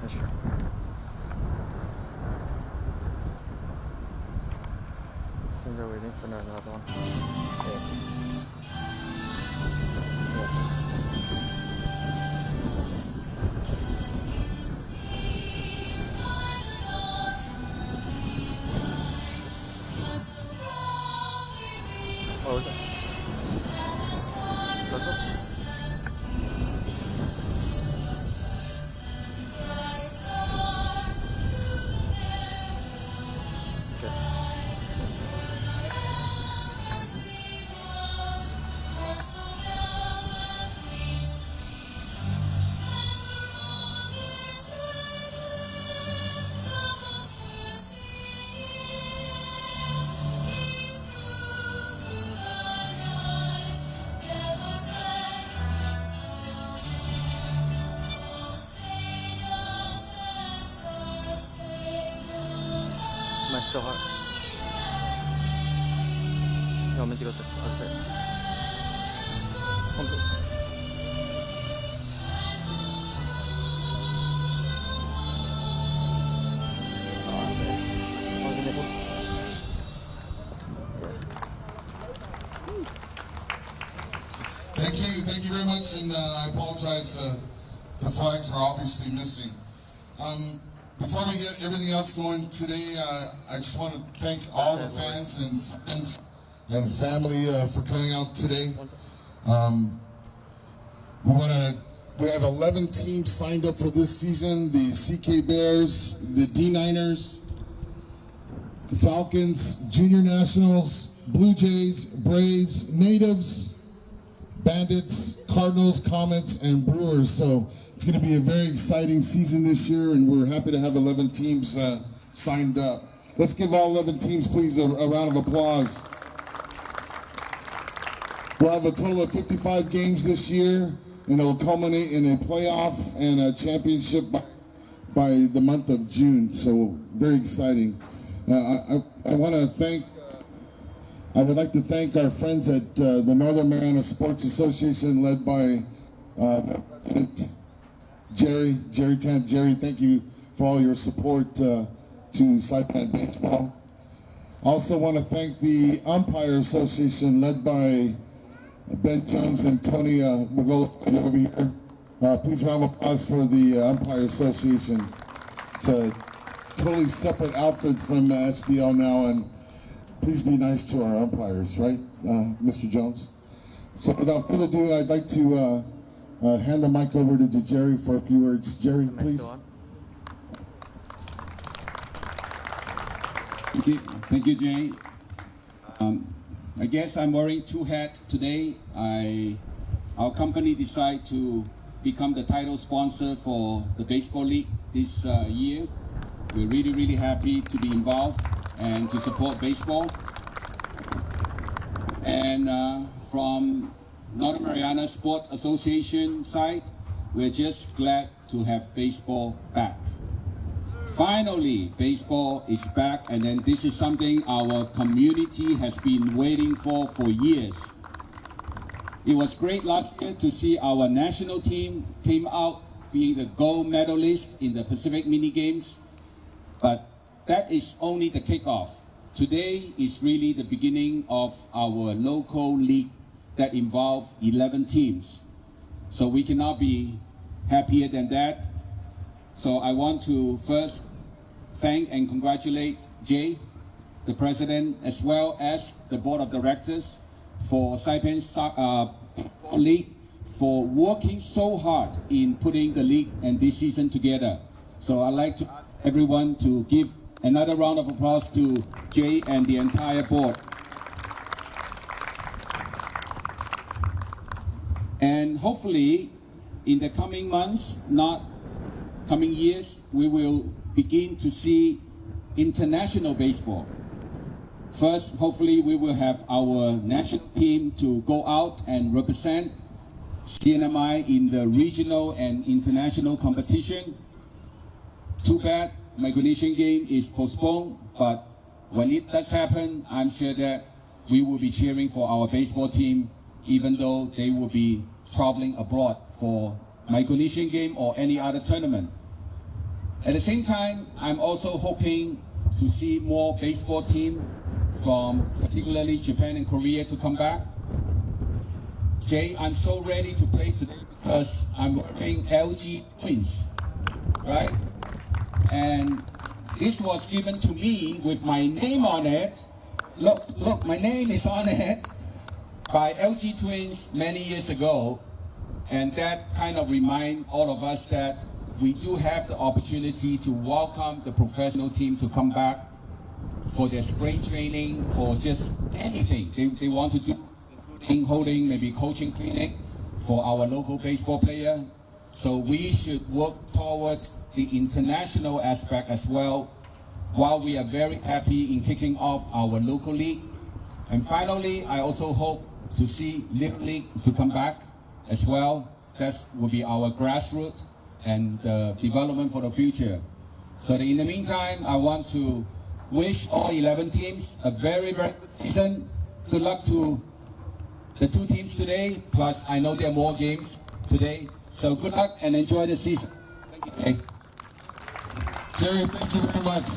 Sure. Seems they're waiting for another one. Oh, is it? Am I still hot? You want me to go to outside? Thank you very much, and I apologize. The flags are obviously missing. Before we get everything else going today, I just want to thank all the fans and friends and family for coming out today. We have 11 teams signed up for this season: the CK Bears, the D-Niners, the Falcons, Junior Nationals, Blue Jays, Braves, Natives, Bandits, Cardinals, Comets, and Brewers. So it's going to be a very exciting season this year, and we're happy to have 11 teams signed up. Let's give all 11 teams, please, a round of applause. We'll have a total of 55 games this year, and it will culminate in a playoff and a championship by the month of June. So very exciting. I would like to thank our friends at the Northern Mariana Sports Association, led by President Jerry Tan. Jerry, thank you for all your support to Saipan Baseball. Also want to thank the Umpire Association, led by Ben Jones and Tony McGoldrick over here. Please round of applause for the Umpire Association. It's a totally separate outfit from SBL now, and please be nice to our umpires, right, Mr. Jones? So without further ado, I'd like to hand the mic over to Jerry for a few words. Jerry, please. Thank you, Jay. I guess I'm wearing two hats today. Our company decided to become the title sponsor for the Baseball League this year. We're really happy to be involved and to support baseball. And from Northern Mariana Sports Association side, we're just glad to have baseball back. Finally, baseball is back, and then this is something our community has been waiting for years. It was great last year to see our national team came out being the gold medalist in the Pacific Mini Games, but that is only the kickoff. Today is really the beginning of our local league that involves 11 teams. So we cannot be happier than that. So I want to first thank and congratulate Jay, the president, as well as the board of directors for Saipan Baseball League for working so hard in putting the league and this season together. So I'd like to ask everyone to give another round of applause to Jay and the entire board. And hopefully, in the coming months, not coming years, we will begin to see international baseball. First, hopefully, we will have our national team to go out and represent CNMI in the regional and international competition. Too bad micronation game is postponed, but when it does happen, I'm sure that we will be cheering for our baseball team, even though they will be traveling abroad for micronation game or any other tournament. At the same time, I'm also hoping to see more baseball team from particularly Japan and Korea to come back. Jay, I'm so ready to play today because I'm wearing LG Twins, right? And this was given to me with my name on it. Look, my name is on it by LG Twins many years ago. And that kind of remind all of us that we do have the opportunity to welcome the professional team to come back for their spring training or just anything they want to do, including holding maybe coaching clinic for our local baseball player. So we should work towards the international aspect as well, while we are very happy in kicking off our local league. And finally, I also hope to see Little League to come back as well. That will be our grassroots and development for the future. So in the meantime, I want to wish all 11 teams a very, very good season. Good luck to the 2 teams today, plus I know there are more games today. So good luck and enjoy the season. Thank you. Okay. Jerry, thank you very much.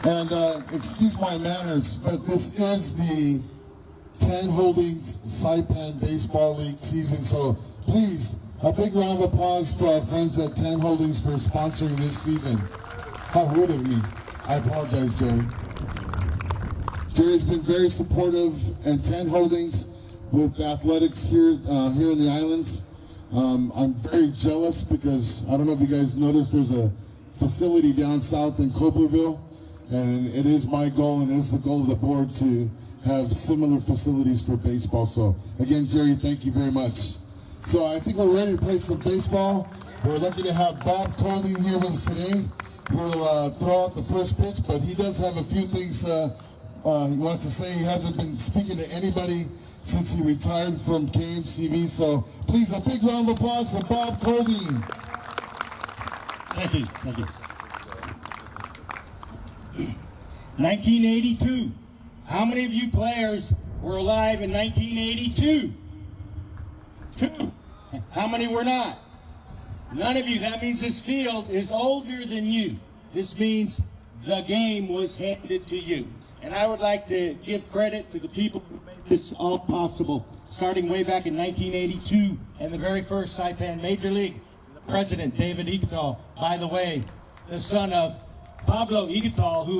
And excuse my manners, but this is the Tan Holdings Saipan Baseball League season. So please, a big round of applause for our friends at Tan Holdings for sponsoring this season. How rude of me. I apologize, Jerry. Jerry's been very supportive, and Tan Holdings with athletics here in the islands. I'm very jealous because I don't know if you guys noticed, there's a facility down south in Coblerville, and it is my goal and it is the goal of the board to have similar facilities for baseball. So again, Jerry, thank you very much. So I think we're ready to play some baseball. We're lucky to have Bob Coley here with us today. He'll throw out the first pitch, but he does have a few things he wants to say. He hasn't been speaking to anybody since he retired from KMCV. So please, a big round of applause for Bob Coley. Thank you. Thank you. 1982. How many of you players were alive in 1982? 2. How many were not? None of you. That means this field is older than you. This means the game was handed to you. And I would like to give credit to the people who made this all possible, starting way back in 1982 and the very first Saipan Major League. The president, David Iguital, by the way, the son of Pablo Iguital, who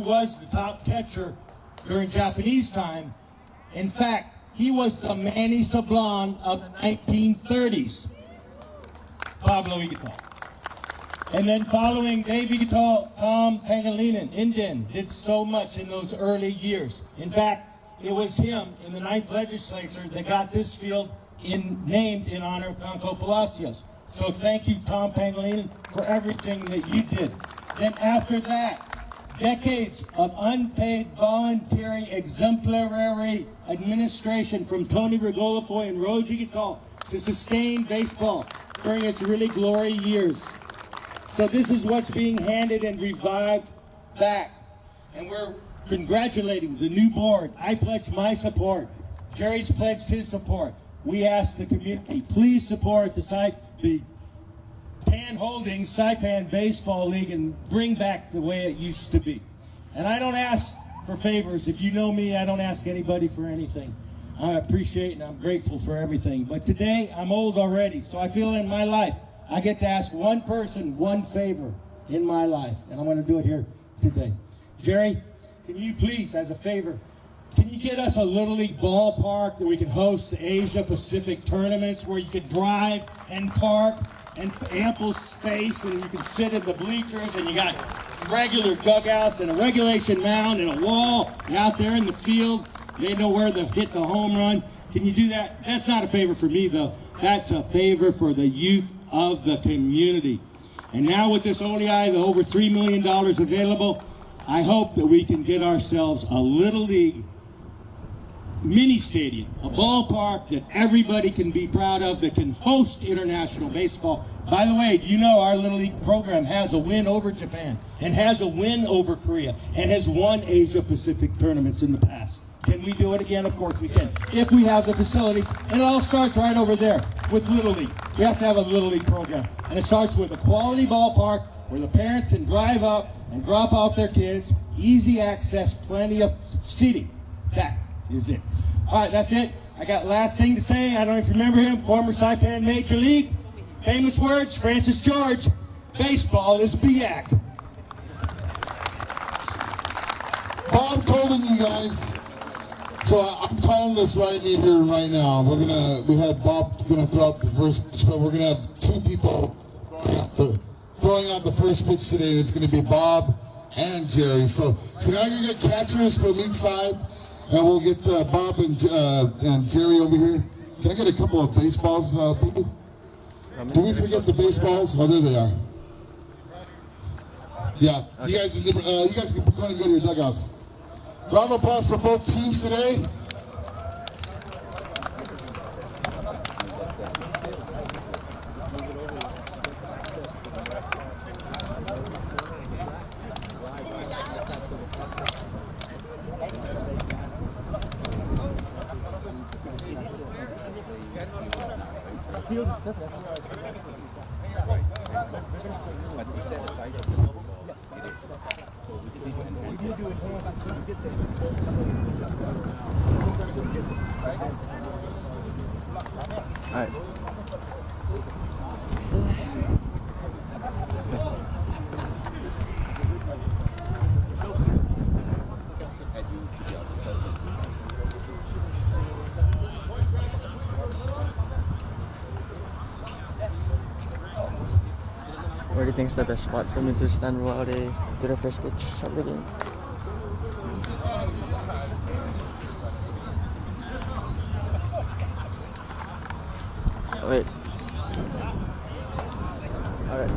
was the top catcher during Japanese time. In fact, he was the Manny Sablon of the 1930s. Pablo Iguital. And then following Dave Iguital, Tom Pangilinan, Indian, did so much in those early years. In fact, it was him in the 9th legislature that got this field named in honor of Tan Ko Palacios. So thank you, Tom Pangilinan, for everything that you did. Then after that, decades of unpaid, voluntary, exemplary administration from Tony Regolafoy and Rose Iguital to sustain baseball during its really glory years. So this is what's being handed and revived back. And we're congratulating the new board. I pledge my support. Jerry's pledged his support. We ask the community, please support the Tan Holdings Saipan Baseball League and bring back the way it used to be. And I don't ask for favors. If you know me, I don't ask anybody for anything. I appreciate and I'm grateful for everything. But today, I'm old already, so I feel in my life, I get to ask one person one favor in my life, and I'm going to do it here today. Jerry, can you please, as a favor, can you get us a Little League ballpark that we can host the Asia Pacific tournaments where you could drive and park and ample space and you can sit in the bleachers and you got regular dugouts and a regulation mound and a wall out there in the field. They know where to hit the home run. Can you do that? That's not a favor for me, though. That's a favor for the youth of the community. And now with this ODI, the over $3 million available, I hope that we can get ourselves a Little League mini stadium, a ballpark that everybody can be proud of, that can host international baseball. By the way, you know our Little League program has a win over Japan and has a win over Korea and has won Asia Pacific tournaments in the past. Can we do it again? Of course we can, if we have the facilities. And it all starts right over there with Little League. We have to have a Little League program. And it starts with a quality ballpark where the parents can drive up and drop off their kids. Easy access, plenty of seating. That is it. All right, that's it. I got last thing to say. I don't know if you remember him, former Saipan Major League. Famous words, Francis George. Baseball is back. Bob calling you guys. So I'm calling this right here and right now. We had Bob gonna throw out the first pitch, but we're gonna have two people throwing out the first pitch today. It's gonna be Bob and Jerry. So now you get catchers from each side, and we'll get Bob and Jerry over here. Can I get a couple of baseballs, people? Did we forget the baseballs? Oh, there they are. Yeah, you guys can go and go to your dugouts. Round of applause for both teams today. Alright. Where do you think is the best spot for me to stand while they do the first pitch of the game? Wait. Alright.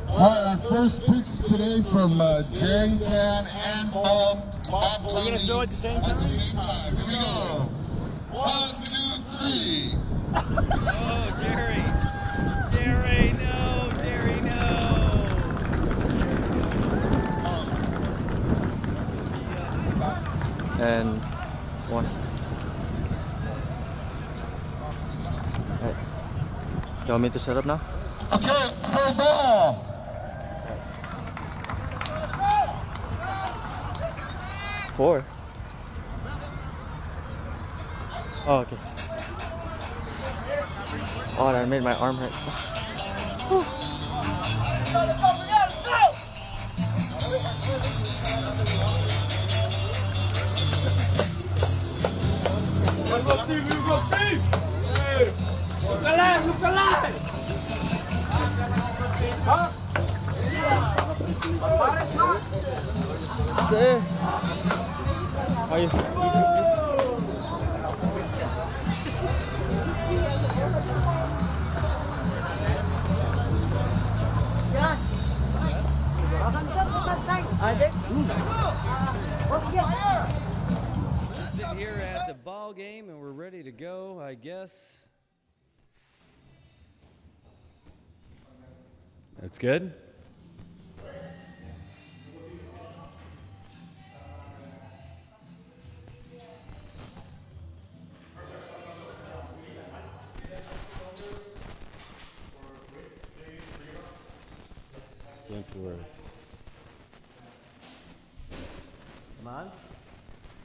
Alright, our first pitch today from Jerry, Tan, and Bob. We're going to throw it at the same time. Here we go. 1, 2, 3. Oh, Jerry. Jerry, no. Jerry, no. And 1. Alright. You want me to set up now? Okay, for ball. Four. Oh, okay. Oh, that made my arm hurt. Are you? Sitting here at the ball game and we're ready to go, I guess. That's good. Come on.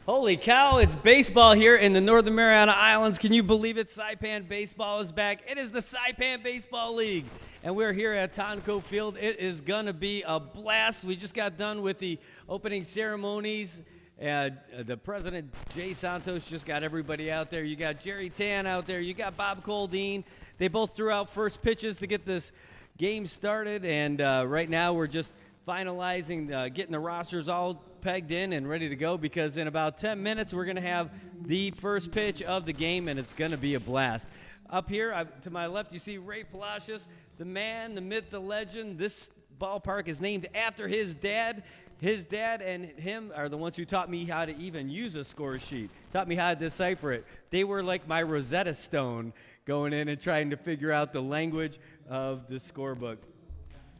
Holy cow, it's baseball here in the Northern Mariana Islands. Can you believe it? Saipan Baseball is back. It is the Saipan Baseball League. And we're here at Tan Ko Field. It is going to be a blast. We just got done with the opening ceremonies. The president, Jay Santos, just got everybody out there. You got Jerry Tan out there. You got Bob Coldine. They both threw out first pitches to get this game started. And right now we're just finalizing, getting the rosters all pegged in and ready to go, because in about 10 minutes we're going to have the first pitch of the game, and it's going to be a blast. Up here to my left, you see Ray Palacios, the man, the myth, the legend. This ballpark is named after his dad. His dad and him are the ones who taught me how to even use a score sheet, taught me how to decipher it. They were like my Rosetta Stone going in and trying to figure out the language of the scorebook.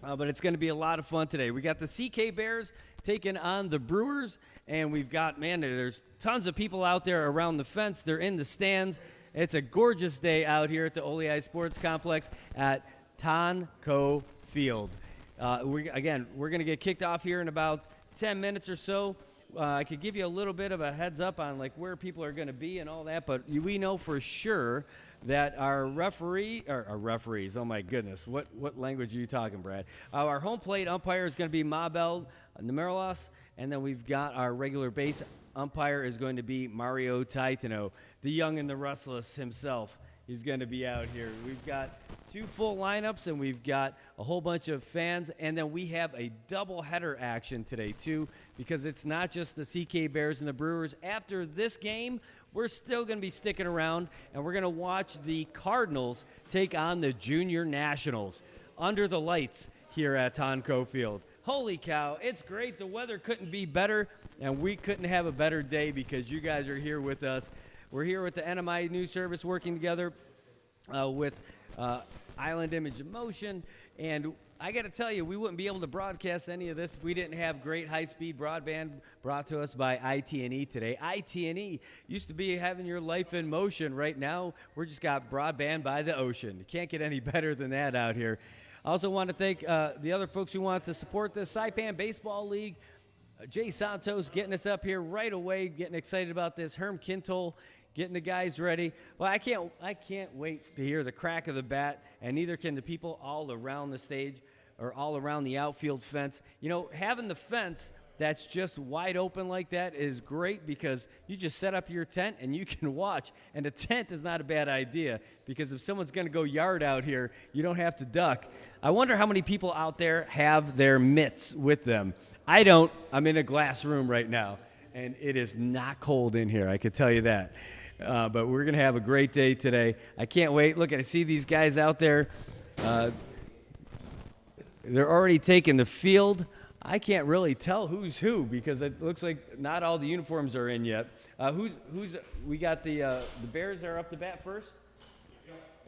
But it's going to be a lot of fun today. We got the CK Bears taking on the Brewers, and we've got, man, there's tons of people out there around the fence. They're in the stands. It's a gorgeous day out here at the Oleai Sports Complex at Tan Ko Field. We're going to get kicked off here in about 10 minutes or so. I could give you a little bit of a heads up on like where people are going to be and all that, but we know for sure that our referees, oh my goodness, what language are you talking, Brad? Our home plate umpire is going to be Mabel Numerolas, and then we've got our regular base umpire is going to be Mario Taitano, the young and the restless himself. He's going to be out here. We've got 2 full lineups, and we've got a whole bunch of fans, and then we have a double-header action today, too, because it's not just the CK Bears and the Brewers. After this game, we're still going to be sticking around, and we're going to watch the Cardinals take on the Junior Nationals under the lights here at Tan Ko Field. Holy cow, it's great. The weather couldn't be better, and we couldn't have a better day because you guys are here with us. We're here with the NMI News Service working together with Island Image Motion, and I got to tell you, we wouldn't be able to broadcast any of this if we didn't have great high-speed broadband brought to us by IT&E today. IT&E used to be having your life in motion. Right now, we're just got broadband by the ocean. You can't get any better than that out here. I also want to thank the other folks who want to support the Saipan Baseball League. Jay Santos getting us up here right away, getting excited about this. Herm Kintol getting the guys ready. Well, I can't wait to hear the crack of the bat, and neither can the people all around the stage or all around the outfield fence. You know, having the fence that's just wide open like that is great because you just set up your tent and you can watch. And a tent is not a bad idea because if someone's going to go yard out here, you don't have to duck. I wonder how many people out there have their mitts with them. I don't. I'm in a glass room right now, and it is not cold in here, I can tell you that. But we're going to have a great day today. I can't wait. Look, I see these guys out there. They're already taking the field. I can't really tell who's who because it looks like not all the uniforms are in yet. We got the Bears are up to bat first?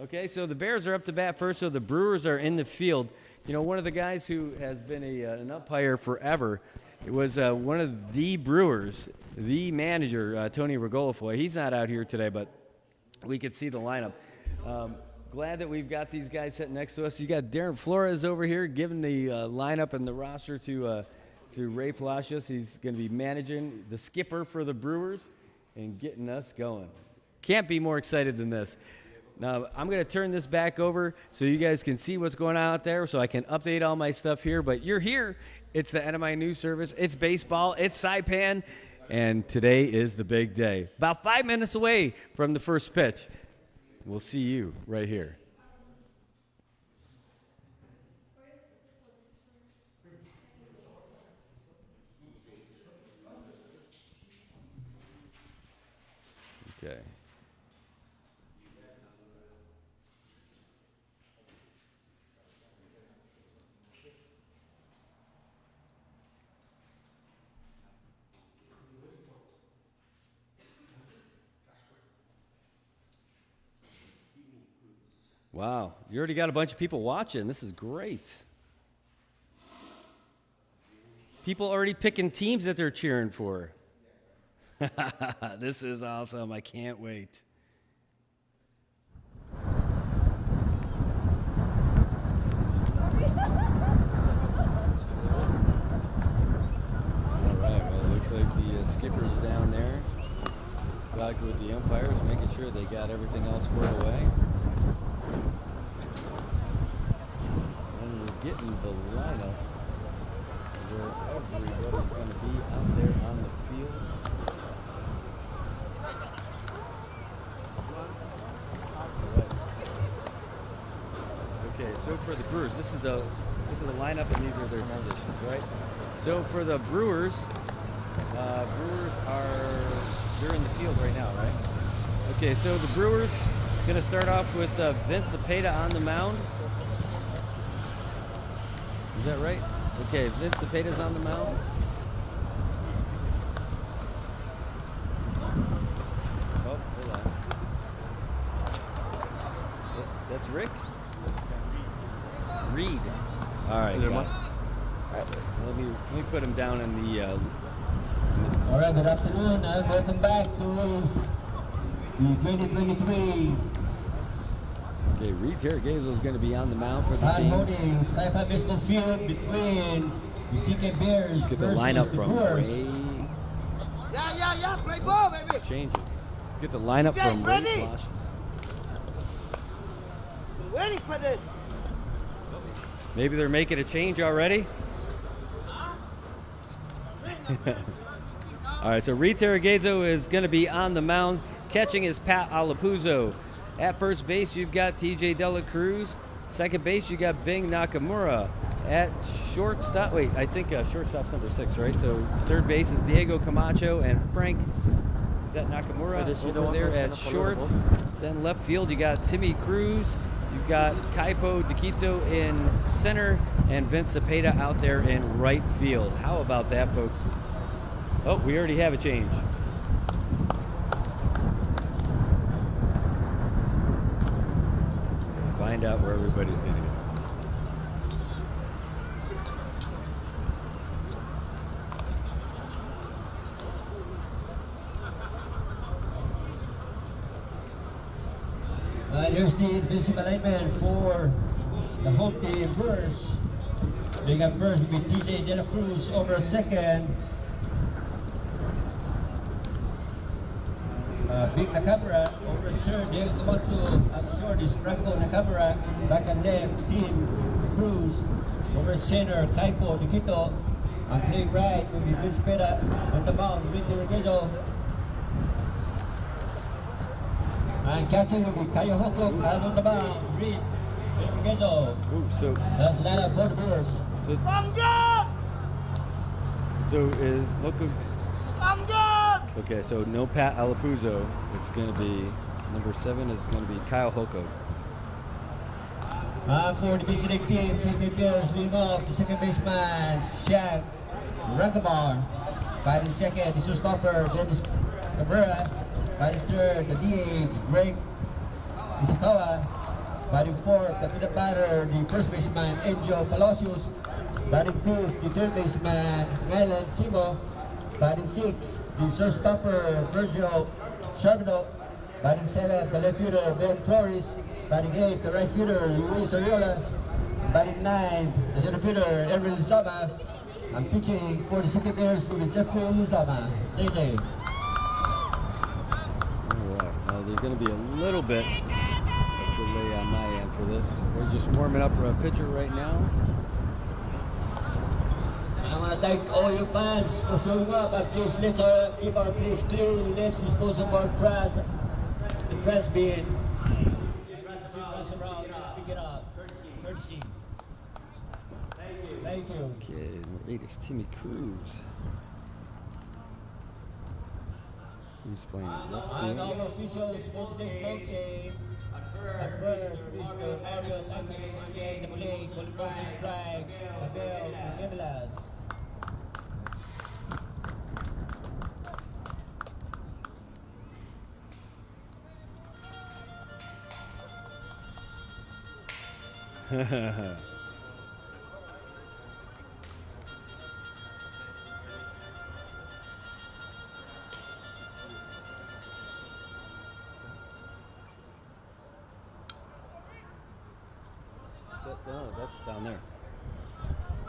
Okay, so the Bears are up to bat first, so the Brewers are in the field. You know, one of the guys who has been an umpire forever, it was one of the Brewers, the manager, Tony Regolafoy. He's not out here today, but we could see the lineup. Glad that we've got these guys sitting next to us. You got Darren Flores over here giving the lineup and the roster to Ray Palacios. He's going to be managing the skipper for the Brewers and getting us going. Can't be more excited than this. Now, I'm going to turn this back over so you guys can see what's going on out there so I can update all my stuff here. But you're here. It's the NMI News Service. It's baseball. It's Saipan. And today is the big day. About 5 minutes away from the first pitch. We'll see you right here. Okay. Wow, you already got a bunch of people watching. This is great. People already picking teams that they're cheering for. This is awesome. I can't wait. All right, well, it looks like the skipper's down there. Talking with the umpires, making sure they got everything else squared away. And we're getting the lineup where everybody's going to be out there on the field. Okay, so for the Brewers, this is the lineup, and these are their positions, right? So for the Brewers, they're in the field right now, right? Okay, so the Brewers going to start off with Vince Cepeda on the mound. Is that right? Okay, Vince Cepeda's on the mound. Oh, hold on. That's Rick? Reed. All right. Little got more. it. Let me put him down in the. All right, good afternoon and welcome back to the 2023 Okay, Reed Terragezo is going to be on the mound for the Tan team. Holding Saipan Baseball Field between the CK Bears Get the versus lineup the from Brewers. Ray. Yeah, play ball, baby. Let's change it. Let's get the lineup You guys from Ray ready? Palacios. We're waiting for this. Maybe they're making a change already. All right, so Reed Terragezo is going to be on the mound. Catching is Pat Alepuyo. At first base, you've got TJ Dela Cruz. Second base, you got Bing Nakamura. At shortstop, shortstop's number 6, right? So third base is Diego Camacho and Frank. Is that Nakamura It is, you over know, there I'm at gonna follow short? the ball. Then left field, you got Timmy Cruz. You've got Kaipo Diquito in center and Vince Cepeda out there in right field. How about that, folks? Oh, we already have a change. Find out where everybody's going to go. There's the defensive alignment for the home team Brewers. They got first with TJ Dela Cruz over second. Big Nakamura over third. Diego Camacho up short is Franco Nakamura. Back and left, Team Cruz over center. Kaipo Diquito. And playing right will be Vince Cepeda on the mound. Reed Terragezo. And catching will be Kayo Hoko and on the mound. Reed Terragezo. Ooh, so That's lineup for the Brewers. so is look. Bangjan! Okay, so no Pat Alepuyo. It's going to be number 7 is going to be Kyle Hoko. For the visiting team, CK Bears leading off the second baseman, Shaq Rangamar. Batting second, the showstopper, Dennis Cabrera. Batting third, the DH, Greg Ishikawa. Batting fourth, the middle batter, the first baseman, Jojo Palacios. Batting fifth, the third baseman, Nylan Kimo. Batting sixth, the shortstopper, Virgil Charbonneau. Batting seventh, the left fielder, Ben Flores. Batting eighth, the right fielder, Luis Ariola. Batting ninth, the center fielder, Erwin Lizama. And pitching for the CK Bears will be Jeffrey Lizama. JJ. All right. Now there's going to be a little bit of delay on my end for this. We're just warming up our pitcher right now. I want to thank all your fans for showing up, and please let's keep our place clean. Let's dispose of our trash, the trash bin. Trash around, let's pick it up. Courtesy. Thank you. Okay, number 8 is Timmy Cruz. Who's playing left And field? our officials for today's ball game. At first, Mr. Mario Tangalo, and then the play, Columbus strikes, Abel Nevelas. No, that's down there.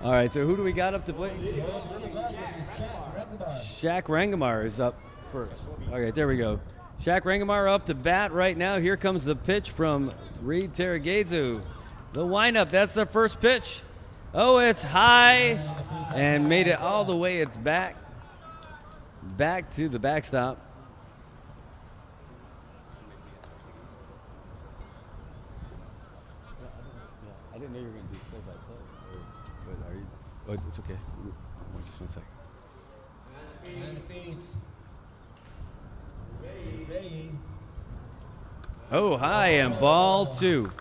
All right, so who do we got up to play? Shaq Rangamar is up first. All right, there we go. Shaq Rangamar up to bat right now. Here comes the pitch from Reed Terragezo. The windup, that's the first pitch. Oh, it's high and made it all the way. It's back to the backstop. I didn't know you were going to do play-by-play. But are you? Oh, it's okay. Just 1 second. And the feeds. Ready. Oh, high and ball 2.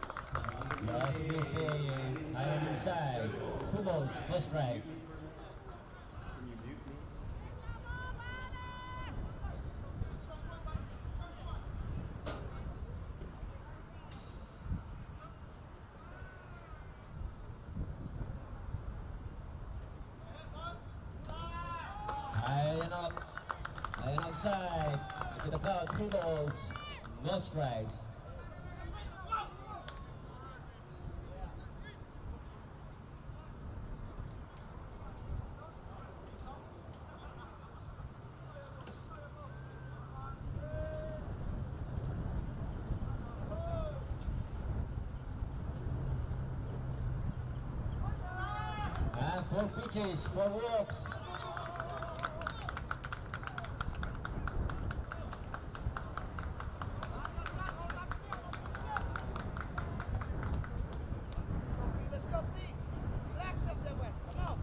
Last base, high on the inside. 2 balls, no strike. and up. And outside. To the count, 3 balls, no strikes. And 4 pitches, 4 walks. Let's go, Pete. Relax up there, man. Come on.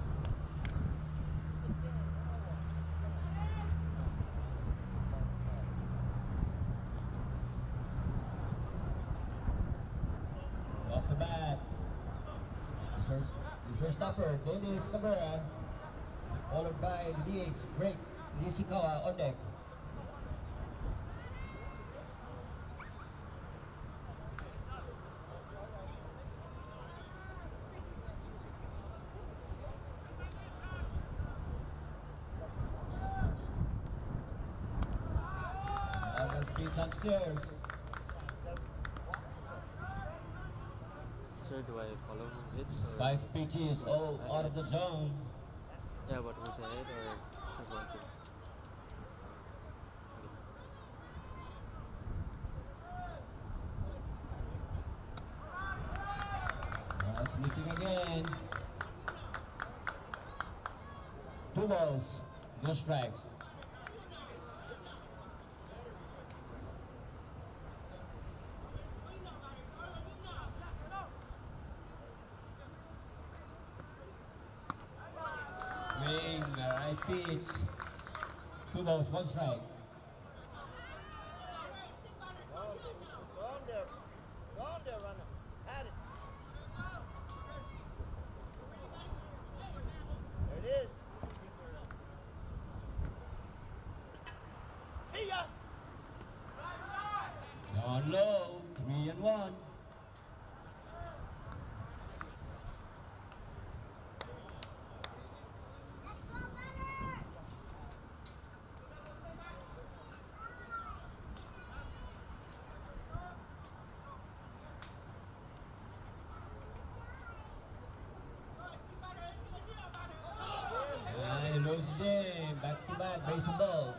Off the bat. The shortstopper, Dennis Cabrera, followed by the DH, Break, Nishikawa on deck. Other kids upstairs. Sir, do I follow hits or? 5 pitches, all out of the zone. Yeah, but who's ahead or just one thing? That's missing again. 2 balls, no strikes. Swing, the right pitch. 2 balls, 1 strike. Go on there. Go on there, runner. Had it. There it is. See ya. Down low, 3-1. And it loses in, back-to-back, base and ball.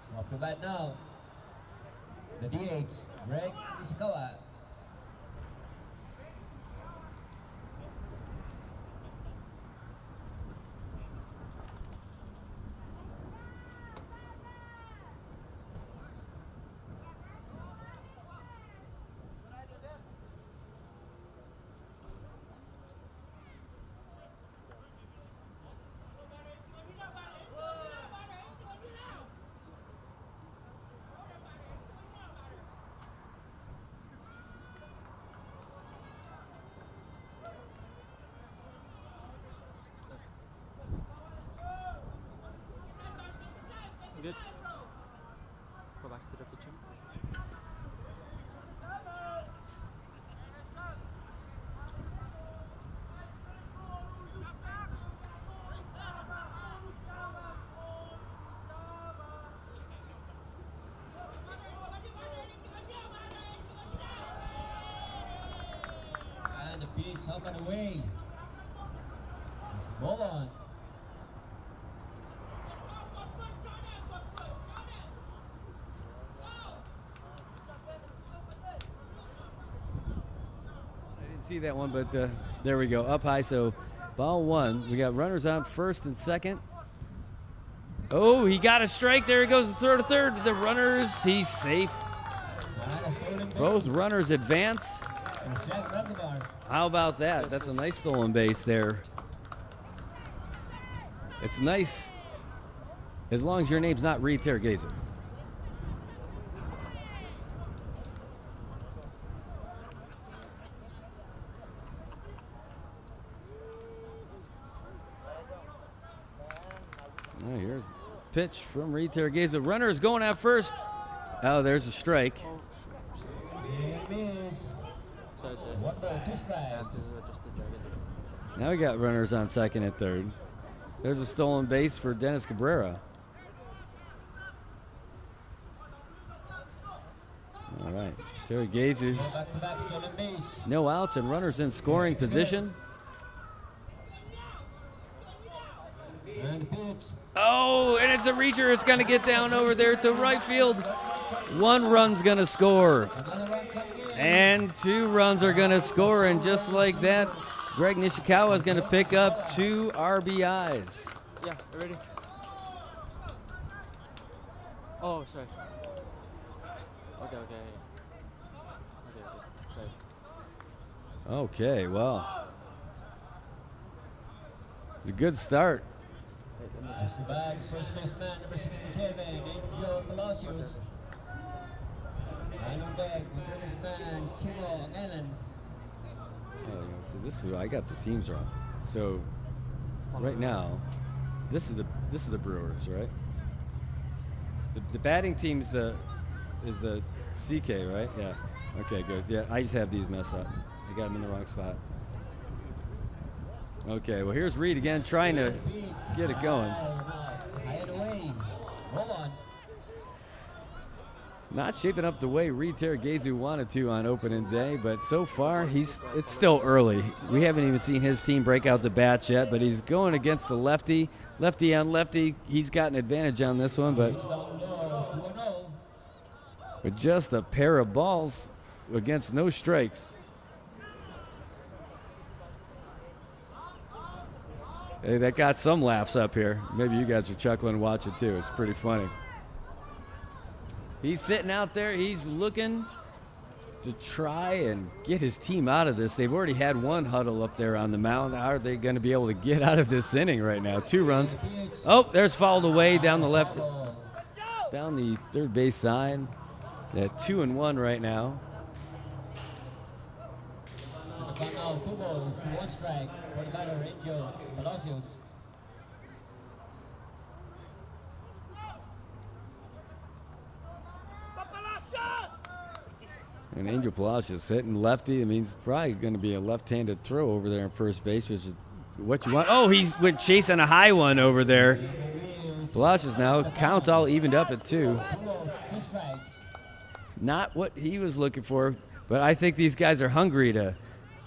So up to bat now. The DH, Greg Nishikawa. Good. Go back to the pitcher. And the pitch up and away. It's a ball on. See that one, but there we go, up high. So ball 1. We got runners on first and second. Oh, he got a strike. There he goes, throw to third. The runners, he's safe. Both runners advance. How about that? That's a nice stolen base there. It's nice as long as your name's not Reed Tergazer. Oh, here's the pitch from Reed Tergazer. Runner is going at first. Oh, there's a strike. Miss. Sorry. 1 ball, 2 I strikes. have to adjust the target. Now we got runners on second and third. There's a stolen base for Dennis Cabrera. All right. Terry Gazu. Back-to-back stolen base. No outs and runners in scoring position. And the pitch. Oh, and it's a reacher. It's going to get down over there to right field. 1 run's going to score. Another run coming in. And 2 runs are going to score. And just like that, Greg Nishikawa is going to pick up 2 RBIs. Yeah, ready? Oh, sorry. Okay. Sorry. Okay, well. It's a good start. Bad first baseman, number 67, Jojo Palacios. And on deck, the third baseman, Kimo Allen. Oh, so this is I got the teams wrong. So right now, this is the Brewers, right? The batting team is the CK, right? Yeah. Okay, good. Yeah, I just have these messed up. I got them in the wrong spot. Okay, well here's Reed again trying to get it going. High and away. Hold on. Not shaping up the way Reed Terragezu wanted to on opening day, but so far it's still early. We haven't even seen his team break out the bats yet, but he's going against the lefty. Lefty on lefty, he's got an advantage on this one, but just a pair of balls against no strikes. Hey, that got some laughs up here. Maybe you guys are chuckling and watch it too. It's pretty funny. He's sitting out there. He's looking to try and get his team out of this. They've already had 1 huddle up there on the mound. How are they going to be able to get out of this inning right now? 2 runs. Oh, there's fouled away down the left, down the third base side. At 2-1 right now. Now 2 balls, 1 strike for the batter, Jojo Palacios. And Angel Palacios hitting lefty. It means probably going to be a left-handed throw over there in first base, which is what you want. Oh, he went chasing a high one over there. Palacios now counts all evened up at 2. Not what he was looking for, but I think these guys are hungry to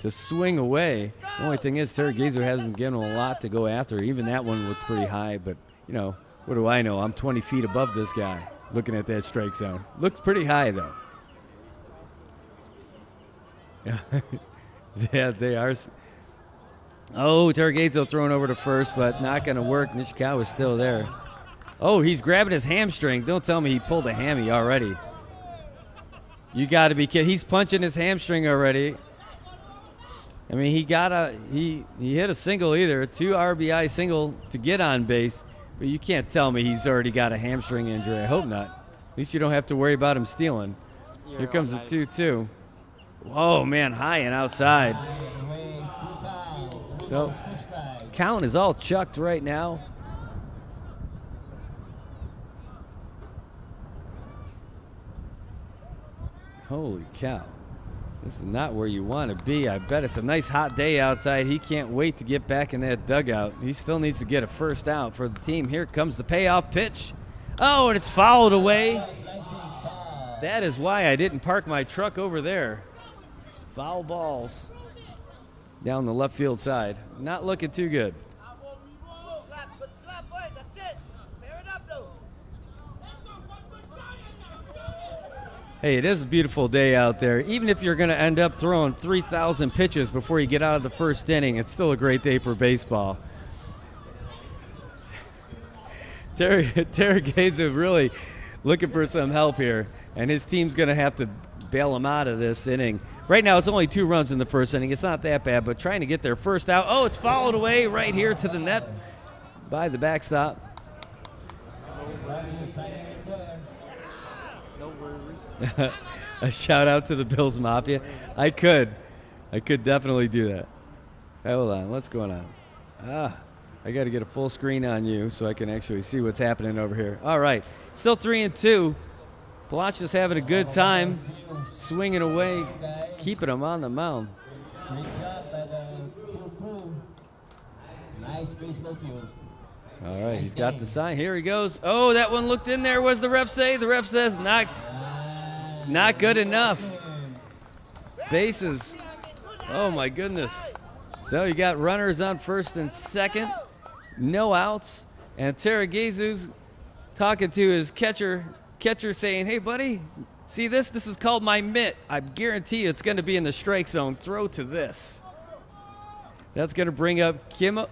swing away. The only thing is Terragezu hasn't given him a lot to go after. Even that one looked pretty high, but, you know, what do I know? I'm 20 feet above this guy looking at that strike zone. Looks pretty high, though. Yeah, they are. Oh, Terragezu thrown over to first, but not going to work. Nishikawa is still there. Oh, he's grabbing his hamstring. Don't tell me he pulled a hammy already. You got to be kidding. He's punching his hamstring already. I mean, he hit a single either, a 2 RBI single to get on base, but you can't tell me he's already got a hamstring injury. I hope not. At least you don't have to worry about him stealing. Here comes the 2-2. Whoa, man, high and outside. So, count is all chucked right now. Holy cow. This is not where you want to be. I bet it's a nice hot day outside. He can't wait to get back in that dugout. He still needs to get a first out for the team. Here comes the payoff pitch. Oh, and it's fouled away. That is why I didn't park my truck over there. Foul balls down the left field side. Not looking too good. Hey, it is a beautiful day out there. Even if you're going to end up throwing 3,000 pitches before you get out of the first inning, it's still a great day for baseball. Terragezu really looking for some help here, and his team's going to have to bail him out of this inning. Right now, it's only 2 runs in the first inning. It's not that bad, but trying to get their first out. Oh, it's fouled away right here to the net by the backstop. A shout out to the Bills Mafia. I could definitely do that. Hold on, what's going on? I got to get a full screen on you so I can actually see what's happening over here. All right, still 3-2. Palacios having a good time, swinging away, keeping him on the mound. Great job by the full crew. Nice baseball field. All right, he's got the sign. Here he goes. Oh, that one looked in there. What does the ref say? The ref says not good enough. Bases. Oh, my goodness. So you got runners on first and second. No outs. And Terragezu's talking to his catcher saying, hey, buddy, see this? This is called my mitt. I guarantee you it's going to be in the strike zone. Throw to this. That's going to bring up Kimo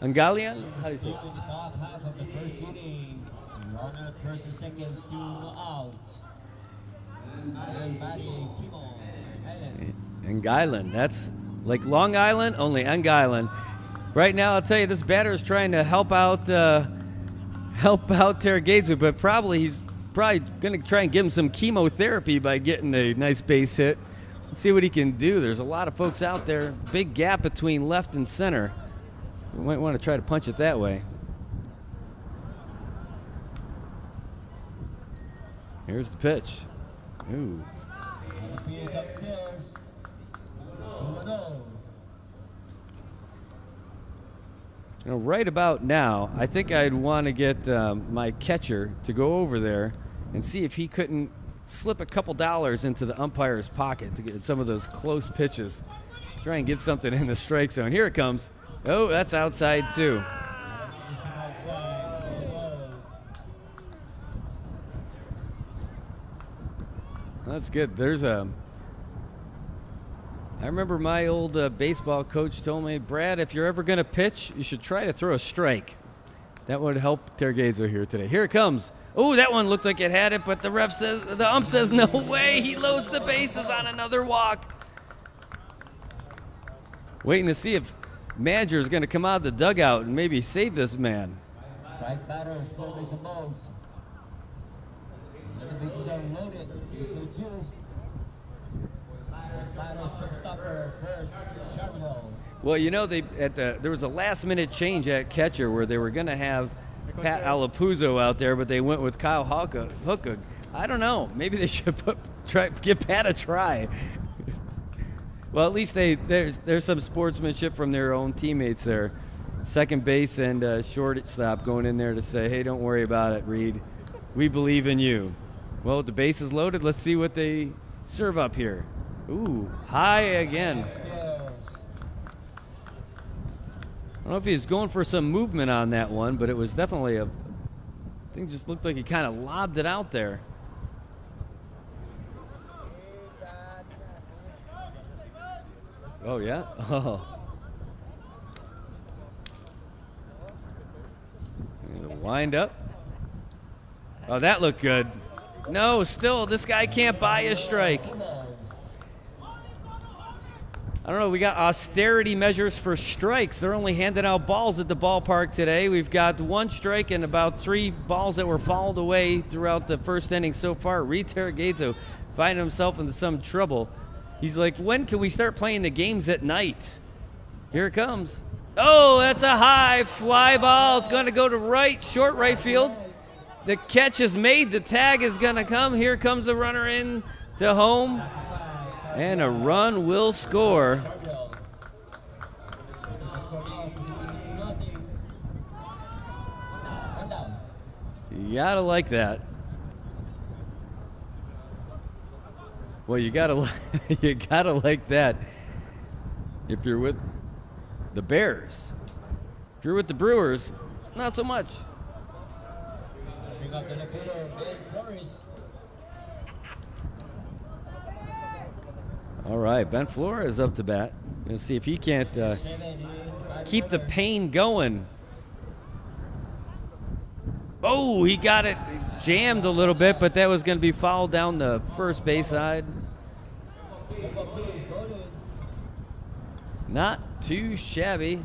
Angalian. How do you say it? Still in the top half of the first inning. Runner at first and second, still no outs. And batting, Kimo Angailan. That's like Long Island, only Angailan. Right now, I'll tell you, this batter is trying to help out Terragezu, but he's probably going to try and give him some chemotherapy by getting a nice base hit. Let's see what he can do. There's a lot of folks out there. Big gap between left and center. You might want to try to punch it that way. Here's the pitch. Ooh. Alepuyo's upstairs. 2-0. You know, right about now, I think I'd want to get my catcher to go over there and see if he couldn't slip a couple dollars into the umpire's pocket to get some of those close pitches. Try and get something in the strike zone. Here it comes. Oh, that's outside too. Outside, 3-0. That's good. I remember my old baseball coach told me, Brad, if you're ever going to pitch, you should try to throw a strike. That would help Terragezu here today. Here it comes. Oh, that one looked like it had it, but the ump says no way. He loads the bases on another walk. Waiting to see if manager is going to come out of the dugout and maybe save this man. 5 batters, 4 bases balls. The bases are loaded. Bases are juiced. Batter, shortstopper, Birds, Charbonneau. Well, you know, there was a last-minute change at catcher where they were going to have Pat Alapuzzo out there, but they went with Kyle Hookug. I don't know. Maybe they should give Pat a try. Well, at least there's some sportsmanship from their own teammates there. Second base and shortstop going in there to say, hey, don't worry about it, Reed. We believe in you. Well, with the bases loaded, let's see what they serve up here. Ooh, high again. I don't know if he was going for some movement on that one, but it was definitely I think just looked like he kind of lobbed it out there. Oh, yeah? Oh. Wind up. Oh, that looked good. No, still, this guy can't buy a strike. I don't know, we got austerity measures for strikes. They're only handing out balls at the ballpark today. We've got 1 strike and about 3 balls that were fouled away throughout the first inning so far. Reed Terragezu finding himself into some trouble. He's like, when can we start playing the games at night? Here it comes. Oh, that's a high fly ball. It's going to go to right, short right field. The catch is made. The tag is going to come. Here comes the runner in to home. And a run will score. You gotta like that. Well, you gotta like that. If you're with the Bears, if you're with the Brewers, not so much. We got the left fielder, Ben Flores. All right, Ben Flores up to bat. Let's see if he can't keep the pain going. Oh, he got it jammed a little bit, but that was going to be fouled down the first base side. Not too shabby.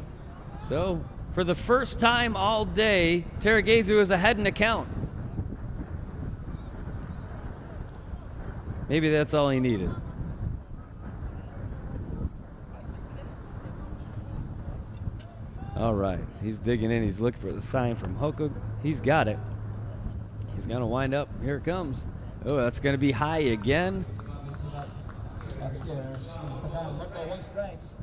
So, for the first time all day, Terragezu is ahead in the count. Maybe that's all he needed. All right, he's digging in. He's looking for the sign from Hokug. He's got it. He's going to wind up. Here it comes. Oh, that's going to be high again. Upstairs. 1 strikes.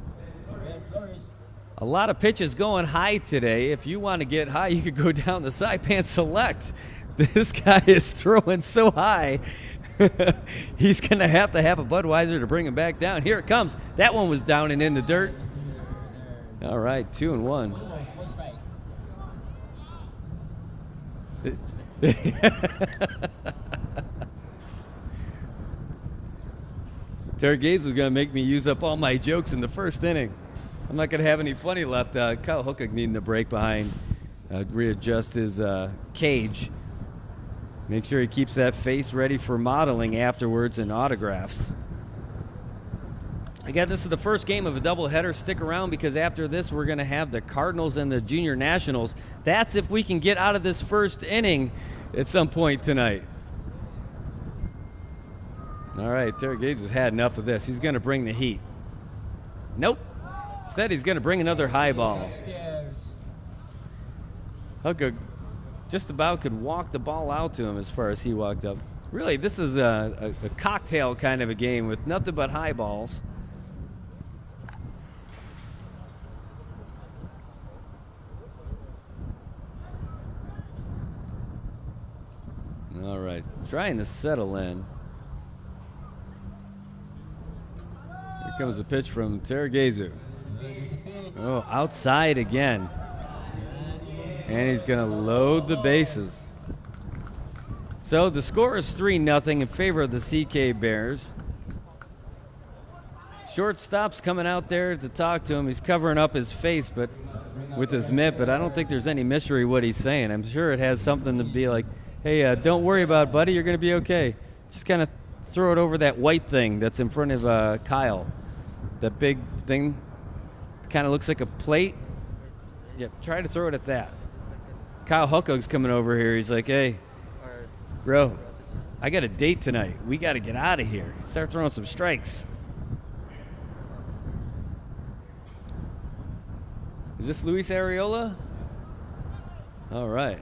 A lot of pitches going high today. If you want to get high, you could go down the Saipan Select. This guy is throwing so high. He's going to have a Budweiser to bring him back down. Here it comes. That one was down and in the dirt. All right, 2-1. Terry Gaze was going to make me use up all my jokes in the first inning. I'm not going to have any funny left. Kyle Hookuk needing the break behind, readjust his cage. Make sure he keeps that face ready for modeling afterwards and autographs. Again, this is the first game of a doubleheader. Stick around because after this, we're going to have the Cardinals and the Junior Nationals. That's if we can get out of this first inning at some point tonight. All right, Terry Gaze has had enough of this. He's going to bring the heat. Nope. Instead, he's going to bring another high ball. Hookuk just about could walk the ball out to him as far as he walked up. Really, this is a cocktail kind of a game with nothing but high balls. All right, trying to settle in. Here comes a pitch from Terregazu. Oh, outside again. And he's going to load the bases. So the score is 3-0 in favor of the CK Bears. Shortstop's coming out there to talk to him. He's covering up his face with his mitt, but I don't think there's any mystery what he's saying. I'm sure it has something to be like, hey, don't worry about it, buddy. You're going to be okay. Just kind of throw it over that white thing that's in front of Kyle. That big thing kind of looks like a plate. Yeah, try to throw it at that. Kyle Hookuk's coming over here. He's like, hey, bro, I got a date tonight. We got to get out of here. Start throwing some strikes. Is this Luis Arriola? All right.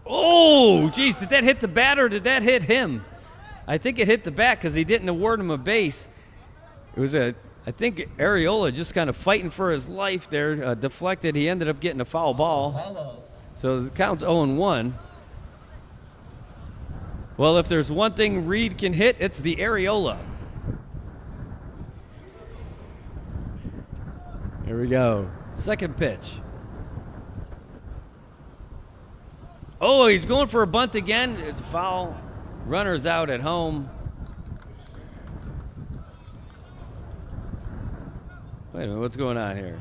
Oh, geez, did that hit the bat or did that hit him? I think it hit the bat because he didn't award him a base. It was I think Arriola just kind of fighting for his life there, deflected. He ended up getting a foul ball. So the count's 0-1. Well, if there's one thing Reed can hit, it's the Arriola. Here we go. Second pitch. Oh, he's going for a bunt again. It's foul. Runner's out at home. Wait a minute, what's going on here?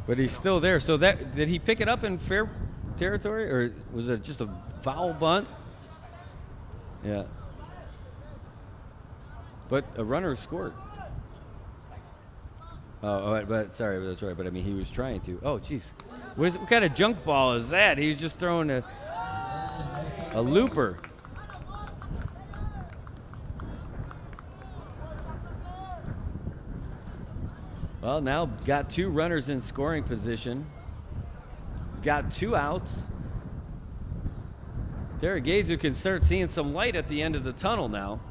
But he's still there. So that did he pick it up in fair territory, or was it just a foul bunt? Yeah. But a runner scored. Oh, but sorry, that's right. But I mean, he was trying to. Oh, jeez. What kind of junk ball is that? He was just throwing a looper. Well, now got two runners in scoring position. Got two outs. Terregazu can start seeing some light at the end of the tunnel now.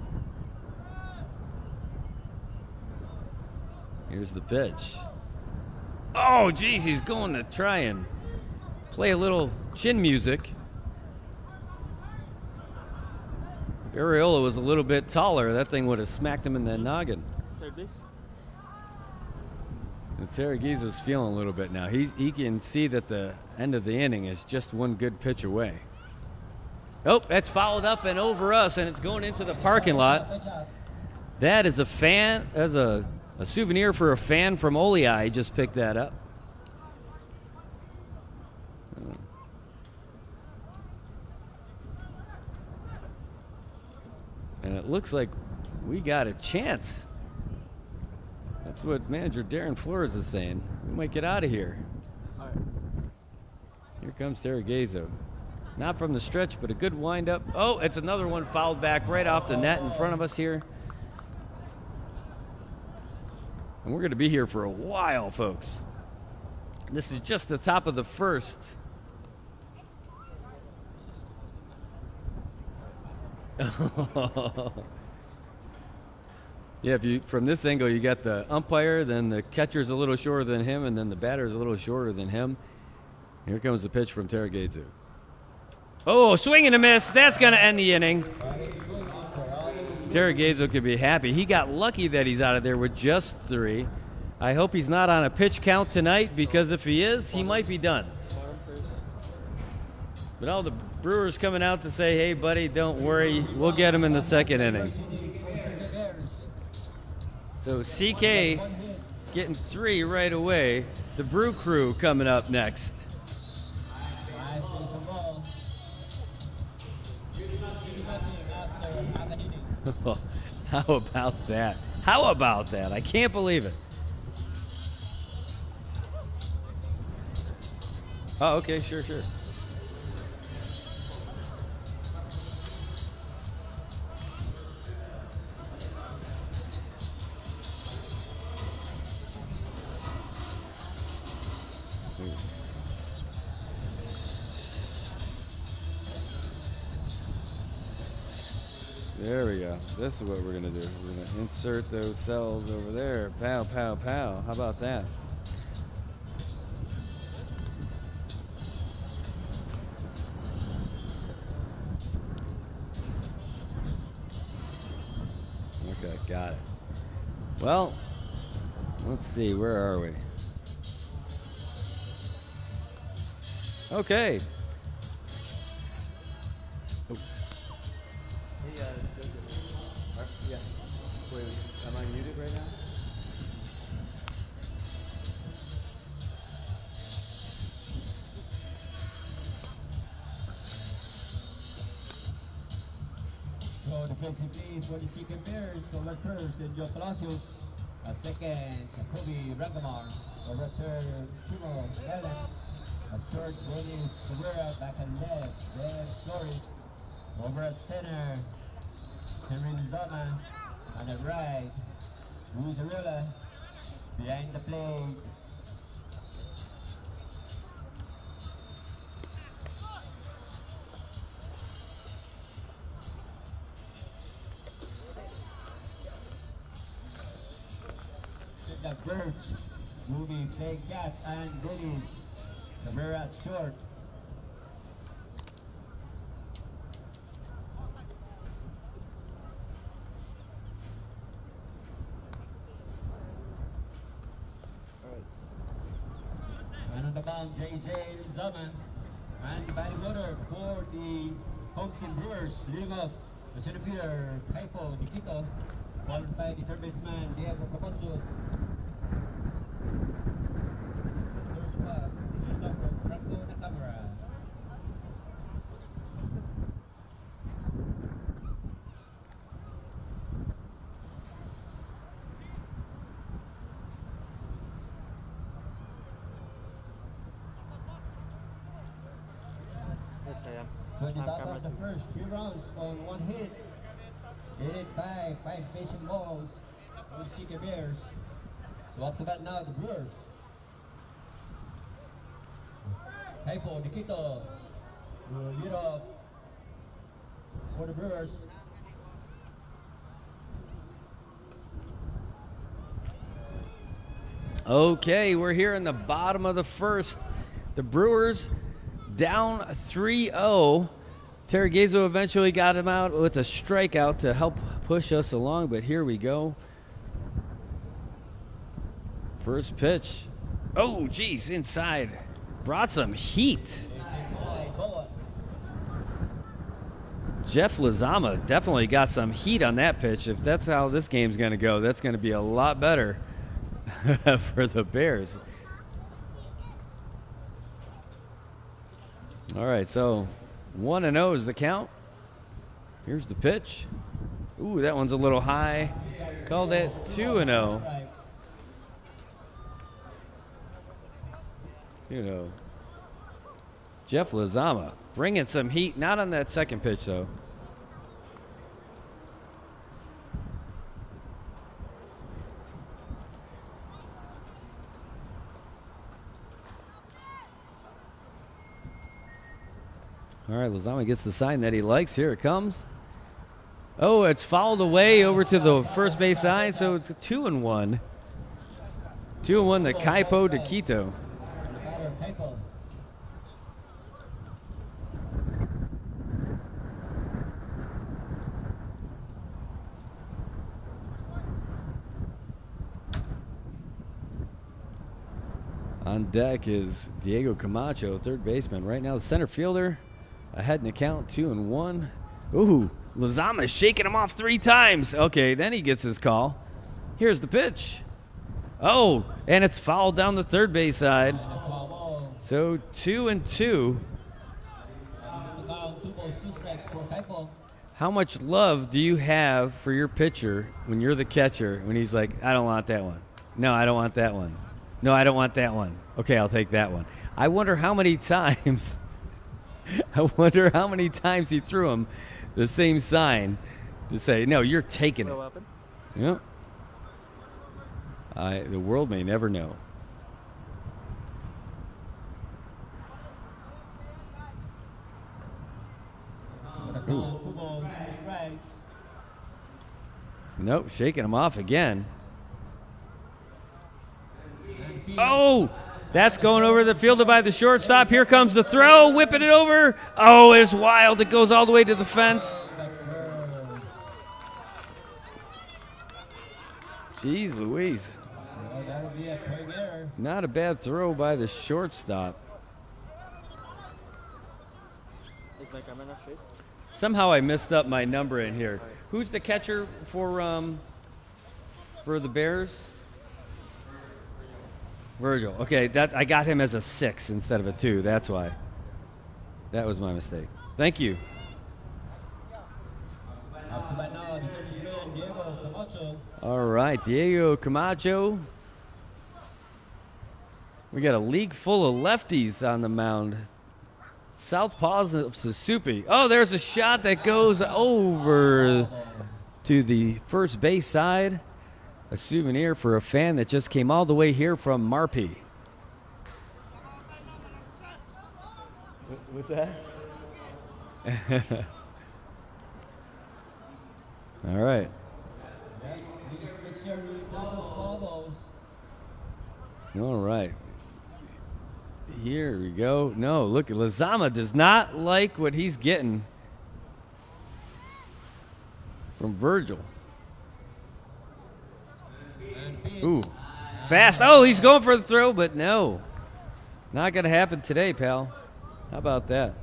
Here's the pitch. Oh, geez, he's going to try and play a little chin music. Arriola was a little bit taller. That thing would have smacked him in the noggin. And Terregazu's feeling a little bit now. He can see that the end of the inning is just one good pitch away. Oh, that's fouled up and over us, and it's going into the parking lot. That is a fan, as a souvenir for a fan from Olei. He just picked that up. And it looks like we got a chance. That's what manager Darren Flores is saying. We might get out of here. All right. comes Terragezo. Not from the stretch, but a good windup. Oh, it's another one fouled back right off the net in front of us here. And we're going to be here for a while, folks. This is just the top of the first. Yeah, if you from this angle, you got the umpire, then the catcher's a little shorter than him, and then the batter's a little shorter than him. Here comes the pitch from Terragezo. Oh, swing and a miss. That's going to end the inning. Terragezo could be happy. He got lucky that he's out of there with just 3. I hope he's not on a pitch count tonight, because if he is, he might be done. But all the Brewers coming out to say, hey, buddy, don't worry. We'll get him in the second inning. So CK getting 3 right away. The Brew Crew coming up next. How about that? How about that? I can't believe it. Oh, okay, sure. There we go. This is what we're going to do. We're going to insert those cells over there. Pow, pow, pow. How about that? Okay, got it. Well, let's see. Where are we? Okay. Yeah. Wait, am I muted right now? So defensively for the Saipan Bears, over first, Jojo Palacios. Second, Kobe Rangamar. Over third, Timo Ellen. At third, Dennis Cabrera. Back and left, Dan Flores. Over at center, Henry Lizama. On the right, Luis Ariola. Behind the plate. The Birds, moving playing catch, and Dennis Cabrera short. And on the mound, JJ Zaman. And the batting order for the home team Brewers, leading off the center fielder, Kaipo Nikito, followed by the third baseman, Diego Capozzo. First up, this is number Franco Nakamura. Yes, I am. For the top of the first 3 rounds on 1 hit, hit by 5 basic balls for the Saipan Bears. So up to bat now, the Brewers. Kaipo Nikito will lead off for the Brewers. Okay, we're here in the bottom of the first. The Brewers down 3-0. Terragezo eventually got him out with a strikeout to help push us along, but here we go. First pitch. Oh, geez, inside. Brought some heat. Jeff Lizama definitely got some heat on that pitch. If that's how this game's going to go, that's going to be a lot better for the Bears. All right, so 1-0 is the count. Here's the pitch. Ooh, that one's a little high. Call that 2-0. 2-0. Jeff Lozama bringing some heat. Not on that second pitch, though. All right, Lozama gets the sign that he likes. Here it comes. Oh, it's fouled away over to the first base side, so it's a 2-1. 2-1 to Kaipo to Quito. On deck is Diego Camacho, third baseman. Right now, the center fielder ahead in the count, 2-1. Ooh, Lozama shaking him off 3 times. Okay, then he gets his call. Here's the pitch. Oh, and it's fouled down the third base side. So 2-2. How much love do you have for your pitcher when you're the catcher, when he's like, I don't want that one. No, I don't want that one. No, I don't want that one. Okay, I'll take that one. I wonder how many times he threw him the same sign to say, no, you're taking it. Yep. The world may never know. Nope, shaking him off again. Oh, that's going over the fielder by the shortstop. Here comes the throw, whipping it over. Oh, it's wild. It goes all the way to the fence. Jeez Louise. Not a bad throw by the shortstop. Somehow I messed up my number in here. Who's the catcher for the Bears? Virgil. Okay, I got him as a 6 instead of a 2. That's why. That was my mistake. Thank you. All right, Diego Camacho. We got a league full of lefties on the mound. Southpaws of Susupi. Oh, there's a shot that goes over to the first base side. A souvenir for a fan that just came all the way here from Marpi. What's that? All right. All right. Here we go. No, look, Lozama does not like what he's getting from Virgil. Ooh, fast. Oh, he's going for the throw, but no. Not going to happen today, pal. How about that?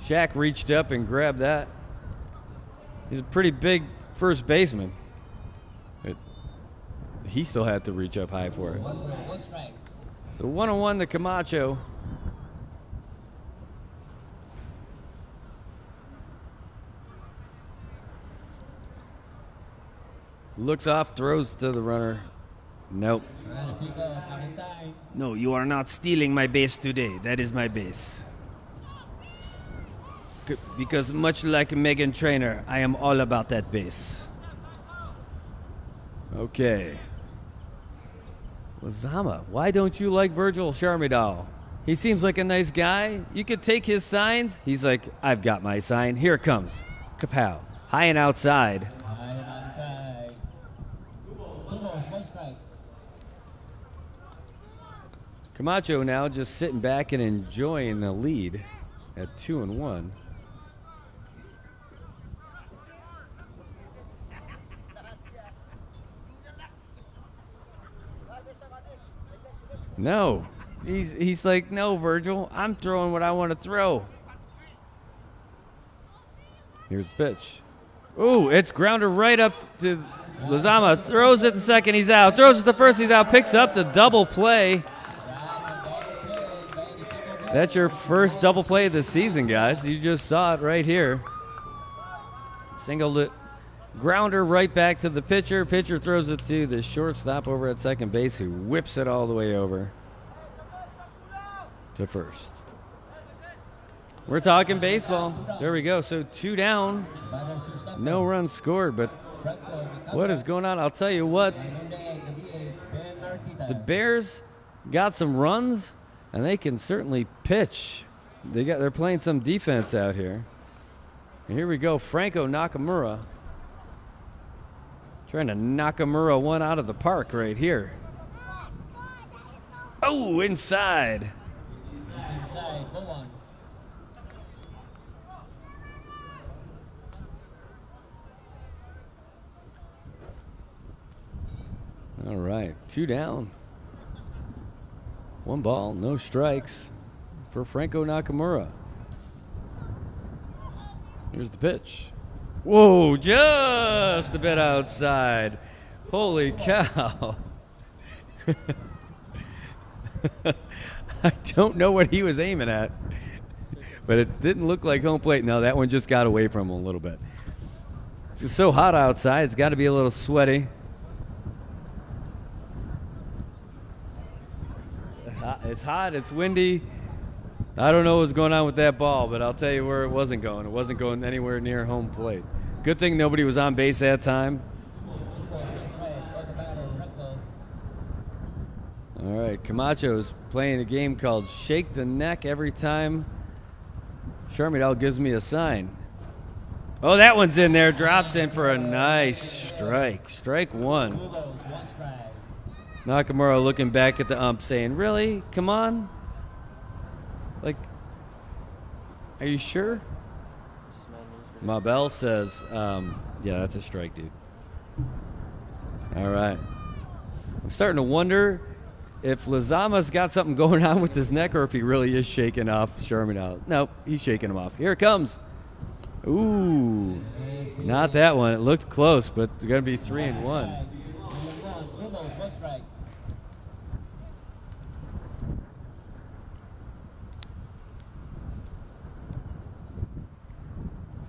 Shaq reached up and grabbed that. He's a pretty big first baseman. But he still had to reach up high for it. So 1-1 to Camacho. Looks off, throws to the runner. Nope. No, you are not stealing my base today. That is my base. Because much like Megan Trainor, I am all about that base. Okay. Lozama, why don't you like Virgil Sharmidal? He seems like a nice guy. You could take his signs. He's like, I've got my sign. Here it comes. Kapow. High and outside. Camacho now just sitting back and enjoying the lead at 2-1. No, he's like, no, Virgil, I'm throwing what I want to throw. Here's the pitch. Ooh, it's grounded right up to Lozama. Throws it the second, he's out. Throws it the first, he's out. Picks up the double play. That's your first double play of the season, guys. You just saw it right here. Single grounder right back to the pitcher. Pitcher throws it to the shortstop over at second base, who whips it all the way over to first. We're talking baseball. There we go. So 2 down. No runs scored, but what is going on? I'll tell you what. The Bears got some runs, and they can certainly pitch. They're playing some defense out here. And here we go. Franco Nakamura trying to Nakamura one out of the park right here. Oh, inside. Inside, go on. All right, 2 down. 1 ball, no strikes for Franco Nakamura. Here's the pitch. Whoa, just a bit outside. Holy cow. I don't know what he was aiming at, but it didn't look like home plate. No, that one just got away from him a little bit. It's so hot outside, it's got to be a little sweaty. It's hot, it's windy. I don't know what's going on with that ball, but I'll tell you where it wasn't going. It wasn't going anywhere near home plate. Good thing nobody was on base that time. All right, Camacho's playing a game called Shake the Neck every time Charmidal gives me a sign. Oh, that one's in there. Drops in for a nice strike. Strike 1. Nakamura looking back at the ump saying, really? Come on? Like, are you sure? Mabel says, yeah, that's a strike, dude. All right. I'm starting to wonder if Lizama's got something going on with his neck or if he really is shaking off Sherman out. Nope, he's shaking him off. Here it comes. Ooh, not that one. It looked close, but it's going to be 3-1.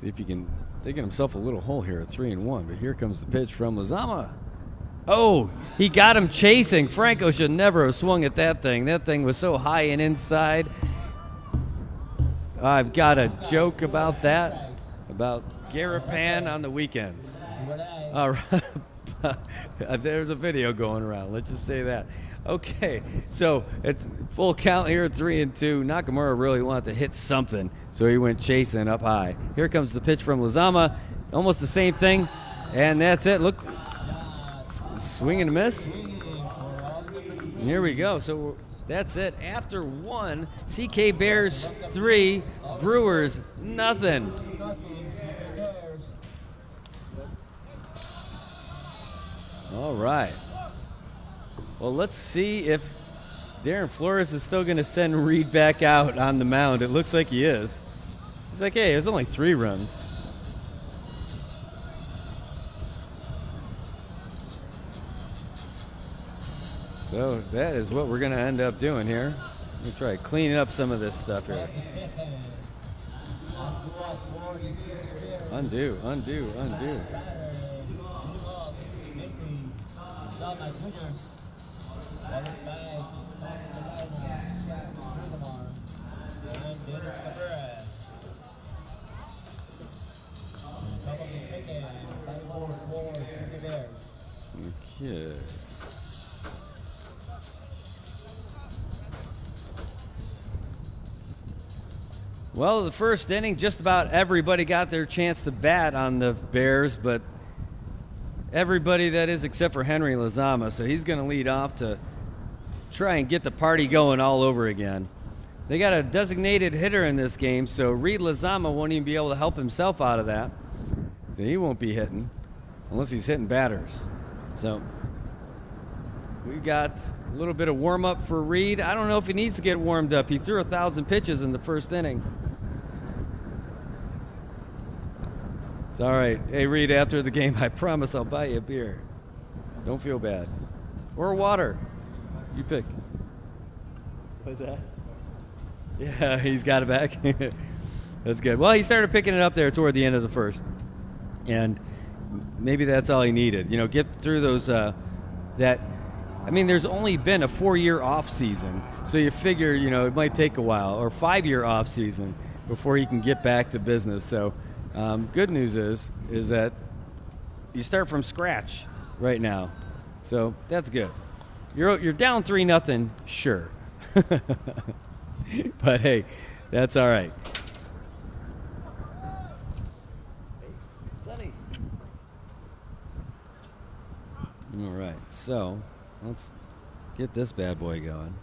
See if he can dig himself a little hole here at 3-1. But here comes the pitch from Lizama. Oh, he got him chasing. Franco should never have swung at that thing. That thing was so high and inside. I've got a joke about that, about Garapan on the weekends. All right. There's a video going around. Let's just say that. Okay, so it's full count here at 3-2. Nakamura really wanted to hit something, so he went chasing up high. Here comes the pitch from Lizama. Almost the same thing, and that's it. Look, swing and a miss. And here we go. So that's it. After 1, CK Bears 3, Brewers nothing. All right. Well, let's see if Darren Flores is still going to send Reed back out on the mound. It looks like he is. He's like, hey, there's only 3 runs. So that is what we're going to end up doing here. Let me try cleaning up some of this stuff here. Undo, undo, undo. Okay. Well, the first inning, just about everybody got their chance to bat on the Bears, but everybody that is except for Henry Lizama, so he's going to lead off to try and get the party going all over again. They got a designated hitter in this game, so Reed Lizama won't even be able to help himself out of that. So he won't be hitting unless he's hitting batters. So we got a little bit of warm-up for Reed. I don't know if he needs to get warmed up. He threw 1,000 pitches in the first inning. It's all right. Hey, Reed, after the game, I promise I'll buy you a beer. Don't feel bad. Or water. You pick. What's that? Yeah, he's got it back. That's good. Well, he started picking it up there toward the end of the first. And maybe that's all he needed. You know, get through those, there's only been a 4-year off season. So you figure, it might take a while. Or 5-year off season. before he can get back to business. So good news is that you start from scratch right now. So that's good. You're down 3-0, sure. But hey, that's all right. Sonny. All right, so let's get this bad boy going.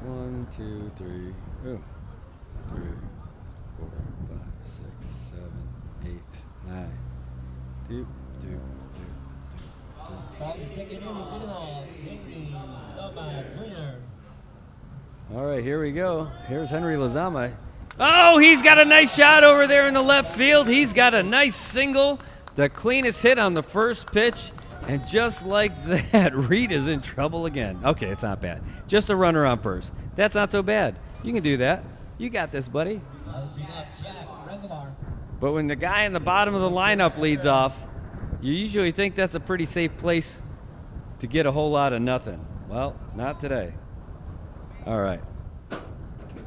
One, two, three. Oh. 3, 4, 5, 6, 7, 8, 9. Do. 2nd inning, getting on. Henry Lozama Jr. All right, here we go. Here's Henry Lozama. Oh, he's got a nice shot over there in the left field. He's got a nice single, the cleanest hit on the first pitch. And just like that, Reed is in trouble again. Okay, it's not bad. Just a runner on first. That's not so bad. You can do that. You got this, buddy. But when the guy in the bottom of the lineup leads off, you usually think that's a pretty safe place to get a whole lot of nothing. Well, not today. All right.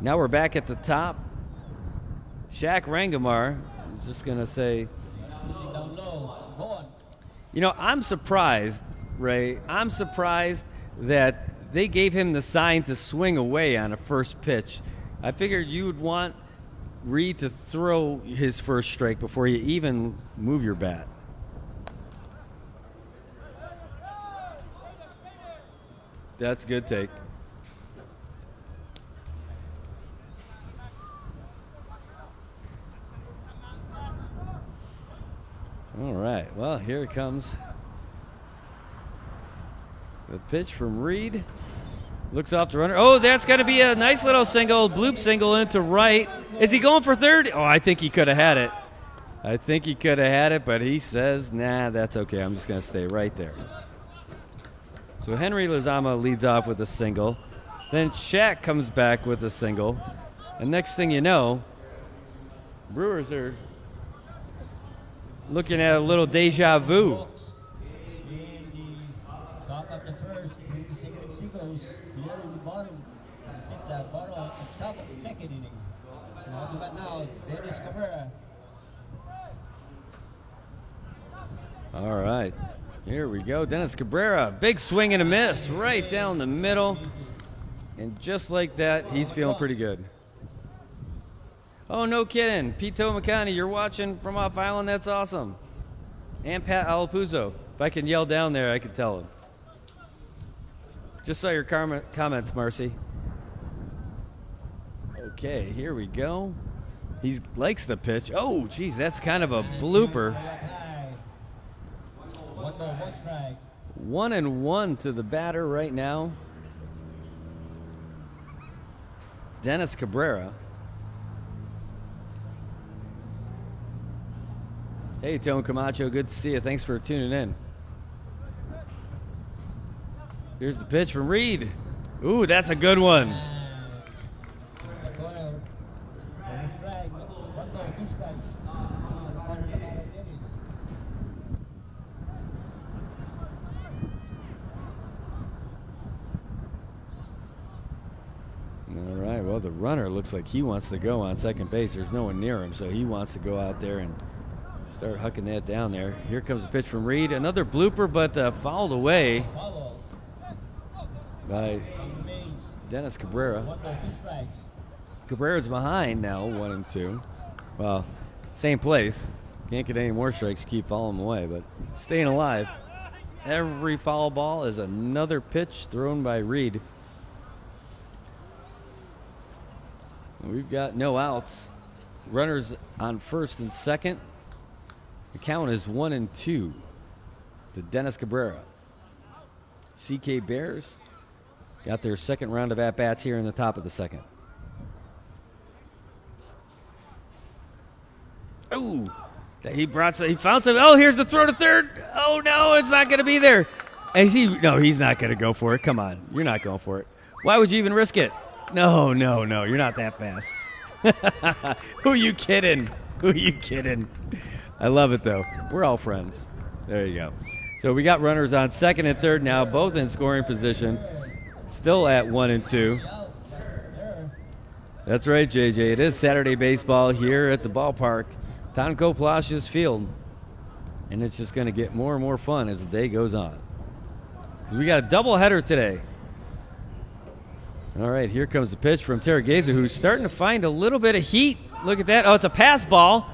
Now we're back at the top. Shaq Rangamar, I'm just going to say, you know, I'm surprised, Ray. I'm surprised that they gave him the sign to swing away on a first pitch. I figured you would want Reed to throw his first strike before you even move your bat. That's a good take. All right, well, here it comes. The pitch from Reed. Looks off the runner. Oh, that's going to be a nice little single, bloop single into right. Is he going for third? Oh, I think he could have had it. I think he could have had it, but he says, nah, that's okay. I'm just going to stay right there. So Henry Lozama leads off with a single. Then Shaq comes back with a single. And next thing you know, Brewers are looking at a little deja vu. Top of the first, consecutive singles. Here in the bottom, check that bottom on top of the 2nd inning. But now, Dennis Cabrera. All right, here we go. Dennis Cabrera, big swing and a miss right down the middle. And just like that, he's feeling pretty good. Oh, no kidding. Pito McConney, you're watching from off island. That's awesome. And Pat Alapuzzo. If I can yell down there, I can tell him. Just saw your comments, Marcy. Okay, here we go. He likes the pitch. Oh, geez, that's kind of a blooper. 1-1 to the batter right now. Dennis Cabrera. Hey, Tone Camacho, good to see you. Thanks for tuning in. Here's the pitch from Reed. Ooh, that's a good one. All right, well, the runner looks like he wants to go on second base. There's no one near him, so he wants to go out there and start hucking that down there. Here comes a pitch from Reed. Another blooper, but fouled away by Dennis Cabrera. Cabrera's behind now, 1-2. Well, same place. Can't get any more strikes. Keep following him away, but staying alive. Every foul ball is another pitch thrown by Reed. We've got no outs. Runners on first and second. The count is 1-2 to Dennis Cabrera. CK Bears got their second round of at-bats here in the top of the second. Oh, he found some. Oh, here's the throw to third. Oh, no, it's not going to be there. And he's not going to go for it. Come on, you're not going for it. Why would you even risk it? No, you're not that fast. Who you kidding? I love it, though. We're all friends. There you go. So we got runners on second and third now, both in scoring position. Still at 1 and 2. That's right, JJ. It is Saturday baseball here at the ballpark, Tan Ko Palacios Field. And it's just going to get more and more fun as the day goes on. So we got a doubleheader today. All right, here comes the pitch from Terragueza, who's starting to find a little bit of heat. Look at that. Oh, it's a pass ball.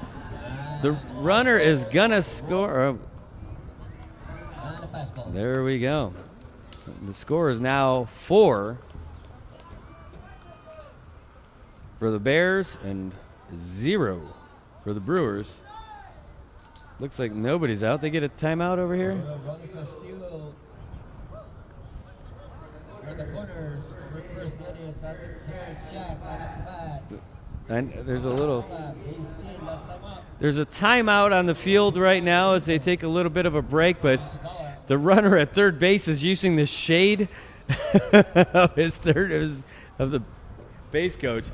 The runner is going to score. There we go. The score is now 4 for the Bears and 0 for the Brewers. Looks like nobody's out. They get a timeout over here. And there's a timeout on the field right now as they take a little bit of a break, but the runner at third base is using the shade of the base coach.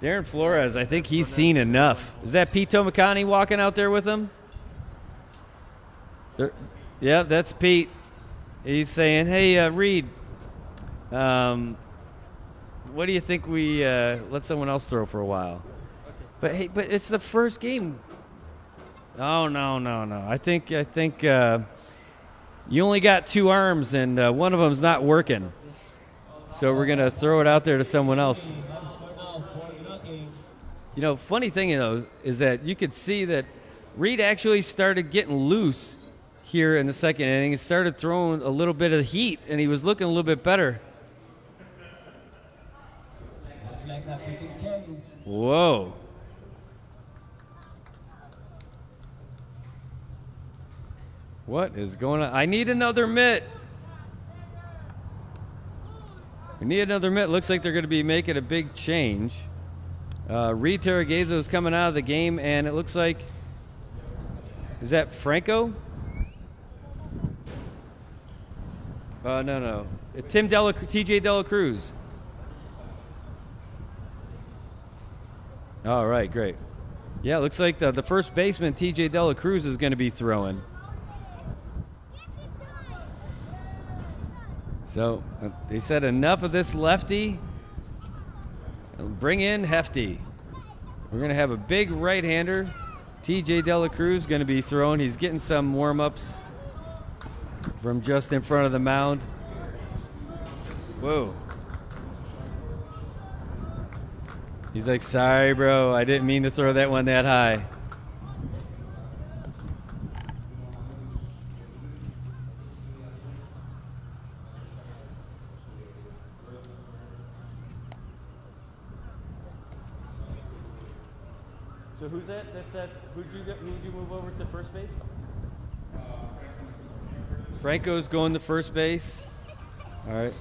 Darren Flores, I think he's seen enough. Is that Pete Tomacani walking out there with him? Yeah, that's Pete. He's saying, hey, Reed, what do you think we let someone else throw for a while? Okay. But it's the first game. Oh, no. I think you only got 2 arms, and one of them's not working. So we're going to throw it out there to someone else. You know, funny thing, is that you could see that Reed actually started getting loose here in the second inning. He started throwing a little bit of heat, and he was looking a little bit better. Whoa. What is going on? I need another mitt. We need another mitt. Looks like they're going to be making a big change. Reed Terragueza is coming out of the game, and it looks like, is that Franco? No. TJ Dela Cruz. All right, great. Yeah, it looks like the first baseman, TJ Dela Cruz, is going to be throwing. So they said enough of this lefty. Bring in Hefty. We're going to have a big right-hander. TJ Dela Cruz going to be throwing. He's getting some warm-ups from just in front of the mound. Whoa. He's like, sorry, bro. I didn't mean to throw that one that high. So who's that? That's that. Who'd you move over to first base? Franco's going to first base. All right.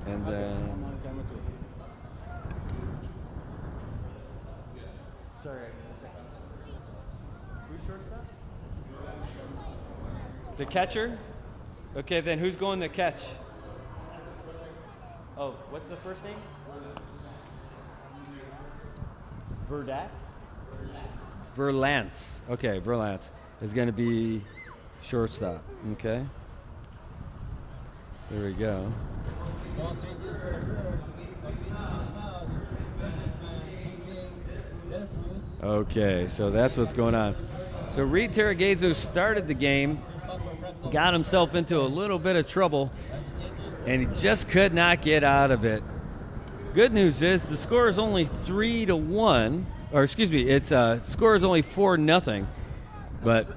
And then. Sorry, who's shortstop? The catcher? Okay, then who's going to catch? Oh, what's the first name? Verdat? Verlance. Okay, Verlance is going to be shortstop. Okay. There we go. Okay, so that's what's going on. So Reed Terragueza started the game, got himself into a little bit of trouble, and he just could not get out of it. Good news is the score is only 3-1, or excuse me, it's score is only 4-0. But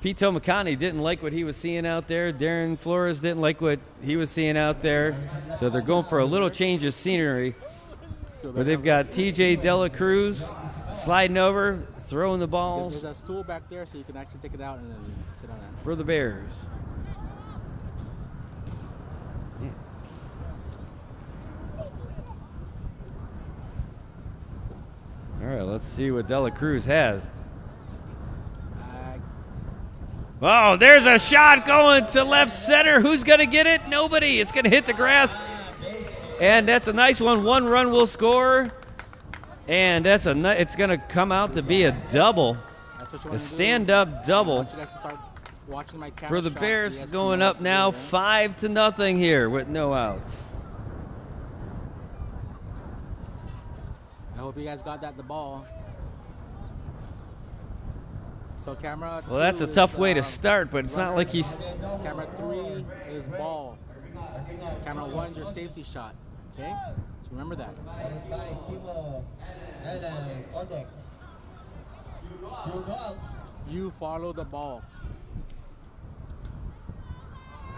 Pete Tomacani didn't like what he was seeing out there. Darren Flores didn't like what he was seeing out there. So they're going for a little change of scenery. Where they've got TJ Dela Cruz sliding over, throwing the balls. There's a stool back there, so you can actually take it out and then sit on it. For the Bears. Yeah. All right, let's see what Dela Cruz has. Oh, there's a shot going to left center. Who's going to get it? Nobody. It's going to hit the grass. And that's a nice one. 1 run will score. And it's going to come out to be a double. That's what you A want to do. stand-up I double want you guys to start watching my camera for the shots so Bears, you guys going can know up what to now do, right? 5-0 here with no outs. I hope you guys got the ball. So camera Well, that's a two tough is, way to start, but it's not like he's... Camera 3 is ball. Camera 1 is your safety shot. Okay? So remember that. Followed by Kimo. And on deck. Still no outs. You follow the ball.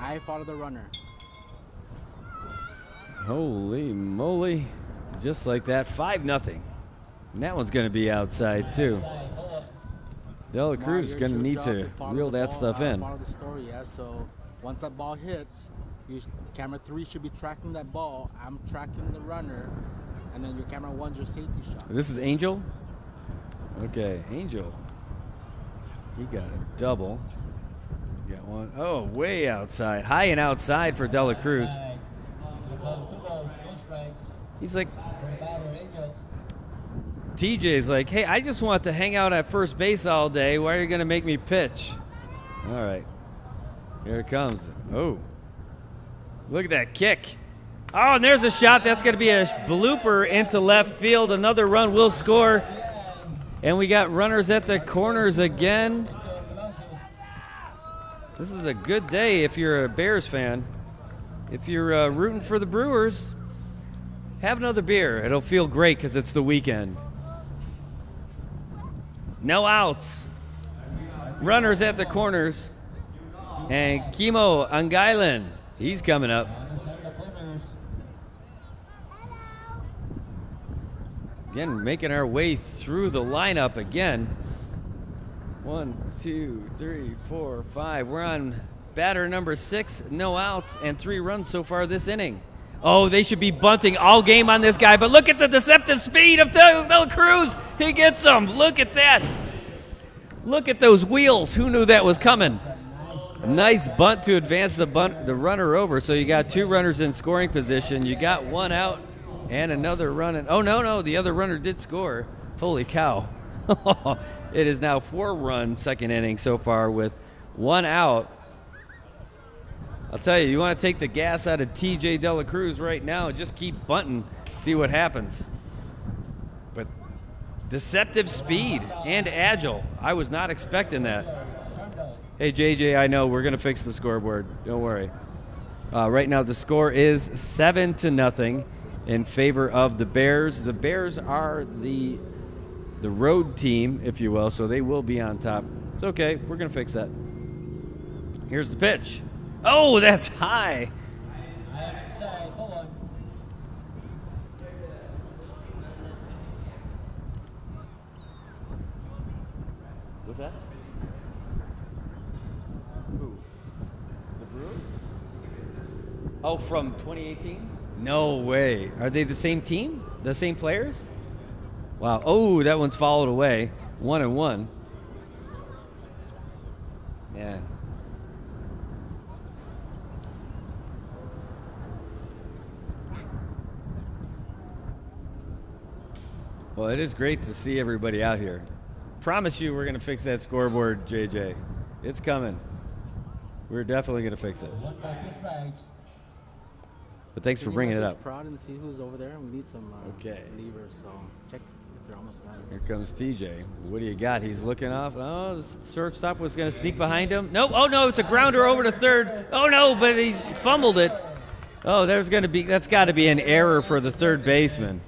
I follow the runner. Holy moly. Just like that, 5-0. And that one's going to be outside, too. Dela Cruz is going to need to reel that stuff in. Follow the story, yeah. So once that ball hits, camera 3 should be tracking that ball. I'm tracking the runner, and then your camera 1's your safety shot. This is Angel? Okay, Angel. He got a double. Got one. Oh, way outside. High and outside for Dela Cruz. He's like, TJ's like, hey, I just want to hang out at first base all day. Why are you going to make me pitch? All right. Here it comes. Oh. Look at that kick. Oh, and there's a shot. That's going to be a blooper into left field. Another run will score. And we got runners at the corners again. This is a good day if you're a Bears fan. If you're rooting for the Brewers, have another beer. It'll feel great because it's the weekend. No outs. Runners at the corners. And Kimo Angailan, he's coming up. Again, making our way through the lineup again. 1, 2, 3, 4, 5. We're on batter number 6. No outs and 3 runs so far this inning. Oh, they should be bunting all game on this guy, but look at the deceptive speed of Dela Cruz. He gets them. Look at that. Look at those wheels. Who knew that was coming? Nice bunt to advance the runner over. So you got 2 runners in scoring position. You got 1 out and another run. Oh, no, the other runner did score. Holy cow. It is now 4-run second inning so far with 1 out. I'll tell you want to take the gas out of TJ Dela Cruz right now and just keep bunting, see what happens. But deceptive speed and agile. I was not expecting that. Hey, JJ, I know we're going to fix the scoreboard. Don't worry. Right now the score is 7-0 in favor of the Bears. The Bears are the road team, if you will, so they will be on top. It's okay. We're going to fix that. Here's the pitch. Oh, that's high. What's that? Who? The Brewers? Oh, from 2018? No way. Are they the same team? The same players? Wow. Oh, that one's fouled away. 1-1. Man. Well, it is great to see everybody out here. Promise you we're going to fix that scoreboard, JJ. It's coming. We're definitely going to fix it. But thanks for bringing it up. Proud and see who's over there. We need some okay. relievers, so check if they're almost done. Here comes TJ. What do you got? He's looking off. Oh, the shortstop was going to sneak behind him. Nope. Oh, no, it's a grounder over to third. Oh, no, but he fumbled it. Oh, that's got to be an error for the third baseman.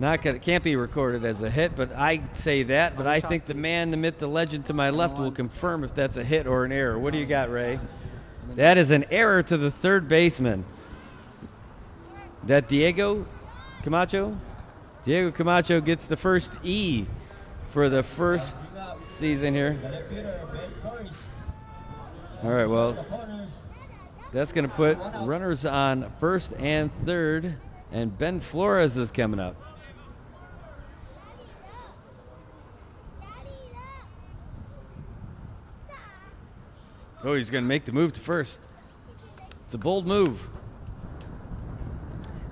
Can't be recorded as a hit, but I say that. But I think the man, the myth, the legend to my left will confirm if that's a hit or an error. What do you got, Ray? That is an error to the third baseman. That Diego Camacho? Diego Camacho gets the first E for the first season here. All right, well, that's going to put runners on first and third, and Ben Flores is coming up. Oh, he's going to make the move to first. It's a bold move.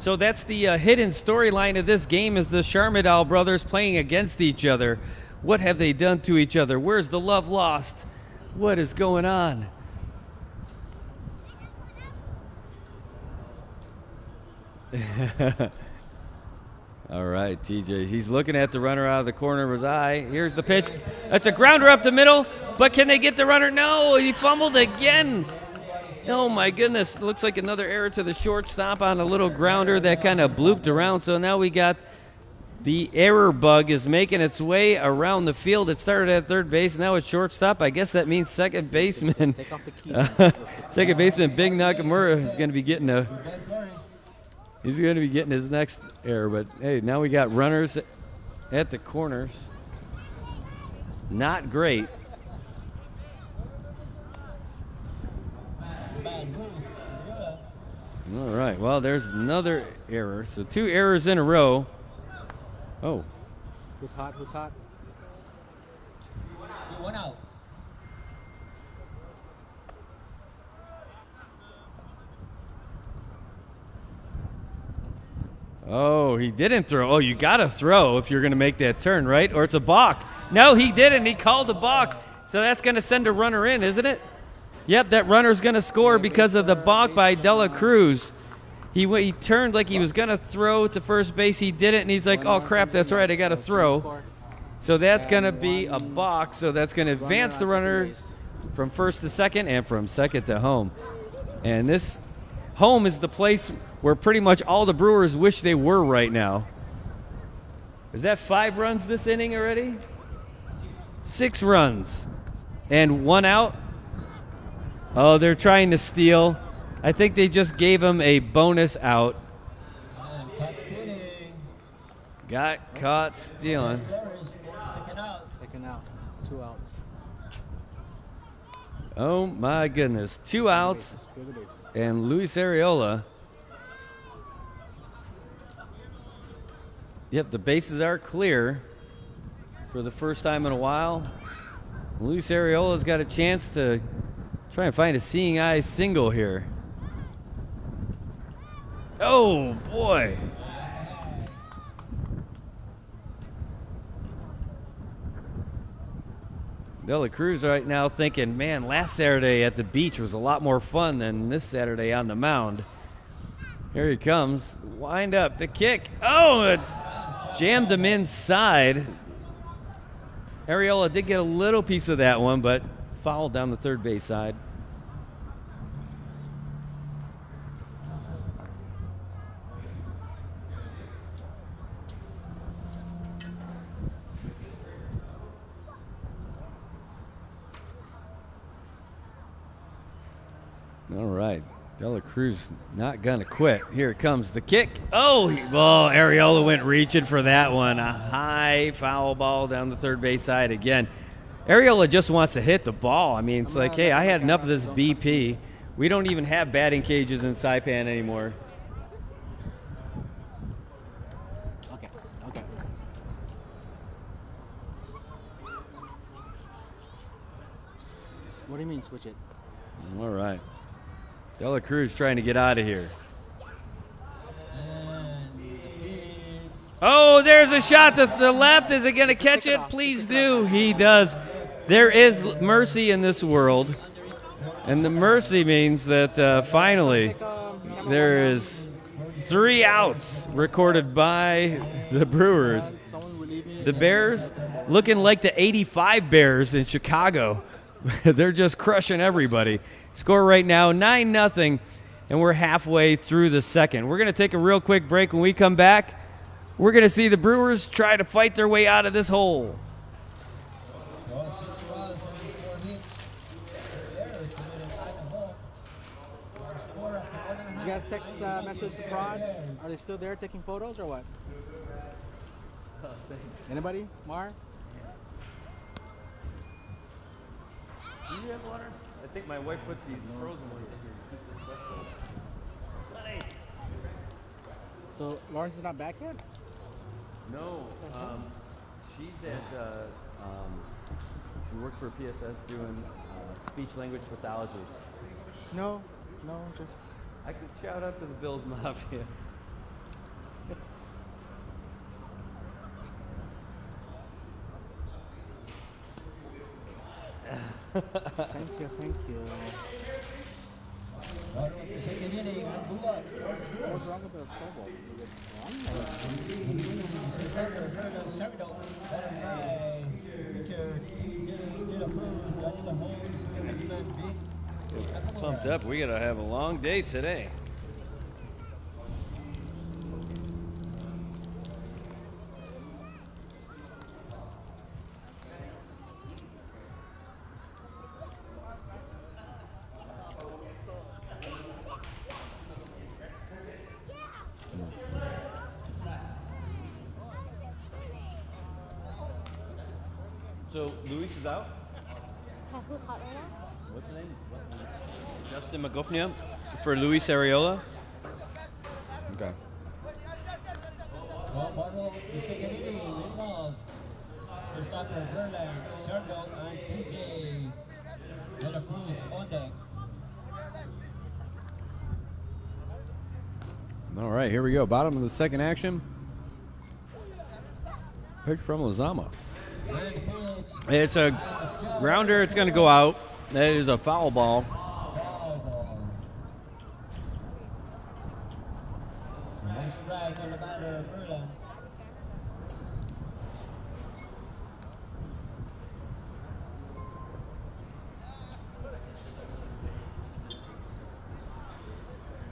So that's the hidden storyline of this game is the Sharmadal brothers playing against each other. What have they done to each other? Where's the love lost? What is going on? All right, TJ. He's looking at the runner out of the corner of his eye. Here's the pitch. That's a grounder up the middle, but can they get the runner? No, he fumbled again. Oh, my goodness. Looks like another error to the shortstop on a little grounder that kind of blooped around. So now we got the error bug is making its way around the field. It started at third base. Now it's shortstop. I guess that means second baseman. Take off the key. Second baseman Big Nakamura is going to be getting he's going to be getting his next error. But, hey, now we got runners at the corners. Not great. All right, well, there's another error. So 2 errors in a row. Oh. Who's hot? Who's hot? Still 1 out. Oh, he didn't throw. Oh, you got to throw if you're going to make that turn, right? Or it's a balk. No, he didn't. He called a balk. So that's going to send a runner in, isn't it? Yep, that runner's going to score because of the balk by Dela Cruz. He turned like he was going to throw to first base. He didn't, and he's like, oh, crap, that's right, I got to throw. So that's going to be a balk. So that's going to advance the runner from first to second and from second to home. And this home is the place where pretty much all the Brewers wish they were right now. Is that 5 runs this inning already? 6 runs. And 1 out? Oh, they're trying to steal. I think they just gave him a bonus out. Got caught stealing. Second out. 2 outs. Oh, my goodness. 2 outs. And Luis Arriola. Yep, the bases are clear for the first time in a while. Luis Arriola's got a chance to try and find a seeing eye single here. Oh, boy. Dela Cruz right now thinking, man, last Saturday at the beach was a lot more fun than this Saturday on the mound. Here he comes. Wind up. The kick. Oh, it's jammed him inside. Arriola did get a little piece of that one, but fouled down the third base side. All right. Dela Cruz not going to quit. Here comes the kick. Oh, Arriola went reaching for that one. A high foul ball down the third base side again. Arriola just wants to hit the ball. I mean, it's like, hey, I had enough of this BP. We don't even have batting cages in Saipan anymore. Okay. What do you mean, switch it? All right. Dela Cruz trying to get out of here. Oh, there's a shot to the left. Is it going to catch it? Please do. He does. There is mercy in this world. And the mercy means that finally there is 3 outs recorded by the Brewers. The Bears looking like the 85 Bears in Chicago. They're just crushing everybody. Score right now, 9-0, and we're halfway through the second. We're going to take a real quick break. When we come back, we're going to see the Brewers try to fight their way out of this hole. You guys text message to Prod? Are they still there taking photos or what? Anybody? Mar? Do you have water? I think my wife put these frozen ones in here to keep this stuff cold. Honey. So Lawrence is not back yet? No, she's at, she works for PSS doing speech language pathology. No, just... I could shout out to the Bills Mafia. Thank you, thank you. Bottom of the second inning, and move up. What's wrong with the scoreboard? Shortstopper Vernon Sardo, batted by pitcher TJ De La Cruz, running the hole, second baseman Vic Nakamura. Pumped up. We gotta have a long day today. So Luis is out. Who's hot right now? What's his name? Justin McGuffnia for Luis Areola. Okay. So, bottom of the second inning, leading off. Shortstopper Vernon Sardo and TJ De La Cruz on deck. All right, here we go. Bottom of the second action. Pitch from Lozama. It's a grounder. It's going to go out. That is a foul ball. Foul ball. So, one strike on the batter, Vernon.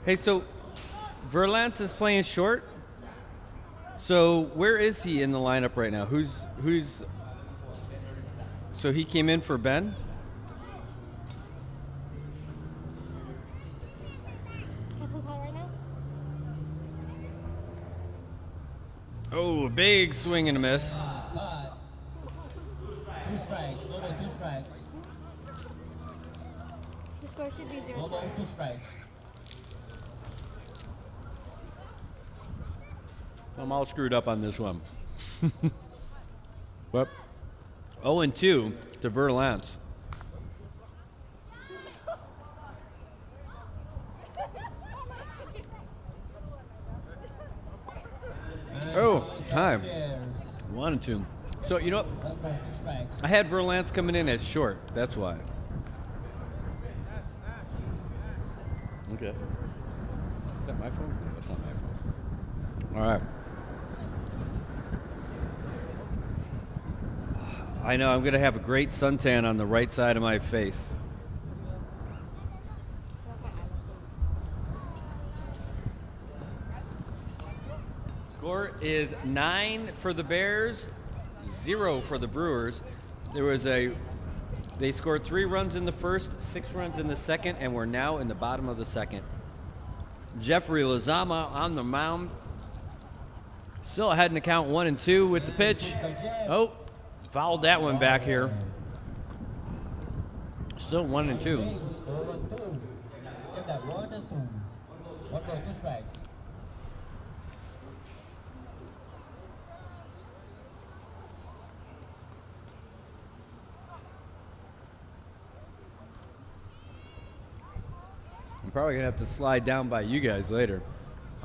Hey, so Verlance is playing short. So where is he in the lineup right now? Who's? So he came in for Ben. Guess who's hot right now? Oh, big swing and a miss. Caught. 2 strikes, no more 2 strikes. The score should be 0-0. No more 2 strikes. I'm all screwed up on this one. What? 0-2 to Verlance. Oh, time. 1-2. So, you know what? No more 2 strikes. I had Verlance coming in at short. That's why. Okay. Is that my phone? No, that's not my phone. All right. I know I'm going to have a great suntan on the right side of my face. Score is 9 for the Bears, 0 for the Brewers. They scored 3 runs in the first, 6 runs in the second, and we're now in the bottom of the second. Jeffrey Lozama on the mound. Still ahead in the count 1-2 with the pitch. Oh, fouled that one back here. Still 1-2. Score 1-2. Take that 1-2. 1 more 2 strikes. I'm probably gonna have to slide down by you guys later.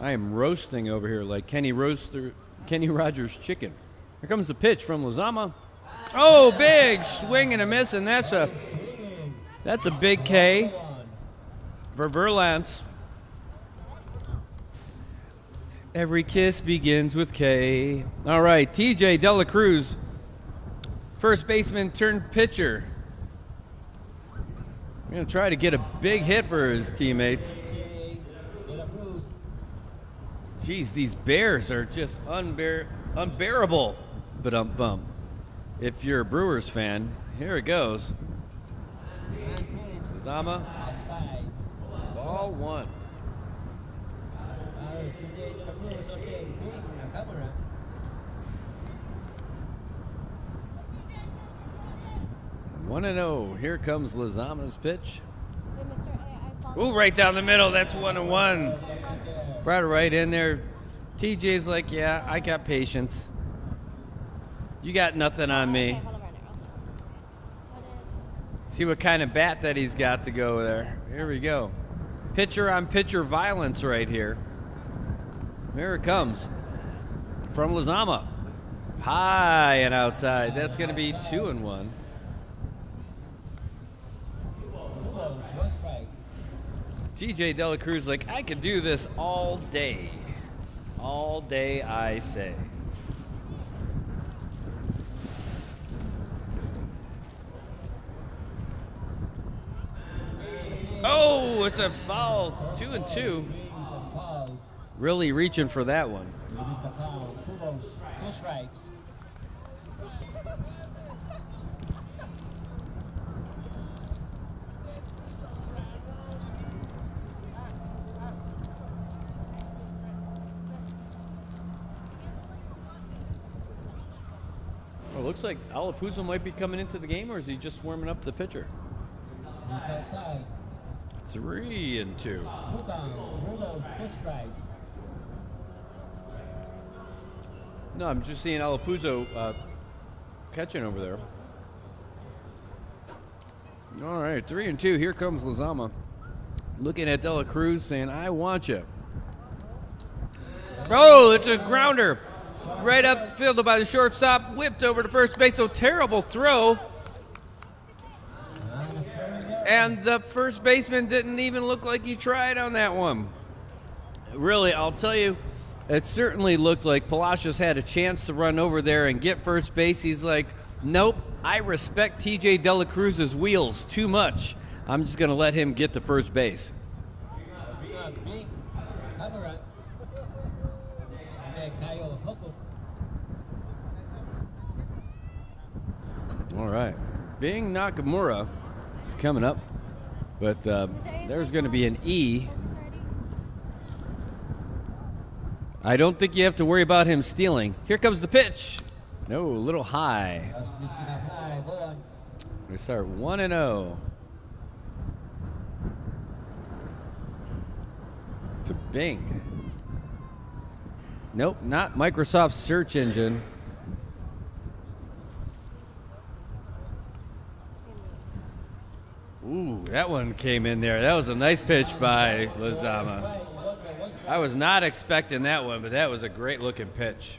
I am roasting over here like Kenny Rogers chicken. Here comes the pitch from Lozama. Oh, big swing and a miss, and that's a big K for Verlance. Every kiss begins with K. All right, TJ De La Cruz, first baseman turned pitcher. We're going to try to get a big hit for his teammates. Geez, these Bears are just unbearable. Ba-dum-bum. If you're a Brewers fan, here it goes. Lozama, ball 1. 1-0. Here comes Lozama's pitch. Ooh, right down the middle. That's 1-1. Brought it right in there. TJ's like, yeah, I got patience. You got nothing on me. See what kind of bat that he's got to go there. Here we go. Pitcher on pitcher violence right here. Here it comes from Lozama. High and outside. That's going to be 2-1. balls, 1 strike. TJ De La Cruz, like, I could do this all day. All day, I say. Oh, it's a foul. 2-2. Really reaching for that one. It is the count. 2 balls, 2 strikes. Oh, looks like Alepuyo might be coming into the game, or is he just warming up the pitcher? It's outside. 3-2. Full count. 3 balls, 2 strikes. No, I'm just seeing Alepuyo catching over there. All right, 3-2. Here comes Lizama. Looking at De La Cruz saying, I want you. Oh, it's a grounder. Right up fielded by the shortstop. Whipped over to first base. So terrible throw. And the first baseman didn't even look like he tried on that one. Really, I'll tell you, it certainly looked like Palacios had a chance to run over there and get first base. He's like, nope, I respect TJ De La Cruz's wheels too much. I'm just going to let him get to first base. All right. Bing Nakamura is coming up, but there's going to be an E. I don't think you have to worry about him stealing. Here comes the pitch. No, a little high. We start 1-0. To Bing. Nope, not Microsoft search engine. Ooh, that one came in there. That was a nice pitch by Lizama. I was not expecting that one, but that was a great looking pitch.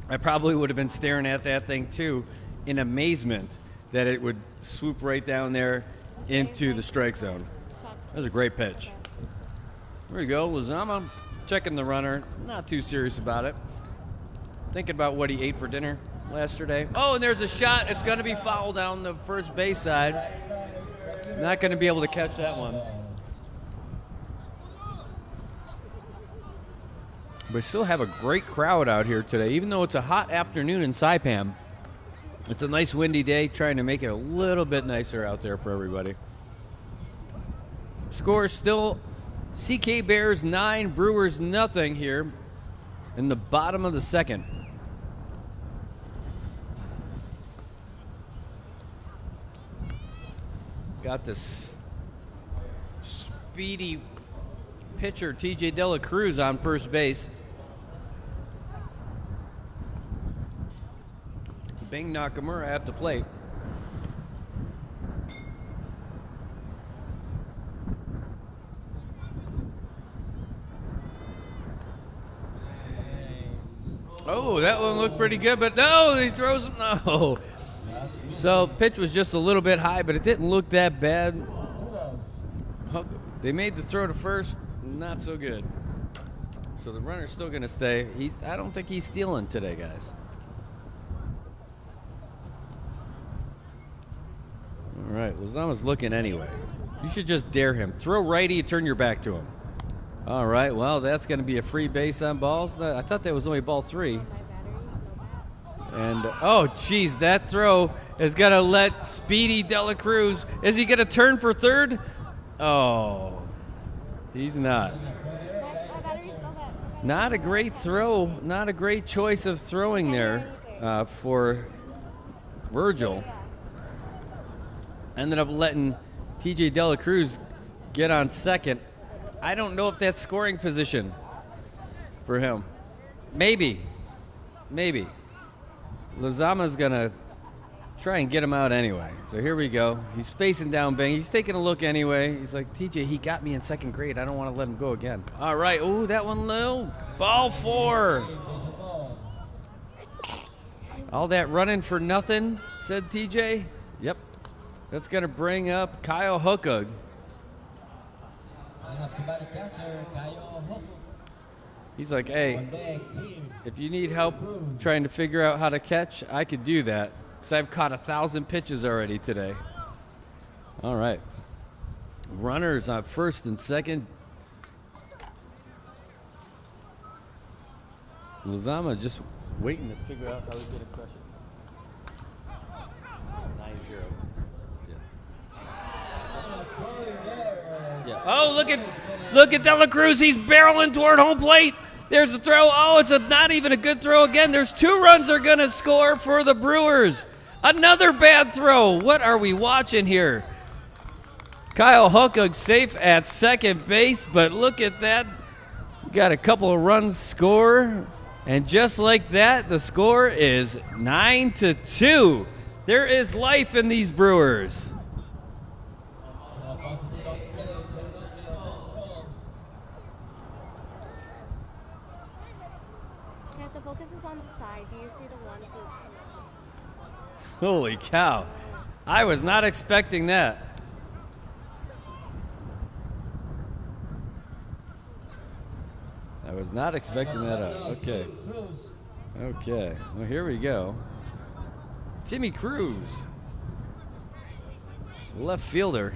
I probably would have been staring at that thing too in amazement that it would swoop right down there into the strike zone. That was a great pitch. There you go, Lizama checking the runner, not too serious about it. Thinking about what he ate for dinner yesterday. Oh, and there's a shot. It's going to be fouled down the first base side. Not going to be able to catch that one. We still have a great crowd out here today, even though it's a hot afternoon in Saipan. It's a nice windy day, trying to make it a little bit nicer out there for everybody. Score still CK Bears 9, Brewers nothing here in the bottom of the second. Got this speedy pitcher, TJ De La Cruz, on first base. Bing Nakamura at the plate. Oh, that one looked pretty good, but no, he throws him. No. So pitch was just a little bit high, but it didn't look that bad. They made the throw to first, not so good. So the runner's still going to stay. I don't think he's stealing today, guys. All right, Lizama's looking anyway. You should just dare him. Throw righty, turn your back to him. All right, well, that's going to be a free base on balls. I thought that was only ball 3. And, oh, geez, that throw is going to let Speedy De La Cruz. Is he going to turn for third? Oh, he's not. Not a great throw. Not a great choice of throwing there for Virgil. Ended up letting TJ De La Cruz get on second. I don't know if that's scoring position for him. Maybe. Lizama's going to try and get him out anyway. So here we go. He's facing down Bing. He's taking a look anyway. He's like, TJ, he got me in second grade. I don't want to let him go again. All right. Ooh, that one low. Ball 4. All that running for nothing, said TJ. Yep. That's going to bring up Kyle Hookug. He's like, hey, if you need help trying to figure out how to catch, I could do that. Because I've caught 1,000 pitches already today. All right. Runners on first and second. Lizama just waiting to figure out how he's going to crush it. 9-0. Yeah. Oh, look at De La Cruz. He's barreling toward home plate. There's a throw. Oh, it's not even a good throw again. There's 2 runs are going to score for the Brewers. Another bad throw. What are we watching here? Kyle Hukog safe at second base, but look at that. Got a couple of runs score, and just like that, the score is 9-2. There is life in these Brewers. You have to focus this on the side. Do you see the 1, 2? Holy cow. I was not expecting that. I was not expecting that out. Okay. Okay. Well, here we go. Timmy Cruz. Left fielder.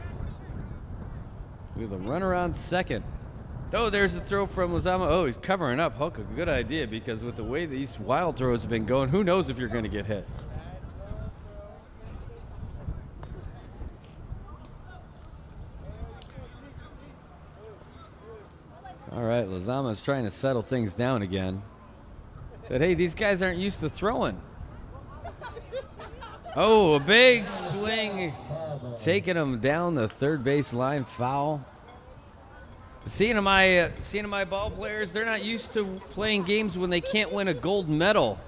With a runner on second. Oh, there's the throw from Lizama. Oh, he's covering up. Hook, a good idea, because with the way these wild throws have been going, who knows if you're going to get hit. All right, Lizama's trying to settle things down again. Said, hey, these guys aren't used to throwing. Oh, a big swing. Taking him down the third base line, foul. Seeing my ball players, they're not used to playing games when they can't win a gold medal.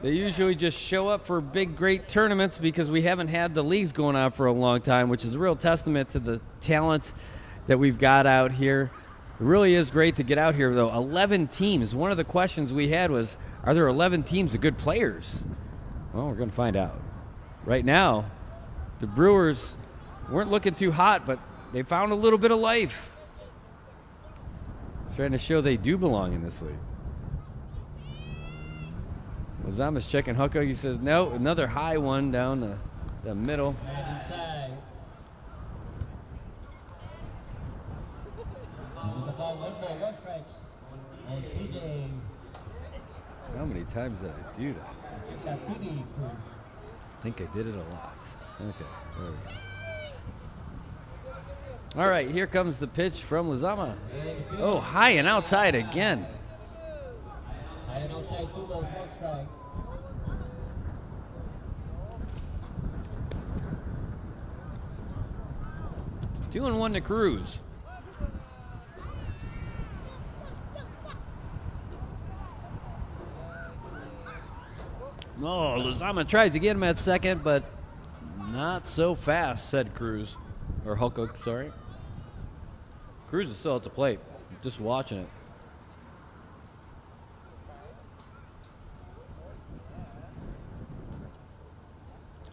They usually just show up for big, great tournaments because we haven't had the leagues going on for a long time, which is a real testament to the talent that we've got out here. It really is great to get out here, though. 11 teams. One of the questions we had was, are there 11 teams of good players? Well, we're going to find out. Right now, the Brewers weren't looking too hot, but they found a little bit of life. Trying to show they do belong in this league. Lizama's checking Hukog. He says, no, another high one down the middle. How many times did I do that? I think I did it a lot. Okay, there we go. All right, here comes the pitch from Lizama. Oh, high and outside again. High and outside, 2 balls, 1 strike. Two and 1 to Cruz. Oh, Lizama tried to get him at second, but not so fast, said Cruz. Or Hukog, sorry. Cruz is still at the plate, just watching it.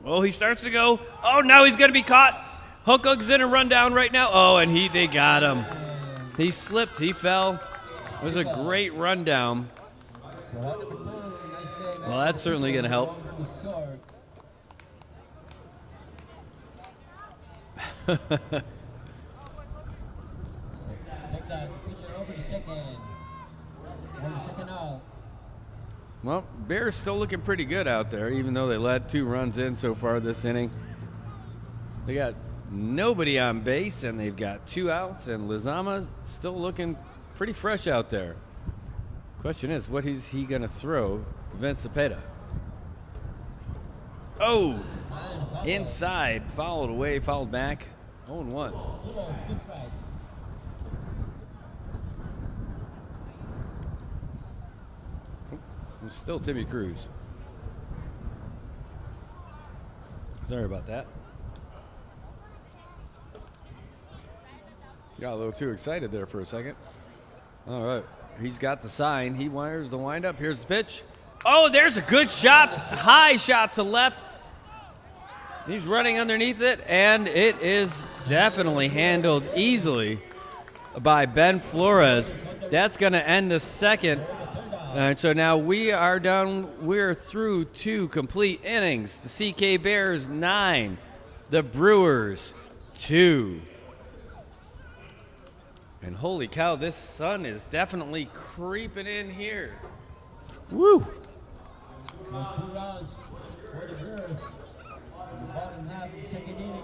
Oh, he starts to go. Oh, now he's going to be caught. Hukog's in a rundown right now. Oh, and they got him. He slipped. He fell. It was a great rundown. Well, that's certainly going to help. Check that. Pitcher over the second. On the second out. Well, Bears still looking pretty good out there, even though they let 2 runs in so far this inning. They got nobody on base, and they've got 2 outs, and Lizama still looking pretty fresh out there. Question is, what is he going to throw to Vince Cepeda? Oh, inside, fouled away, fouled back, 0-1. It's still Timmy Cruz. Sorry about that. Got a little too excited there for a second. All right. He's got the sign. He wires the windup. Here's the pitch. Oh, there's a good shot. High shot to left. He's running underneath it, and it is definitely handled easily by Ben Flores. That's going to end the second. And so now we are done. We're through 2 complete innings. The CK Bears 9, the Brewers 2. And holy cow, this sun is definitely creeping in here. Woo! 2 runs for the Bears. In the bottom half of the second inning,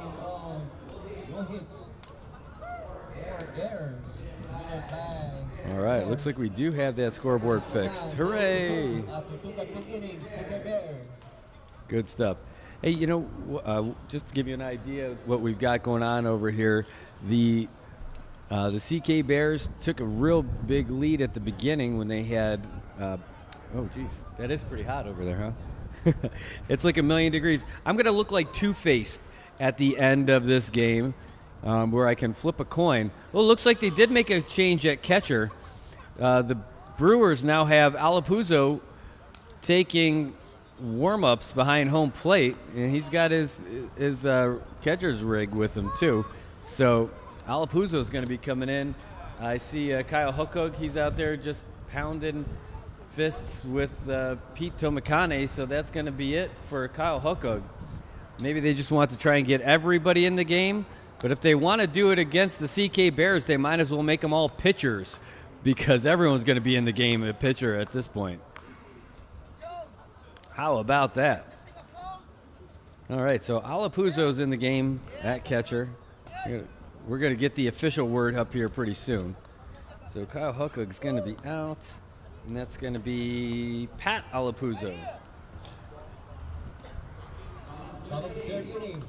no hits. 4 errors. Minute by. All right, looks like we do have that scoreboard fixed. Hooray! After 2 complete innings, CK Bears. Good stuff. Hey, you know, just to give you an idea of what we've got going on over here, the CK Bears took a real big lead at the beginning when they had, oh geez, that is pretty hot over there, huh? It's like 1,000,000 degrees. I'm going to look like Two-Faced at the end of this game, where I can flip a coin. Well, it looks like they did make a change at catcher. The Brewers now have Alepuyo taking warm-ups behind home plate, and he's got his catcher's rig with him too. So Alepuyo is going to be coming in. I see Kyle Hukog. He's out there just pounding fists with Pete Tomikane, so that's going to be it for Kyle Hukog. Maybe they just want to try and get everybody in the game, but if they want to do it against the CK Bears, they might as well make them all pitchers because everyone's going to be in the game a pitcher at this point. How about that? All right, so Alepuyo's in the game at catcher. We're going to get the official word up here pretty soon. So Kyle Hukog's going to be out, and that's going to be Pat Alepuyo. Bottom of the 3rd inning.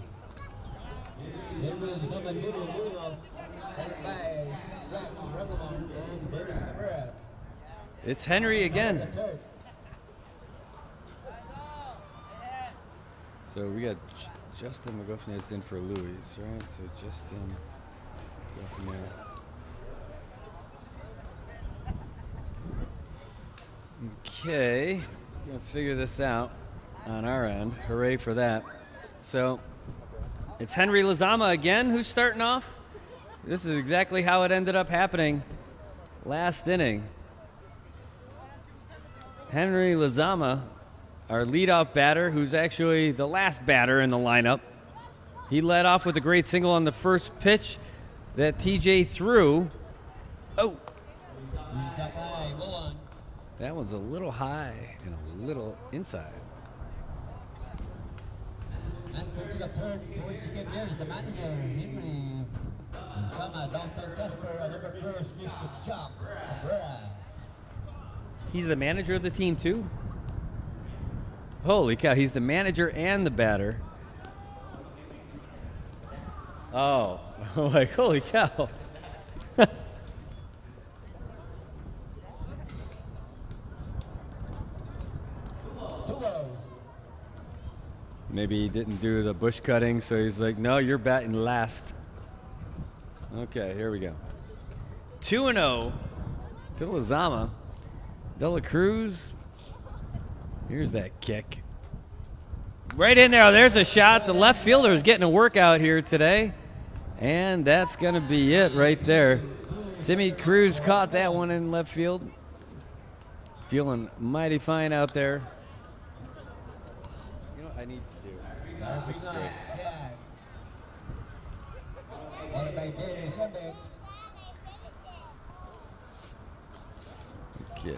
Henry Lozama Jr. leading off, followed by Zach Ruggelman and Dennis Cabrera. It's Henry again. So we got Justin McGuffin is in for Louis, right? So Justin McGuffin. Okay, gonna figure this out on our end. Hooray for that. So it's Henry Lozama again who's starting off. This is exactly how it ended up happening last inning. Henry Lozama, our leadoff batter, who's actually the last batter in the lineup. He led off with a great single on the first pitch that TJ threw. Oh! That one's a little high and a little inside. And go to the third for CK Bears, the manager, Henry Lozama, downtown Casper, and number first, Mr. Chuck Cabrera. He's the manager of the team too? Holy cow, he's the manager and the batter. Oh, like holy cow. Maybe he didn't do the bush cutting, so he's like, no, you're batting last. Okay, here we go. 2-0 to Lozama. De La Cruz. Here's that kick. Right in there. There's a shot. The left fielder is getting a workout here today. And that's going to be it right there. Timmy Cruz caught that one in left field. Feeling mighty fine out there. You know what I need to do? Okay.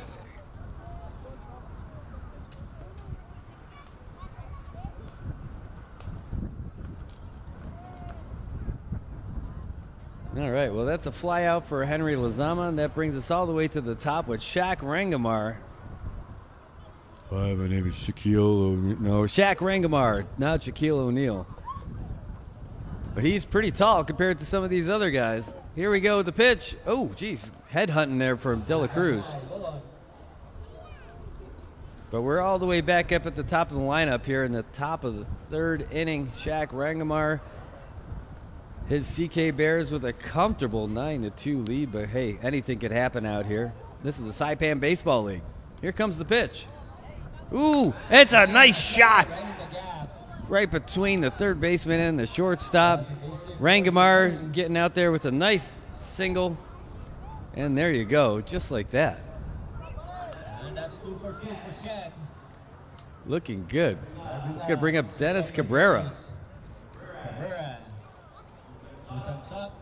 All right, well, that's a fly out for Henry Lozama, and that brings us all the way to the top with Shaq Rangamar. Hi, my name is Shaquille O'Neal. No, Shaq Rangamar, not Shaquille O'Neal. But he's pretty tall compared to some of these other guys. Here we go with the pitch. Oh, geez, head hunting there from De La Cruz. But we're all the way back up at the top of the lineup here in the top of the 3rd inning. Shaq Rangamar. His CK Bears with a comfortable 9-2 lead, but hey, anything could happen out here. This is the Saipan Baseball League. Here comes the pitch. Ooh, it's a nice shot. Right between the third baseman and the shortstop. Rangamar getting out there with a nice single. And there you go, just like that. And that's 2 for 2 for Shaq. Looking good. It's going to bring up Dennis Cabrera. Cabrera. 2 thumbs up,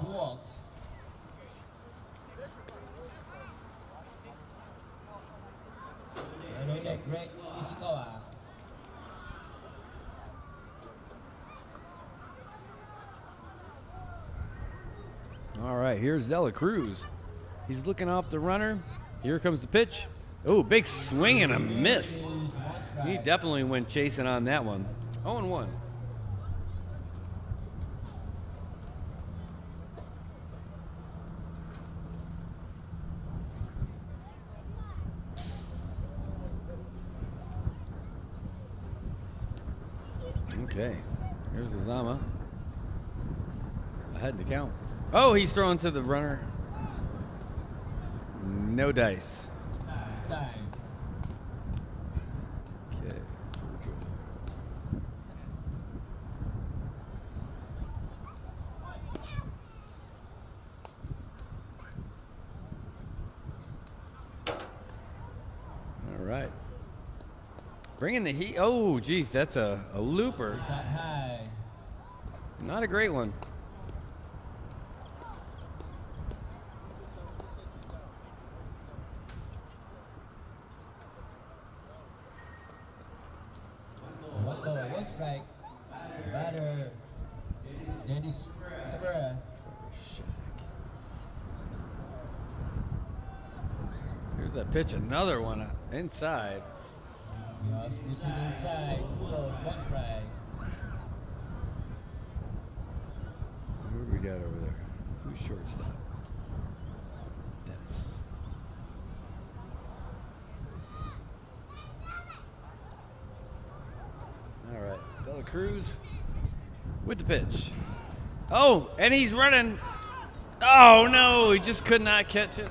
2 walks. And then Greg Ishikawa. All right, here's Dela Cruz. He's looking off the runner. Here comes the pitch. Oh, big swing and a miss. He definitely went chasing on that one. 0-1. Okay, here's Azama. Ahead in the count. Oh, he's throwing to the runner. No dice. Time. Okay. All right. Bringing the heat. Oh, geez, that's a looper. It's up high. Not a great one. One ball, 1 strike. Batter, Dennis Cabrera. Here's that pitch, another one inside. Just missing inside, 2 balls, 1 strike. Who do we got over there? Who's shortstop? Dennis. All right, Dela Cruz with the pitch. Oh, and he's running. Oh, no, he just could not catch it.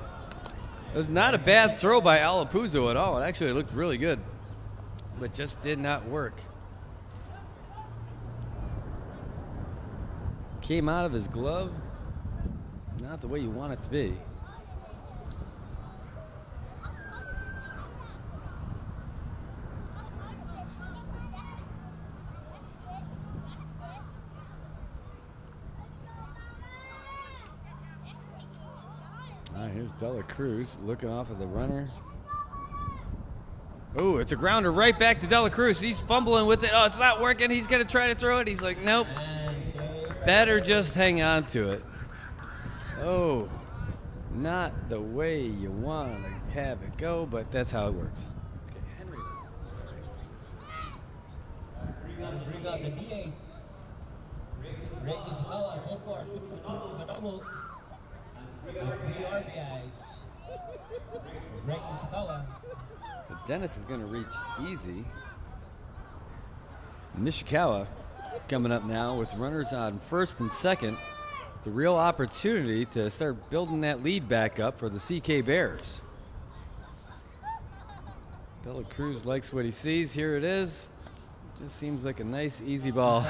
It was not a bad throw by Alepuyo at all. It actually looked really good, but just did not work. Came out of his glove, not the way you want it to be. All right, here's Dela Cruz looking off of the runner. Oh, it's a grounder right back to Dela Cruz. He's fumbling with it. Oh, it's not working. He's going to try to throw it. He's like, nope. Better just hang on to it. Oh, not the way you want to have it go, but that's how it works. Okay, Henry. Bring out the DH. Greg Ishikawa so far, 2 for 2 with a double. And 3 RBIs. Greg Ishikawa. But Dennis is going to reach easy. Nishikawa coming up now with runners on first and second. The real opportunity to start building that lead back up for the CK Bears. Dela Cruz likes what he sees. Here it is. Just seems like a nice, easy ball.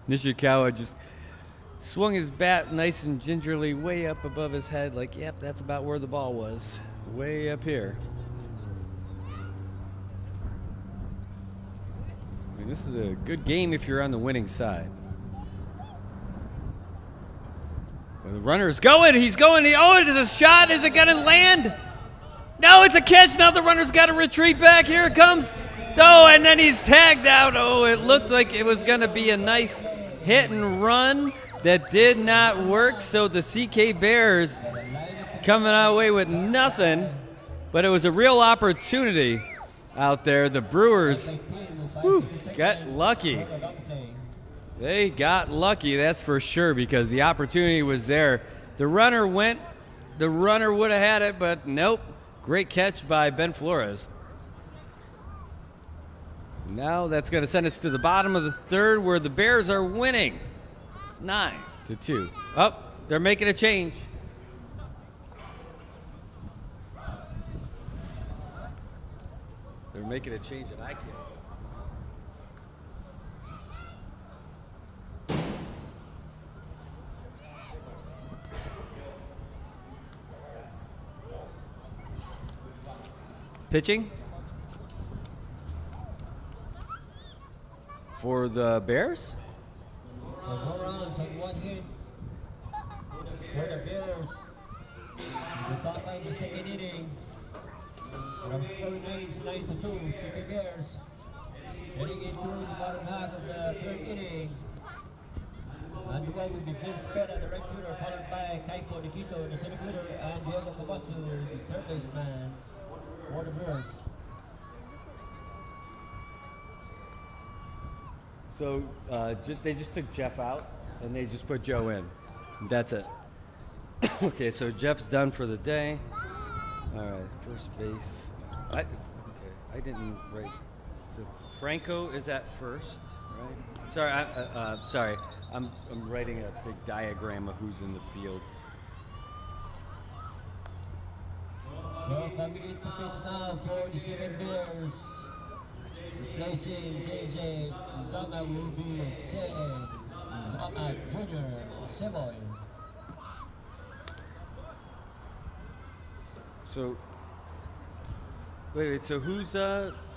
Nishikawa just swung his bat nice and gingerly way up above his head like, yep, that's about where the ball was. Way up here. I mean, this is a good game if you're on the winning side. Well, the runner's going. He's going. Oh, it is a shot. Is it going to land? No, it's a catch. Now the runner's got to retreat back. Here it comes. Oh, and then he's tagged out. Oh, it looked like it was going to be a nice hit and run that did not work. So the CK Bears coming away with nothing, but it was a real opportunity out there. The Brewers got lucky. They got lucky, that's for sure, because the opportunity was there. The runner went. The runner would have had it, but nope. Great catch by Ben Flores. Now that's going to send us to the bottom of the third where the Bears are winning 9-2. Oh, they're making a change. They're making a change and I can't. Pitching for the Bears. So no runs and 1 hit for the Bears. The top of the second inning. From score remains 9-2. City Bears heading into the bottom half of the third inning. And the one will be Vince Pena, the right fielder, followed by Kaiko Nikito, the center fielder, and Diego Camacho, the third baseman for the Bears. So they just took Jeff out and they just put Joe in. That's it. Okay, so Jeff's done for the day. All right, first base. I didn't write. So Franco is at first, right? Sorry, sorry. I'm writing a big diagram of who's in the field. So coming into pitch now for the second Bears. Replacing JJ Zama will be Zama Jr. Seboy. So, wait, so who's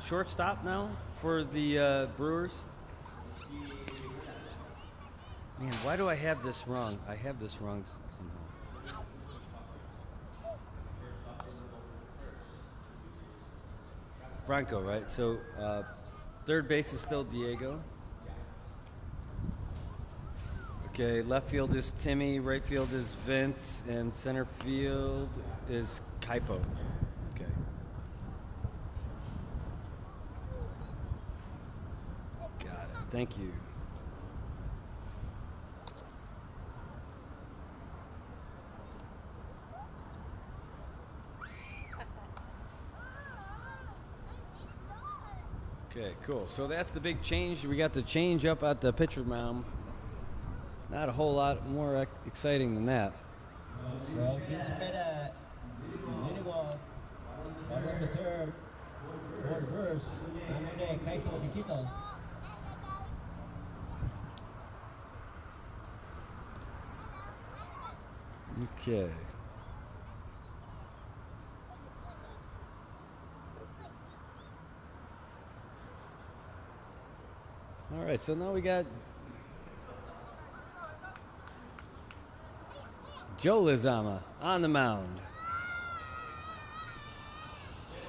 shortstop now for the Brewers? Man, why do I have this wrong? I have this wrong somehow. Franco, right? So, third base is still Diego. Okay, left field is Timmy, right field is Vince, and center field is Kaipo. Okay. Got it. Thank you. Okay, cool. So that's the big change. We got the change up at the pitcher mound. Not a whole lot more exciting than that. So Vince Pena, Uniwal, bottom of the third, for the Brewers, and then Kaiko Nikito. Okay. All right, so now we got Joe Lizama on the mound.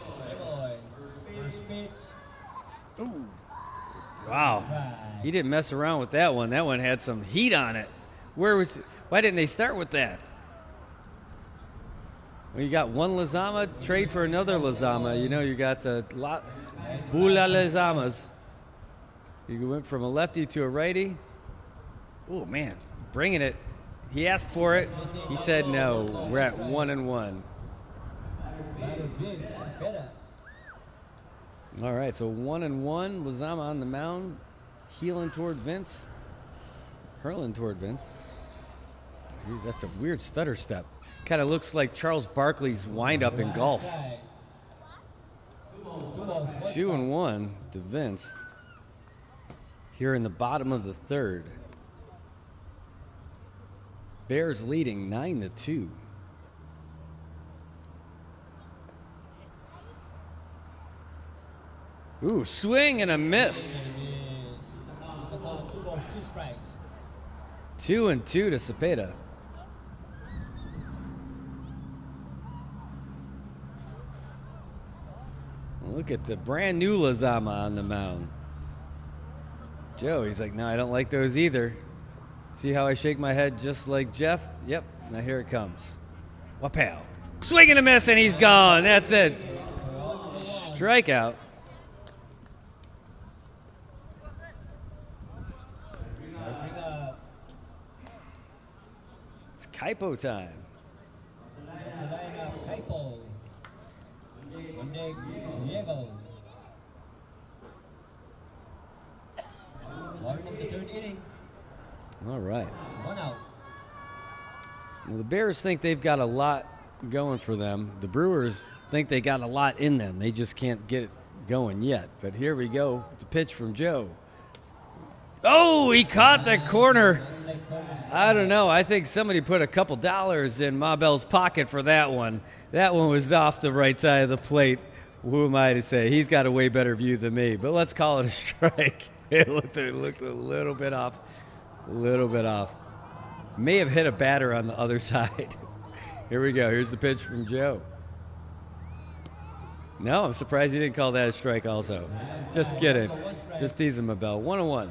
Seboy, first pitch. Ooh. Wow. He didn't mess around with that one. That one had some heat on it. Why didn't they start with that? Well, you got one Lizama, trade for another Lizama. You know, you got a lot Bula Lizamas. You went from a lefty to a righty. Oh, man, bringing it. He asked for it. He said no. We're at 1-1. All right, so 1-1. Lizama on the mound, heeling toward Vince, hurling toward Vince. Jeez, that's a weird stutter step. Kind of looks like Charles Barkley's windup in golf. 2-1 to Vince. Here in the bottom of the third. Bears leading 9-2. Ooh, swing and a miss. 2-2 to Cepeda. Look at the brand new Lizama on the mound. Joe, he's like, no, I don't like those either. See how I shake my head just like Jeff? Yep, now here it comes. Wapow. Swing and a miss, and he's gone. That's it. Strikeout. It's Kaipo time. Kaipo. Diego. Bottom of the third inning. All right. 1 out. Well, the Bears think they've got a lot going for them. The Brewers think they got a lot in them. They just can't get it going yet. But here we go. The pitch from Joe. Oh, he caught the corner. I don't know. I think somebody put a couple dollars in Ma Bell's pocket for that one. That one was off the right side of the plate. Who am I to say? He's got a way better view than me, but let's call it a strike. It looked a little bit off. A little bit off. May have hit a batter on the other side. Here we go. Here's the pitch from Joe. No, I'm surprised he didn't call that a strike also. Just kidding. Just tease him about 1-1.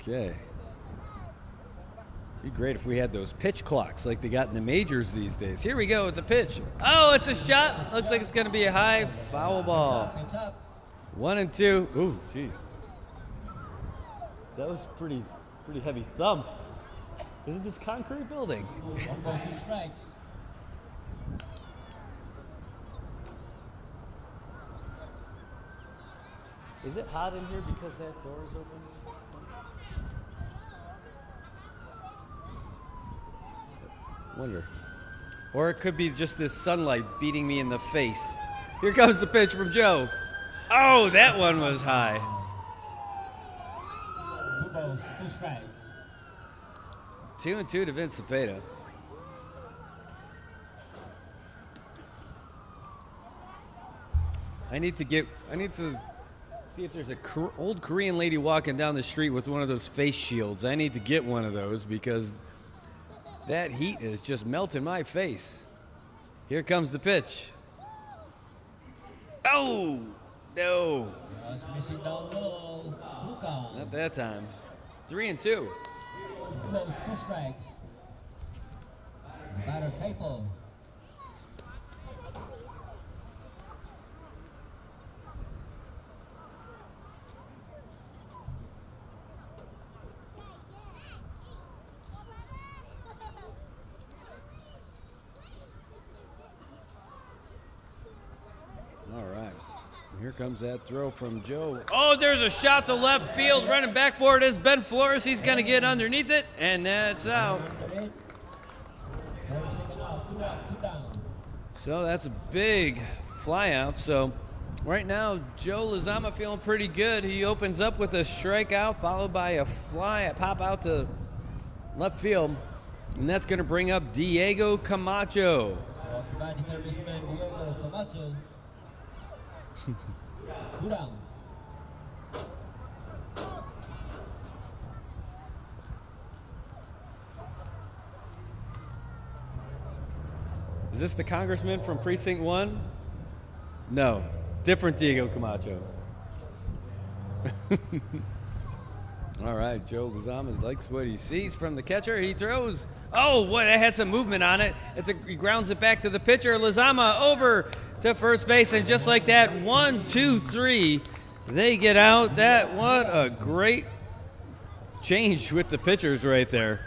Okay. It'd be great if we had those pitch clocks like they got in the majors these days. Here we go with the pitch. Oh, it's a shot. Looks like it's going to be a high foul ball. 1-2. Ooh, jeez. That was pretty heavy thump. Isn't this concrete building? 2 strikes. Is it hot in here because that door is open? Wonder. Or it could be just this sunlight beating me in the face. Here comes the pitch from Joe. Oh, that one was high. 2 balls, 2 strikes. 2-2 to Vince Cepeda. I need to see if there's a old Korean lady walking down the street with one of those face shields. I need to get one of those because that heat is just melting my face. Here comes the pitch. Oh, no. Just missing down low. Full count. Not that time. 3-2. 2 balls, 2 strikes. Batter Papo. All right. Here comes that throw from Joe. Oh, there's a shot to left field. Running back for it is Ben Flores. He's going to get underneath it, and that's out. So that's a big fly out. So right now, Joe Lozama feeling pretty good. He opens up with a strikeout, followed by a pop out to left field. And that's going to bring up Diego Camacho. Diego Camacho. 2 down. Is this the congressman from Precinct 1? No, different Diego Camacho. All right, Joe Lozama likes what he sees from the catcher. He throws. Oh, boy, that had some movement on it. He grounds it back to the pitcher. Lozama over to first base, and just like that, 1, 2, 3, they get out. What a great change with the pitchers right there.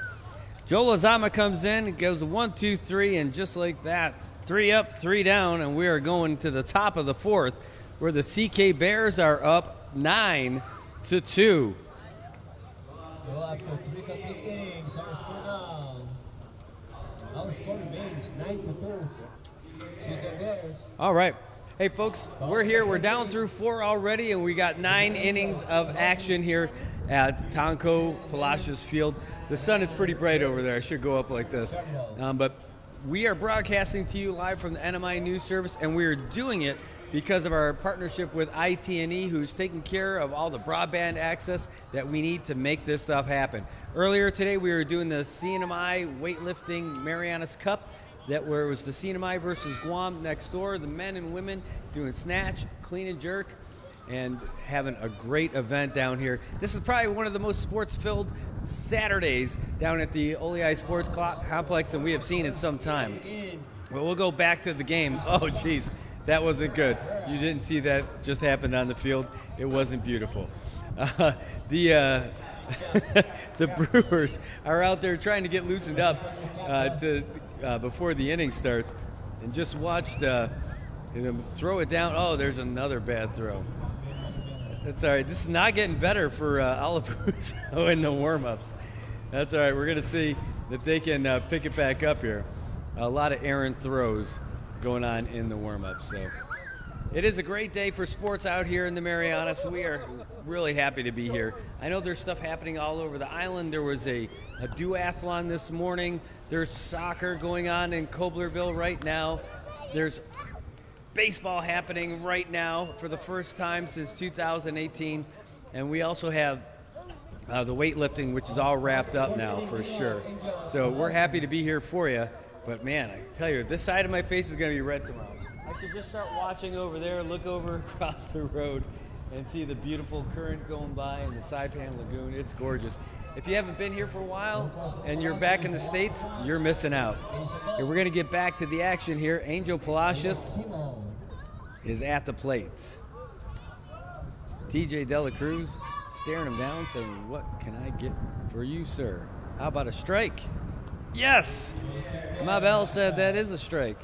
Joe Lozama comes in, it goes 1, 2, 3, and just like that, 3 up, 3 down, and we are going to the top of the 4th, where the CK Bears are up 9-2. Go up to 3 complete innings. Our score now. Our score remains 9-2. CK Bears. All right. Hey, folks, we're here. We're down through 4 already, and we got 9 innings of action here at Tan Ko Palacios Field. The sun is pretty bright over there. I should go up like this. But we are broadcasting to you live from the NMI News Service, and we are doing it because of our partnership with IT&E, who's taking care of all the broadband access that we need to make this stuff happen. Earlier today, we were doing the CNMI weightlifting Marianas Cup, where it was the CNMI versus Guam next door, the men and women doing snatch, clean and jerk, and having a great event down here. This is probably one of the most sports-filled Saturdays down at the Oleai Sports Complex that we have seen in some time. Well, we'll go back to the game. Oh, geez, that wasn't good. You didn't see that just happened on the field. It wasn't beautiful. The Brewers are out there trying to get loosened up before the inning starts, and just watched them throw it down. Oh, there's another bad throw. That's all right. This is not getting better for Alepuyo in the warm-ups. That's all right. We're going to see that they can pick it back up here. A lot of errant throws. going on in the warm-up. So it is a great day for sports out here in the Marianas. We are really happy to be here. I know there's stuff happening all over the island. There was a duathlon this morning. There's soccer going on in Coblerville right now. There's baseball happening right now for the first time since 2018. And we also have the weightlifting, which is all wrapped up now for sure. So we're happy to be here for you. But man, I tell you, this side of my face is going to be red tomorrow. I should just start watching over there, look over across the road, and see the beautiful current going by in the Saipan Lagoon. It's gorgeous. If you haven't been here for a while and you're back in the States, you're missing out. And we're going to get back to the action here. Angel Palacios is at the plate. TJ Dela Cruz staring him down, saying, "What can I get for you, sir? How about a strike?" Yes! Mabel said that is a strike.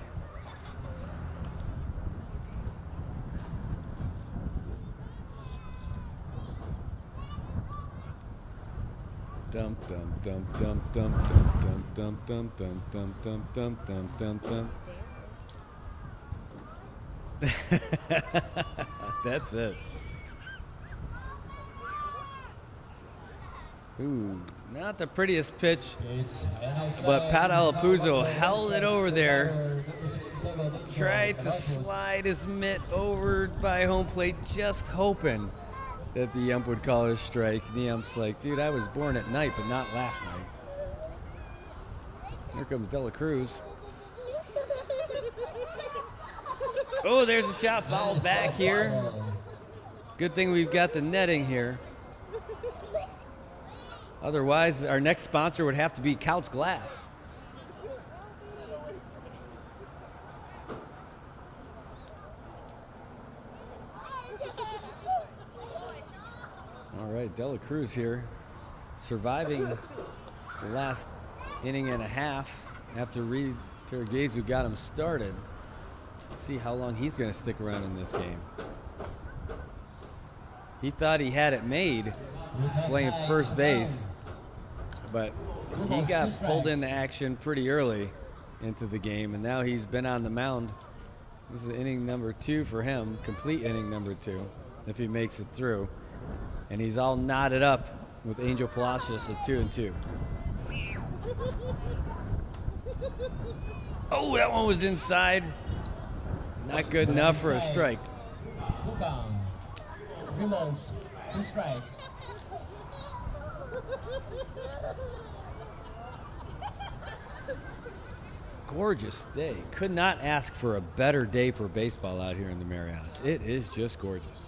Dum dum dum dum dum dum dum dum dum dum dum dum dum dum. That's it. Ooh, not the prettiest pitch, but Pat Alepuyo held it over there. Tried to slide his mitt over by home plate, just hoping that the ump would call a strike. And the ump's like, "Dude, I was born at night, but not last night." Here comes Dela Cruz. Oh, there's a shot fouled back here. Good thing we've got the netting here. Otherwise, our next sponsor would have to be Couch Glass. All right, Dela Cruz here, surviving the last inning and a half after Reed Terragezu got him started. See how long he's going to stick around in this game. He thought he had it made playing first base, but he got pulled into action pretty early into the game, and now he's been on the mound. This is inning number 2 for him, complete inning number 2, if he makes it through. And he's all knotted up with Angel Palacios at 2-2. Oh, that one was inside. Not good enough for a strike. Gorgeous day. Could not ask for a better day for baseball out here in the Marianas. It is just gorgeous.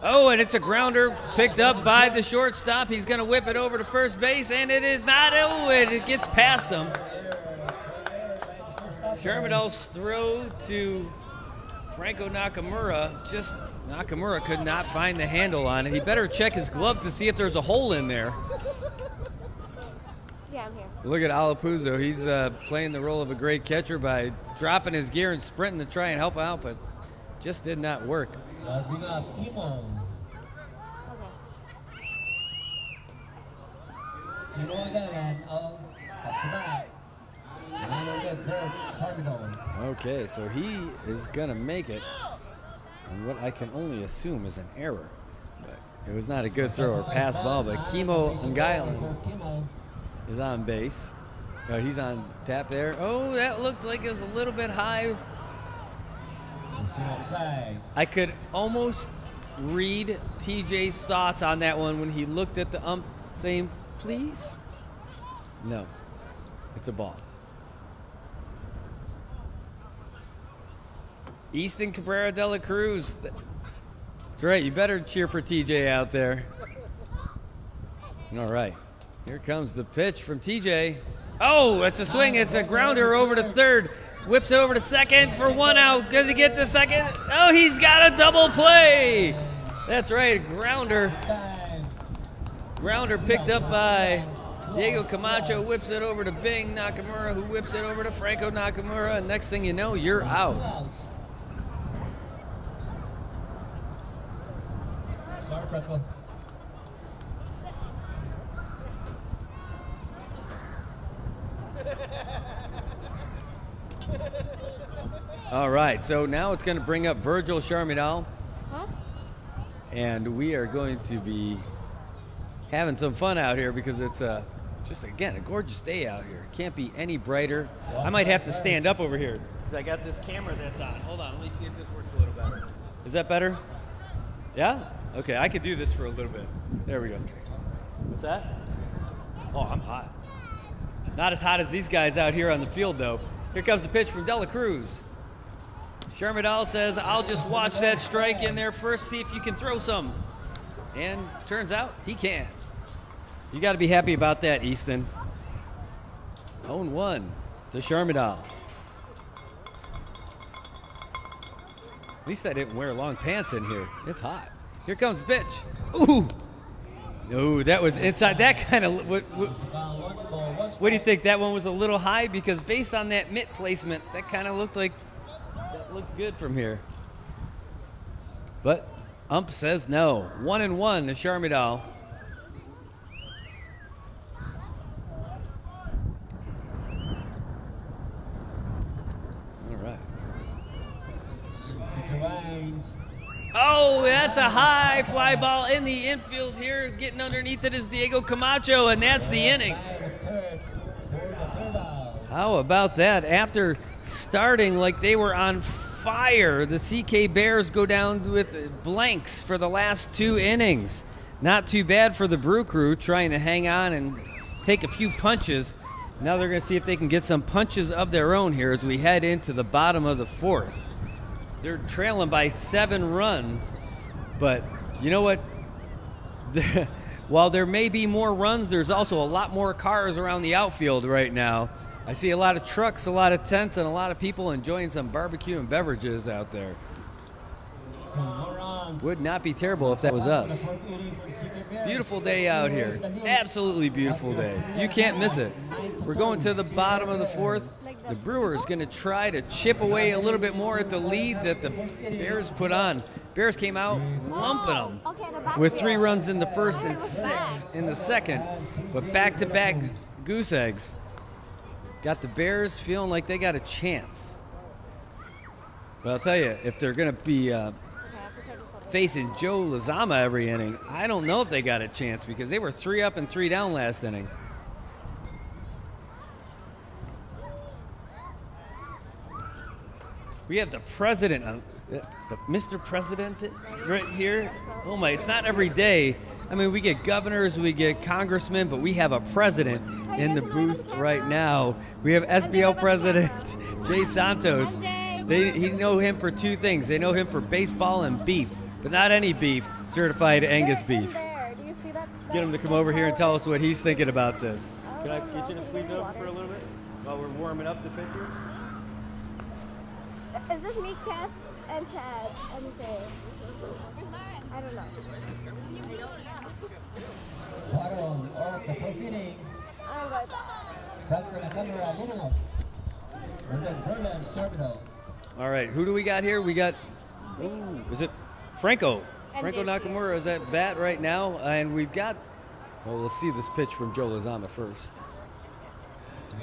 Oh, and it's a grounder picked up by the shortstop. He's going to whip it over to first base, and it is not. Oh, it gets past him. Sherman's throw to Franco Nakamura. Just Nakamura could not find the handle on it. He better check his glove to see if there's a hole in there. Yeah, I'm here. Look at Alepuyo. He's playing the role of a great catcher by dropping his gear and sprinting to try and help out, but just did not work. Okay, so he is going to make it on what I can only assume is an error. But it was not a good throw or pass ball, but Kimo Ngailan is on base. He's on tap there. Oh, that looked like it was a little bit high. I could almost read TJ's thoughts on that one when he looked at the ump saying, "Please?" No, it's a ball. Easton Cabrera Dela Cruz. That's right, you better cheer for TJ out there. All right, here comes the pitch from TJ. Oh, it's a swing. It's a grounder over to third. Whips it over to second for 1 out. Does he get the second? Oh, he's got a double play. That's right, grounder. Grounder picked up by Diego Camacho, whips it over to Bing Nakamura, who whips it over to Franco Nakamura, and next thing you know, you're out. All right, so now it's going to bring up Virgil Sharmidal, Huh? and we are going to be having some fun out here because it's just, again, a gorgeous day out here. It can't be any brighter. I might have to stand up over here because I got this camera that's on. Hold on, let me see if this works a little better. Is that better? Yeah? Okay, I could do this for a little bit. There we go. What's that? Oh, I'm hot. Not as hot as these guys out here on the field, though. Here comes the pitch from De La Cruz. Sharmidal says, I'll just watch that strike in there first, see if you can throw some. And turns out he can. You got to be happy about that, Easton. 0-1 to Sharmidal. At least I didn't wear long pants in here. It's hot. Here comes the pitch. Ooh. No, that was inside. That kind of. What do you think? That one was a little high because based on that mitt placement, that kind of looked like that looked good from here. But ump says no. 1-1 to Sharmidal. All right. Oh, that's a high fly ball in the infield here. Getting underneath it is Diego Camacho, and that's the inning. How about that? After starting like they were on fire, the CK Bears go down with blanks for the last 2 innings. Not too bad for the Brew Crew, trying to hang on and take a few punches. Now they're going to see if they can get some punches of their own here as we head into the bottom of the 4th. They're trailing by 7 runs, but you know what? While there may be more runs, there's also a lot more cars around the outfield right now. I see a lot of trucks, a lot of tents, and a lot of people enjoying some barbecue and beverages out there. Would not be terrible if that was us. Beautiful day out here. Absolutely beautiful day. You can't miss it. We're going to the bottom of the 4th. The Brewers going to try to chip away a little bit more at the lead that the Bears put on. Bears came out lumping them with 3 runs in the first and 6 in the second. But back-to-back goose eggs got the Bears feeling like they got a chance. But I'll tell you, if they're going to be facing Joe Lozama every inning, I don't know if they got a chance because they were 3 up and 3 down last inning. We have the president, the Mr. President right here. Oh my, it's not every day. I mean, we get governors, we get congressmen, but we have a president in the booth right now. We have SBL president Jay Santos. They know him for 2 things. They know him for baseball and beef, but not any beef, certified Angus beef. Get him to come over here and tell us what he's thinking about this. Can I get you to squeeze over for a little bit while we're warming up the pitchers? Is this me, Cass, and Chad? Anything? I don't know. Bottom of the 4th inning. I'm good. From the camera, little. And then Vernon Sharmidal. All right, who do we got here? We got, is it Franco? And Franco Nakamura is at bat right now, and we've got, well, let's see this pitch from Joe Lozama first.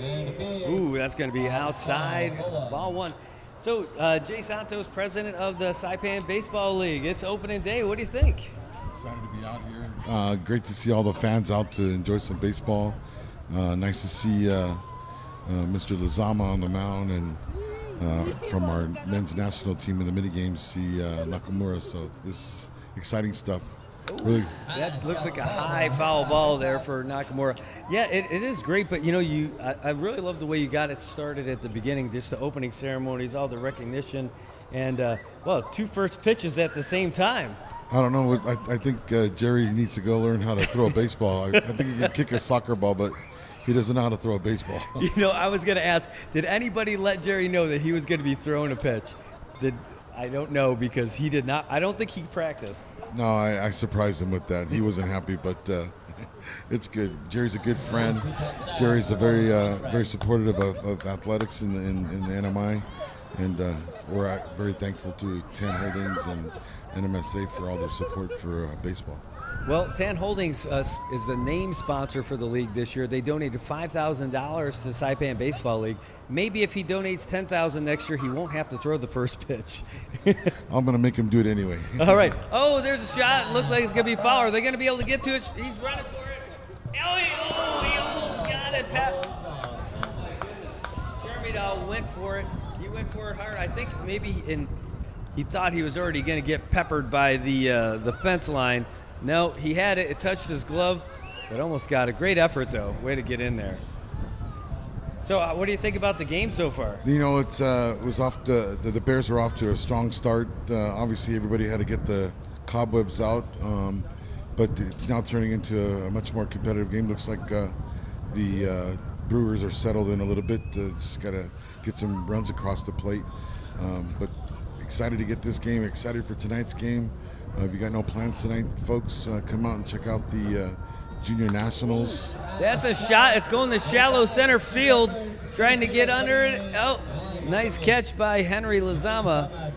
Ooh, that's going to be outside, ball 1. So, Jay Santos, president of the Saipan Baseball League. It's opening day. What do you think? Excited to be out here. Great to see all the fans out to enjoy some baseball. Nice to see Mr. Lozama on the mound, and from our men's national team in the mini games, see Nakamura. So this is exciting stuff. Really, that looks like a high foul ball there for Nakamura. Yeah, it is great, but you know, I really love the way you got it started at the beginning, just the opening ceremonies, all the recognition, and well, 2 first pitches at the same time. I don't know. I think Jerry needs to go learn how to throw a baseball. I think he can kick a soccer ball, but he doesn't know how to throw a baseball. You know, I was going to ask, did anybody let Jerry know that he was going to be throwing a pitch? I don't know, because he did not. I don't think he practiced. No, I surprised him with that. He wasn't happy, but it's good. Jerry's a good friend. Jerry's a very supportive of athletics in the NMI, and we're very thankful to Tan Holdings and NMSA for all their support for baseball. Well, Tan Holdings is the name sponsor for the league this year. They donated $5,000 to Saipan Baseball League. Maybe if he donates $10,000 next year, he won't have to throw the first pitch. I'm going to make him do it anyway. All right. Oh, there's a shot. Looks like it's going to be foul. Are they going to be able to get to it? He's running for it. Oh, he almost got it, Pat. Oh, my goodness. Jeremy Dahl went for it. He went for it hard. I think maybe he thought he was already going to get peppered by the fence line. No, he had it. It touched his glove, but almost got it. Great effort, though. Way to get in there. So, what do you think about the game so far? You know, it was off. The Bears were off to a strong start. Obviously, everybody had to get the cobwebs out, but it's now turning into a much more competitive game. Looks like the Brewers are settled in a little bit. Just got to get some runs across the plate. But excited to get this game. Excited for tonight's game. If you got no plans tonight, folks, come out and check out the Junior Nationals. That's a shot. It's going to shallow center field, trying to get under it. Oh, nice catch by Henry Lizama.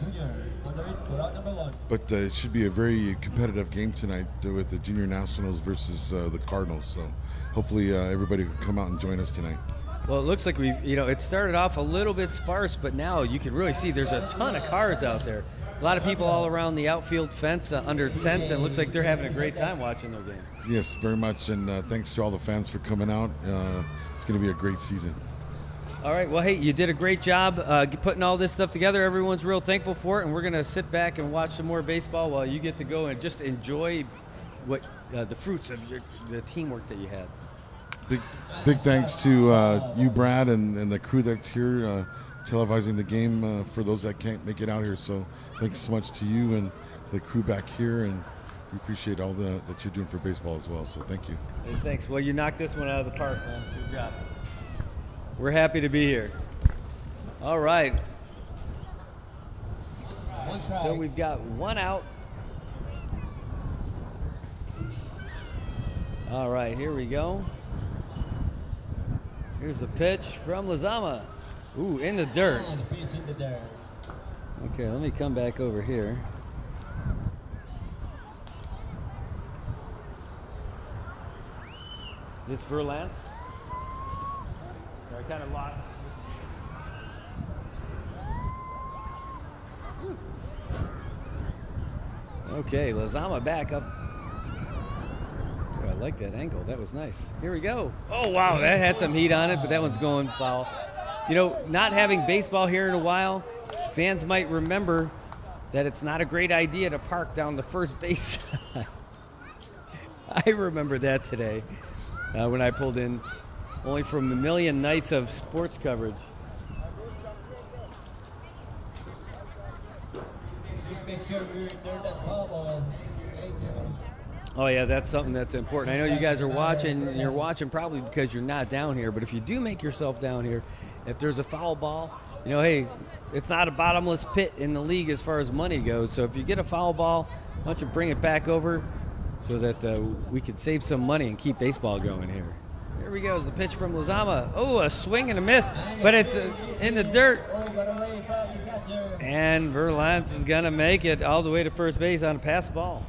But it should be a very competitive game tonight with the Junior Nationals versus the Cardinals. So hopefully everybody can come out and join us tonight. Well, it looks like it started off a little bit sparse, but now you can really see there's a ton of cars out there. A lot of people all around the outfield fence under tents, and it looks like they're having a great time watching their game. Yes, very much, and thanks to all the fans for coming out. It's going to be a great season. All right, well, hey, you did a great job putting all this stuff together. Everyone's real thankful for it, and we're going to sit back and watch some more baseball while you get to go and just enjoy what the fruits of the teamwork that you had. Big thanks to you, Brad, and the crew that's here televising the game for those that can't make it out here. So thanks so much to you and the crew back here, and we appreciate all that you're doing for baseball as well. So thank you. Hey, thanks. Well, you knocked this one out of the park, man. Good job. We're happy to be here. All right. So we've got one out. All right, here we go. Here's the pitch from Lizama. Ooh, in the dirt. Okay, let me come back over here. Is this Verlance? I kind of lost. Okay, Lizama back up. I like that angle. That was nice. Here we go. Oh, wow. That had some heat on it, but that one's going foul. You know, not having baseball here in a while, fans might remember that it's not a great idea to park down the first base side. I remember that today when I pulled in, only from a million nights of sports coverage. Please make sure you return that foul ball. Thank you. Oh, yeah, that's something that's important. I know you guys are watching, and you're watching probably because you're not down here, but if you do make yourself down here, if there's a foul ball, you know, hey, it's not a bottomless pit in the league as far as money goes. So if you get a foul ball, why don't you bring it back over so that we can save some money and keep baseball going here. Here we go, is the pitch from Lizama. Oh, a swing and a miss, but it's in the dirt. And Verlance is going to make it all the way to first base on a pass ball.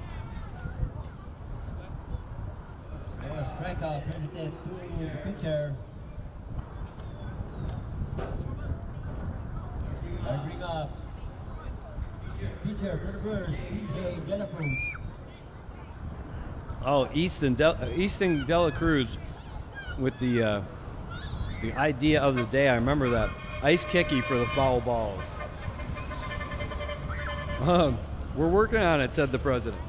Strikeout permitted to the pitcher. I bring up pitcher for the Brewers, DJ De La Cruz. Oh, Easton De La Cruz with the idea of the day. I remember that. Ice kicky for the foul balls. We're working on it, said the president.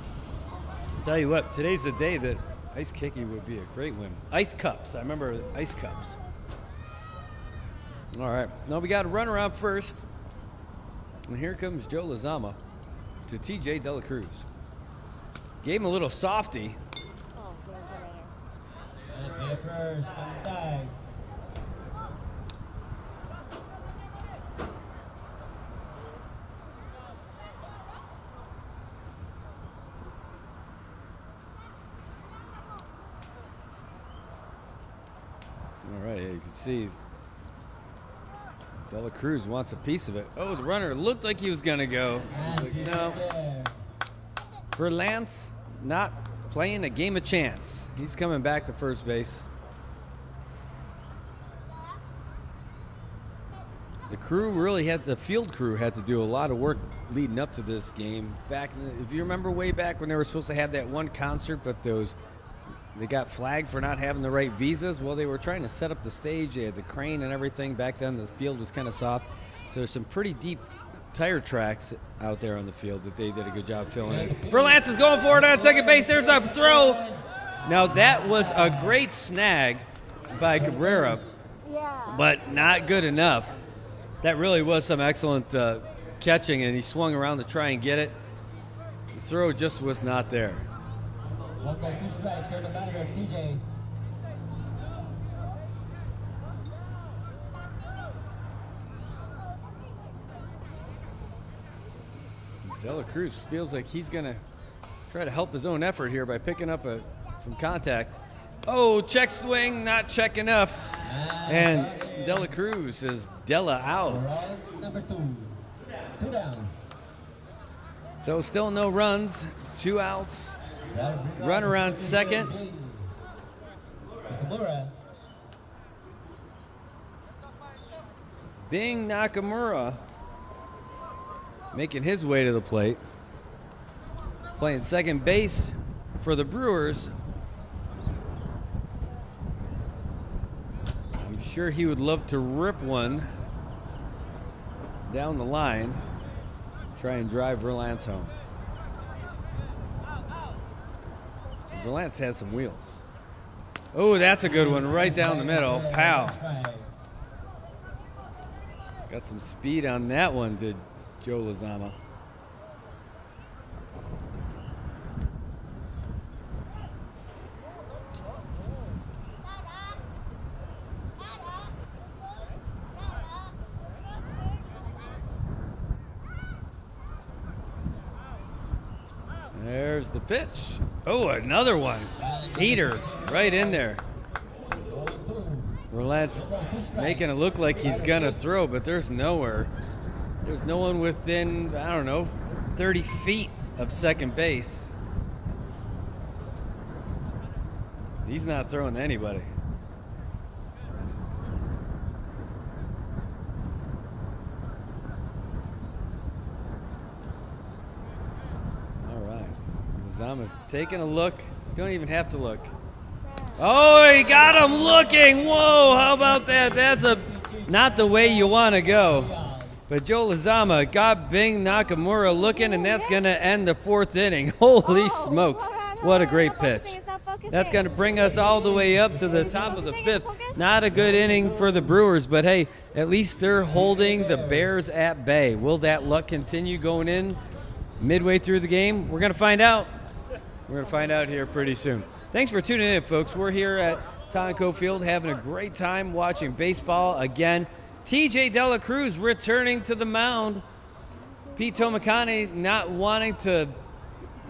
I'll tell you what, today's the day that ice kicky would be a great win. Ice cups. I remember ice cups. All right. Now we got a runner on first. And here comes Joe Lizama to TJ De La Cruz. Gave him a little softy. First, die. All right, you can see De La Cruz wants a piece of it. Oh, the runner looked like he was going to go. Like, no. For Lance, not playing a game of chance. He's coming back to first base. The field crew had to do a lot of work leading up to this game. If you remember way back when they were supposed to have that one concert, but they got flagged for not having the right visas. Well, they were trying to set up the stage. They had the crane and everything. Back then, the field was kind of soft. So there's some pretty deep tire tracks out there on the field that they did a good job filling in. Verlance is going for it on second base. There's the throw. Now, that was a great snag by Cabrera, but not good enough. That really was some excellent catching, and he swung around to try and get it. The throw just was not there. 1-2 strikes for the batter, TJ. De La Cruz feels like he's going to try to help his own effort here by picking up some contact. Oh, check swing, not check enough. And De La Cruz is Della out. Number 2. 2 down. So still no runs, 2 outs. Runner on second. Bing Nakamura making his way to the plate. Playing second base for the Brewers. I'm sure he would love to rip one down the line, try and drive Verlance home. Verlance has some wheels. Oh, that's a good one right down the middle. Pow. Got some speed on that one, did Joe Lozama. There's the pitch. Oh, another one. Heater right in there. Verlance making it look like he's going to throw, but there's nowhere. There's no one within, 30 feet of second base. He's not throwing to anybody. Zama's taking a look. Don't even have to look. Oh, he got him looking. Whoa, how about that? That's not the way you want to go. But Joe Lozama got Bing Nakamura looking, and that's going to end the 4th inning. Holy smokes. What a great pitch. That's going to bring us all the way up to the top of the 5th. Not a good inning for the Brewers, but hey, at least they're holding the Bears at bay. Will that luck continue going in midway through the game? We're going to find out. We're going to find out here pretty soon. Thanks for tuning in, folks. We're here at Tan Ko Field having a great time watching baseball again. TJ De La Cruz returning to the mound. Pete Tomacani not wanting to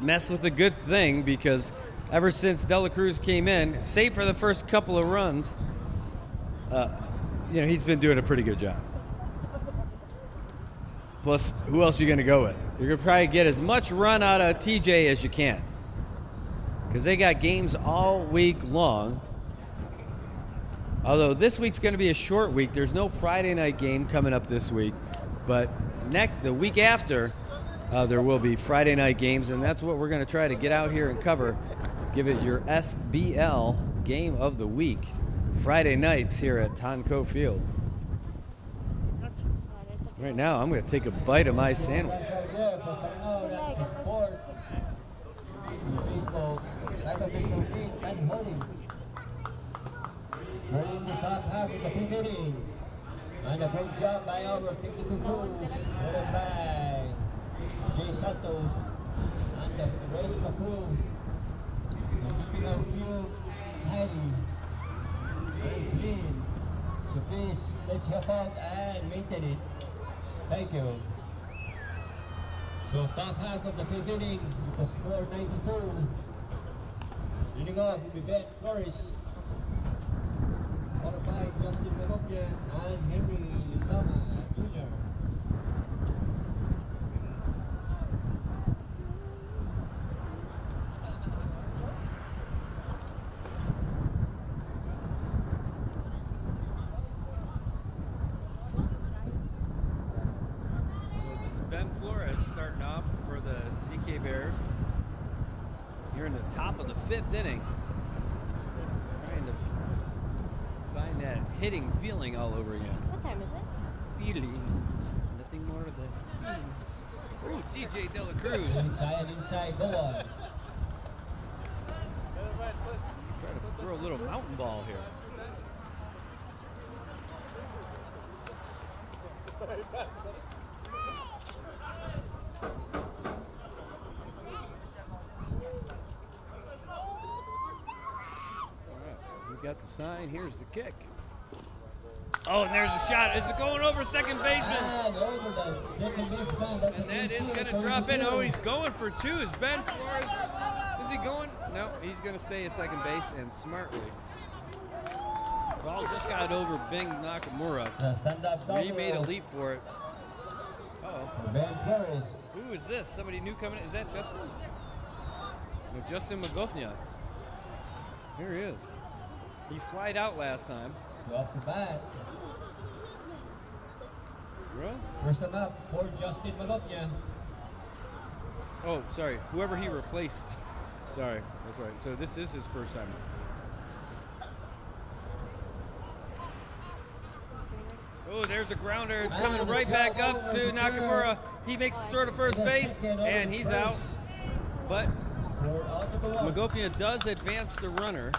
mess with a good thing because ever since De La Cruz came in, save for the first couple of runs, he's been doing a pretty good job. Plus, who else are you going to go with? You're going to probably get as much run out of TJ as you can, because they got games all week long. Although this week's going to be a short week. There's no Friday night game coming up this week. But the week after, there will be Friday night games, and that's what we're going to try to get out here and cover. Give it your SBL game of the week. Friday nights here at Tan Ko Field. Right now, I'm going to take a bite of my sandwich. Saipan Baseball League and holding. Holding the top half of the 5th inning. And a great job by our technical crews, headed by Jay Santos and the rest of the crew. And keeping our field tidy and clean. So please, let's help out and maintain it. Thank you. So top half of the 5th inning with the score 92. Leading off will be Ben Flores, followed by Justin Meropian and Henry Lizama Jr. in the top of the 5th inning. Trying to find that hitting feeling all over again. What time is it? Feeling. Nothing more than feeling. Ooh, TJ De La Cruz. Inside, go on. Try to throw a little mountain ball here. We got the sign. Here's the kick. Oh, and there's a shot. Is it going over second baseman? And over the second baseman. That's And that is going to drop in. Oh, he's going for 2. Is Ben Flores? Is he going? No, he's going to stay at second base and smartly. Ball just got over Bing Nakamura. He made a leap for it. Uh-oh. Ben Flores. Who is this? Somebody new coming in? Is that Justin? No, Justin Magofnia. Here he is. He flied out last time. So up the bat. Really? First time up for Justin Magofnia. Oh, sorry. Whoever he replaced. Sorry, that's right. So this is his first time. Oh, there's a grounder. It's coming right back up to Nakamura. He makes the throw to first base, and he's out. But Magofnia does advance the runner.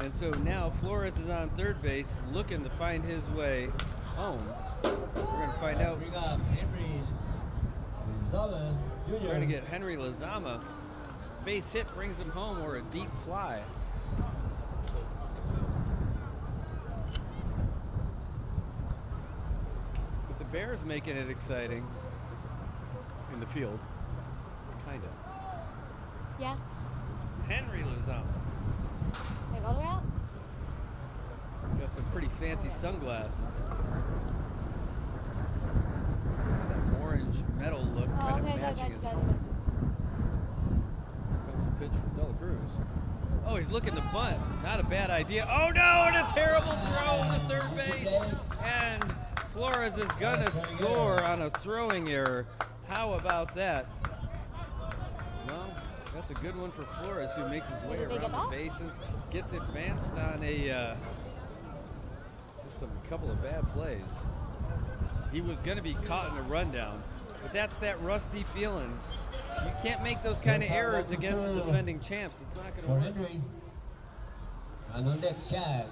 And so now Flores is on third base, looking to find his way home. We're going to find out. Bring up Henry Lozama Jr. Trying to get Henry Lozama. Base hit brings him home, or a deep fly. But the Bears making it exciting in the field. Kind of. Yeah. Henry Lozama. Like all the way out? Got some pretty fancy sunglasses. That orange metal look Oh, kind okay, of matching his got helmet. Comes a pitch from De La Cruz. Oh, he's looking to bunt. Not a bad idea. Oh no, and a terrible throw to third base. And Flores is gonna score on a throwing error. How about that? Well, that's a good one for Flores, who makes his way Did they get around the that? bases. Gets advanced on a just a couple of bad plays. He was going to be caught in a rundown, but that's that rusty feeling. You can't make those kind of errors against the defending champs. It's not going to For work. Henry. And on next shot.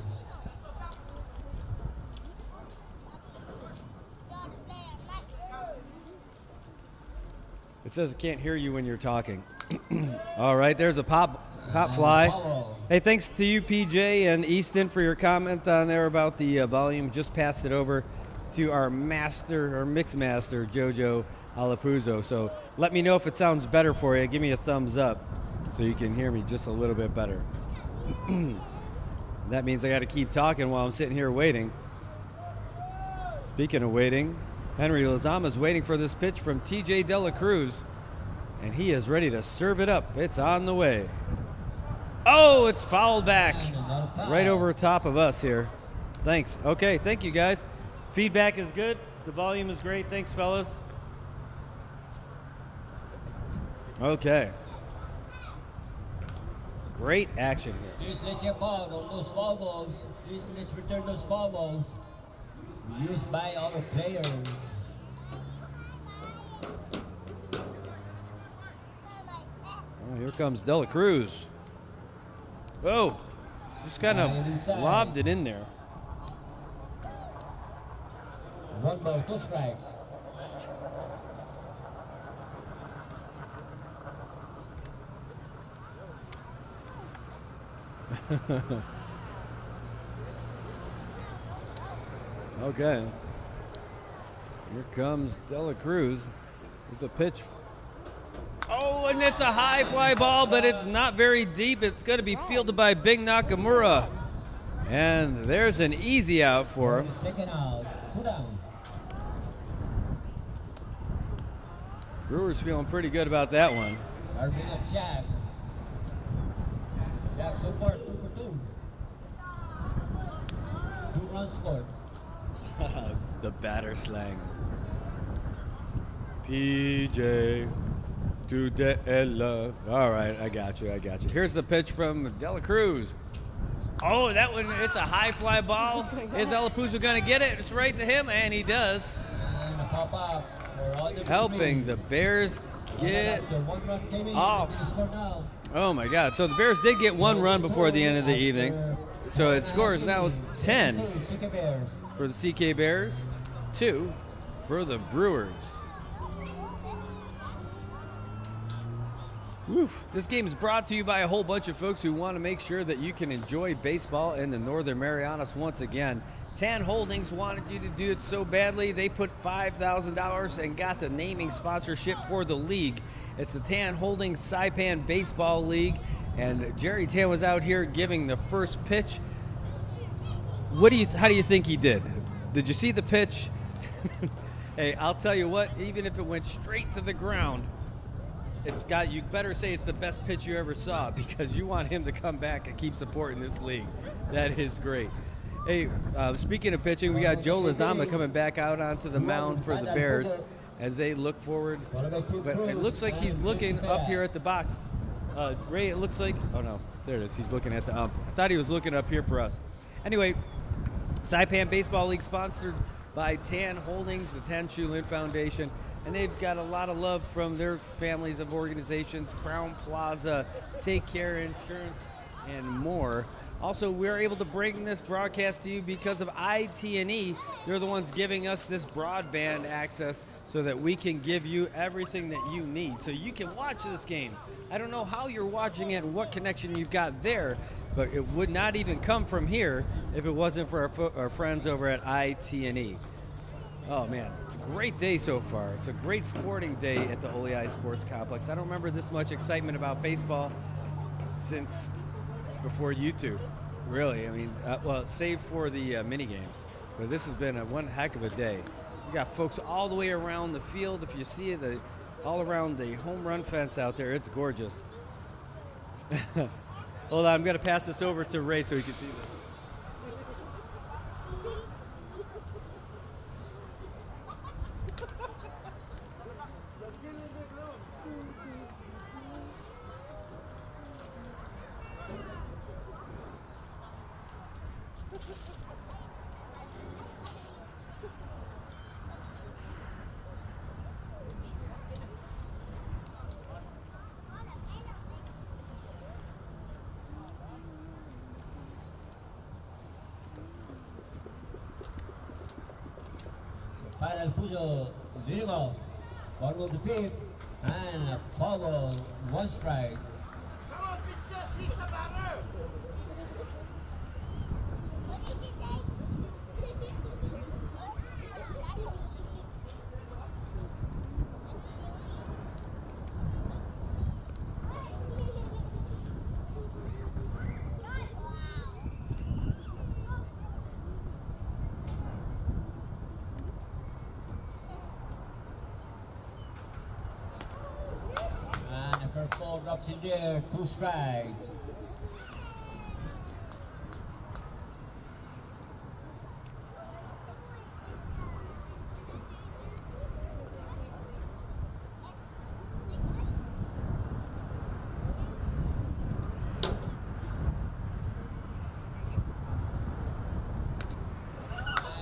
It says it can't hear you when you're talking. All right, there's a pop fly. Hey, thanks to you, PJ and Easton, for your comment on there about the volume. Just passed it over to our master, or mix master, Jojo Alepuyo. So let me know if it sounds better for you. Give me a thumbs up so you can hear me just a little bit better. That means I got to keep talking while I'm sitting here waiting. Speaking of waiting, Henry Lozama's waiting for this pitch from TJ De La Cruz, and he is ready to serve it up. It's on the way. Oh, it's fouled back right over top of us here. Thanks. Okay, thank you, guys. Feedback is good. The volume is great. Thanks, fellas. Okay. Great action here. Please let your ball on those foul balls. Please let's return those foul balls used by our players. Oh, here comes De La Cruz. Oh, just kind of lobbed it in there. 1 ball, 2 strikes. Okay. Here comes De La Cruz with the pitch. Oh, and it's a high fly ball, but it's not very deep. It's going to be fielded by Big Nakamura. And there's an easy out for him. Second out, 2 down. Brewers feeling pretty good about that one. Our bring up Shaq. Shaq so far 2 for 2. 2 runs scored. The batter slang. PJ. To the love. All right, I got you. Here's the pitch from De La Cruz. Oh, that one, it's a high fly ball. Is Alepuyo going to get it? It's right to him, and he does. And a pop-up for all the Helping the Bears get off. Oh, my God. So the Bears did get 1 run before the end of the evening. So it scores now 10 for the CK Bears, 2 for the Brewers. Whew. This game is brought to you by a whole bunch of folks who want to make sure that you can enjoy baseball in the Northern Marianas once again. Tan Holdings wanted you to do it so badly, they put $5,000 and got the naming sponsorship for the league. It's the Tan Holdings Saipan Baseball League, and Jerry Tan was out here giving the first pitch. How do you think he did? Did you see the pitch? Hey, I'll tell you what, even if it went straight to the ground, you better say it's the best pitch you ever saw, because you want him to come back and keep supporting this league. That is great. Hey, speaking of pitching, we got Joe Lozama coming back out onto the mound for the Bears as they look forward. But it looks like he's looking up here at the box. Ray, it looks like, oh no, there it is. He's looking at the ump. I thought he was looking up here for us. Anyway, Saipan Baseball League sponsored by Tan Holdings, the Tan Shu Lin Foundation. And they've got a lot of love from their families of organizations, Crown Plaza, Take Care Insurance, and more. Also, we're able to bring this broadcast to you because of IT&E. They're the ones giving us this broadband access so that we can give you everything that you need, so you can watch this game. I don't know how you're watching it and what connection you've got there, but it would not even come from here if it wasn't for our friends over at IT&E. Oh, man, it's a great day so far. It's a great sporting day at the Oleai Sports Complex. I don't remember this much excitement about baseball since before YouTube, really. I mean, well, save for the mini games. But this has been one heck of a day. We got folks all the way around the field. If you see it, all around the home run fence out there, it's gorgeous. Hold on, I'm going to pass this over to Ray so he can see this. Alepuyo leading off. Bottom of the fifth, and a foul ball, 1 strike. Number 4 drops in there, 2 strikes.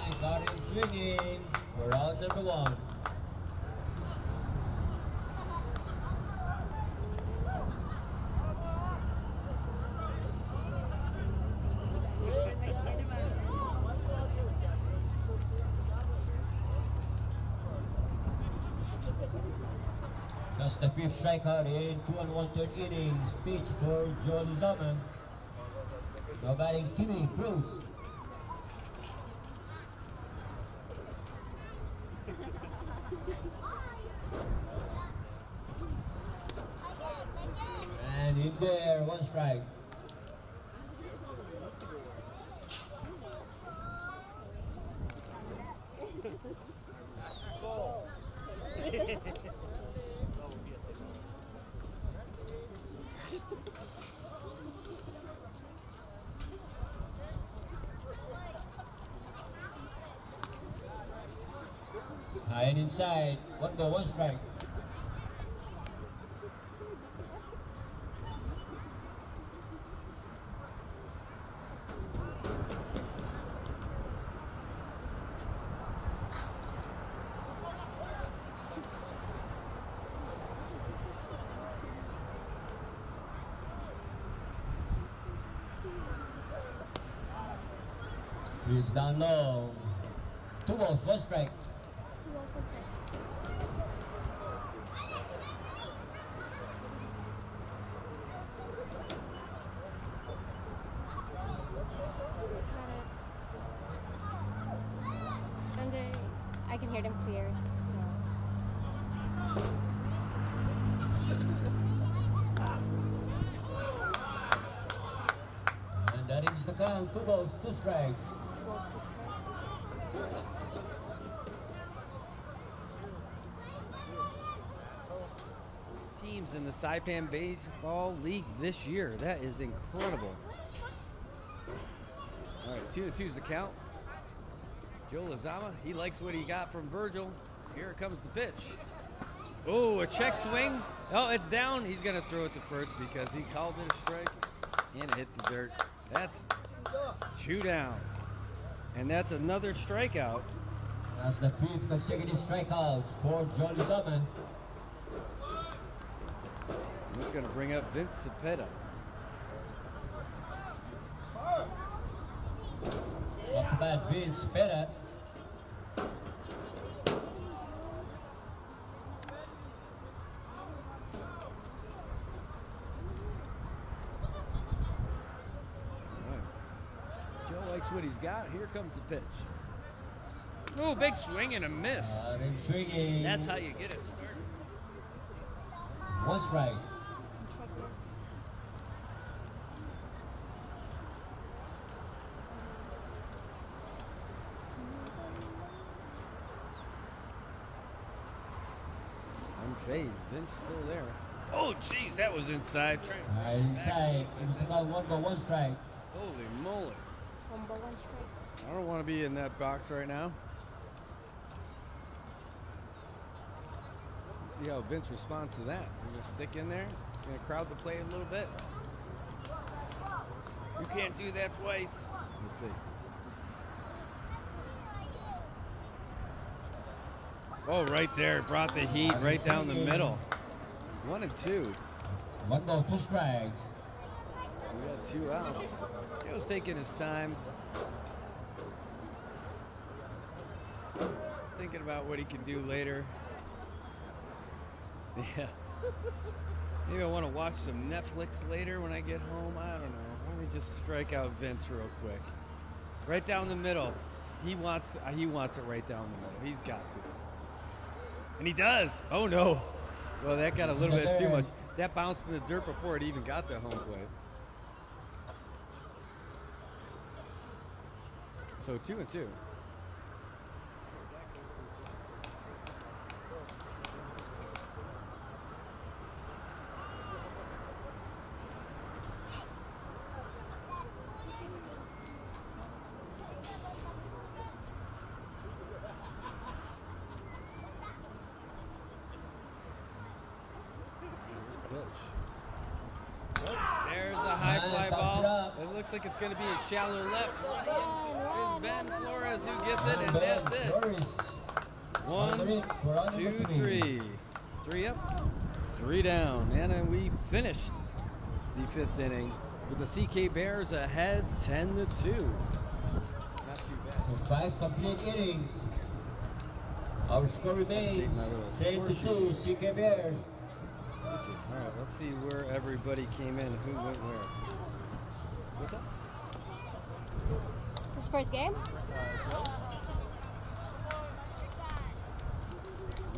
And got him swinging for round number 1. That's the 5th strikeout in 2 1/3 innings. Pitch for Joe Lozama. Now batting Timmy Cruz. And in there, 1 strike. High and inside, 1 ball, 1 strike. He's down low. 2 balls, 1 strike. 2 balls, 1 strike. I can hear them clear, so. And that is the count. 2 balls, 2 strikes. Teams in the Saipan Baseball League this year. That is incredible. All right, 2-2's the count. Joe Lazama, he likes what he got from Virgil. Here comes the pitch. Oh, a check swing. Oh, it's down. He's going to throw it to first because he called it a strike and it hit the dirt. That's 2 down. And that's another strikeout. That's the 5th consecutive strikeout for Joe Lazama. He's going to bring up Vince Cepeda. Up to bat, Vince Cepeda. Joe likes what he's got. Here comes the pitch. Oh, big swing and a miss. Big swinging. That's how you get it started. 1 strike. Unfazed. Vince still there. Oh, jeez, that was inside. Right inside. It was about 1 ball, 1 strike. Holy moly. 1 ball, 1 strike. I don't want to be in that box right now. See how Vince responds to that. Is he going to stick in there? Is he going to crowd the play a little bit? You can't do that twice. Let's see. Oh, right there. Brought the heat right down the middle. 1 and 2. 1 ball, 2 strikes. We got 2 outs. Joe's taking his time. Thinking about what he can do later. Yeah. Maybe I want to watch some Netflix later when I get home. I don't know. Let me just strike out Vince real quick. Right down the middle. He wants it right down the middle. He's got to. And he does. Oh, no. Well, that got a little bit too much. That bounced in the dirt before it even got to home plate. So 2 and 2. There's a high fly ball. It looks like it's going to be a shallow left. It's Ben Flores who gets it, and that's it. 1, 2, 3. 3 up, 3 down. And then we finished the 5th inning with the CK Bears ahead 10-2. Not too bad. 5 complete innings. Our score remains 10-2, CK Bears. All right, let's see where everybody came in, who went where. What's that? This first game?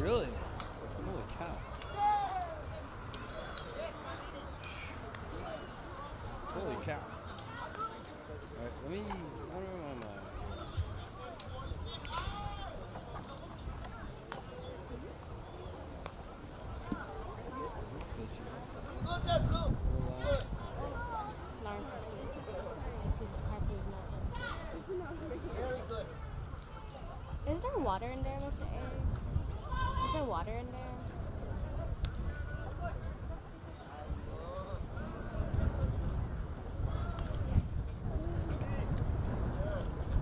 Really? Holy cow. Holy cow. All right, let me, what am I? Is there water in there, Mr. A? Is there water in there?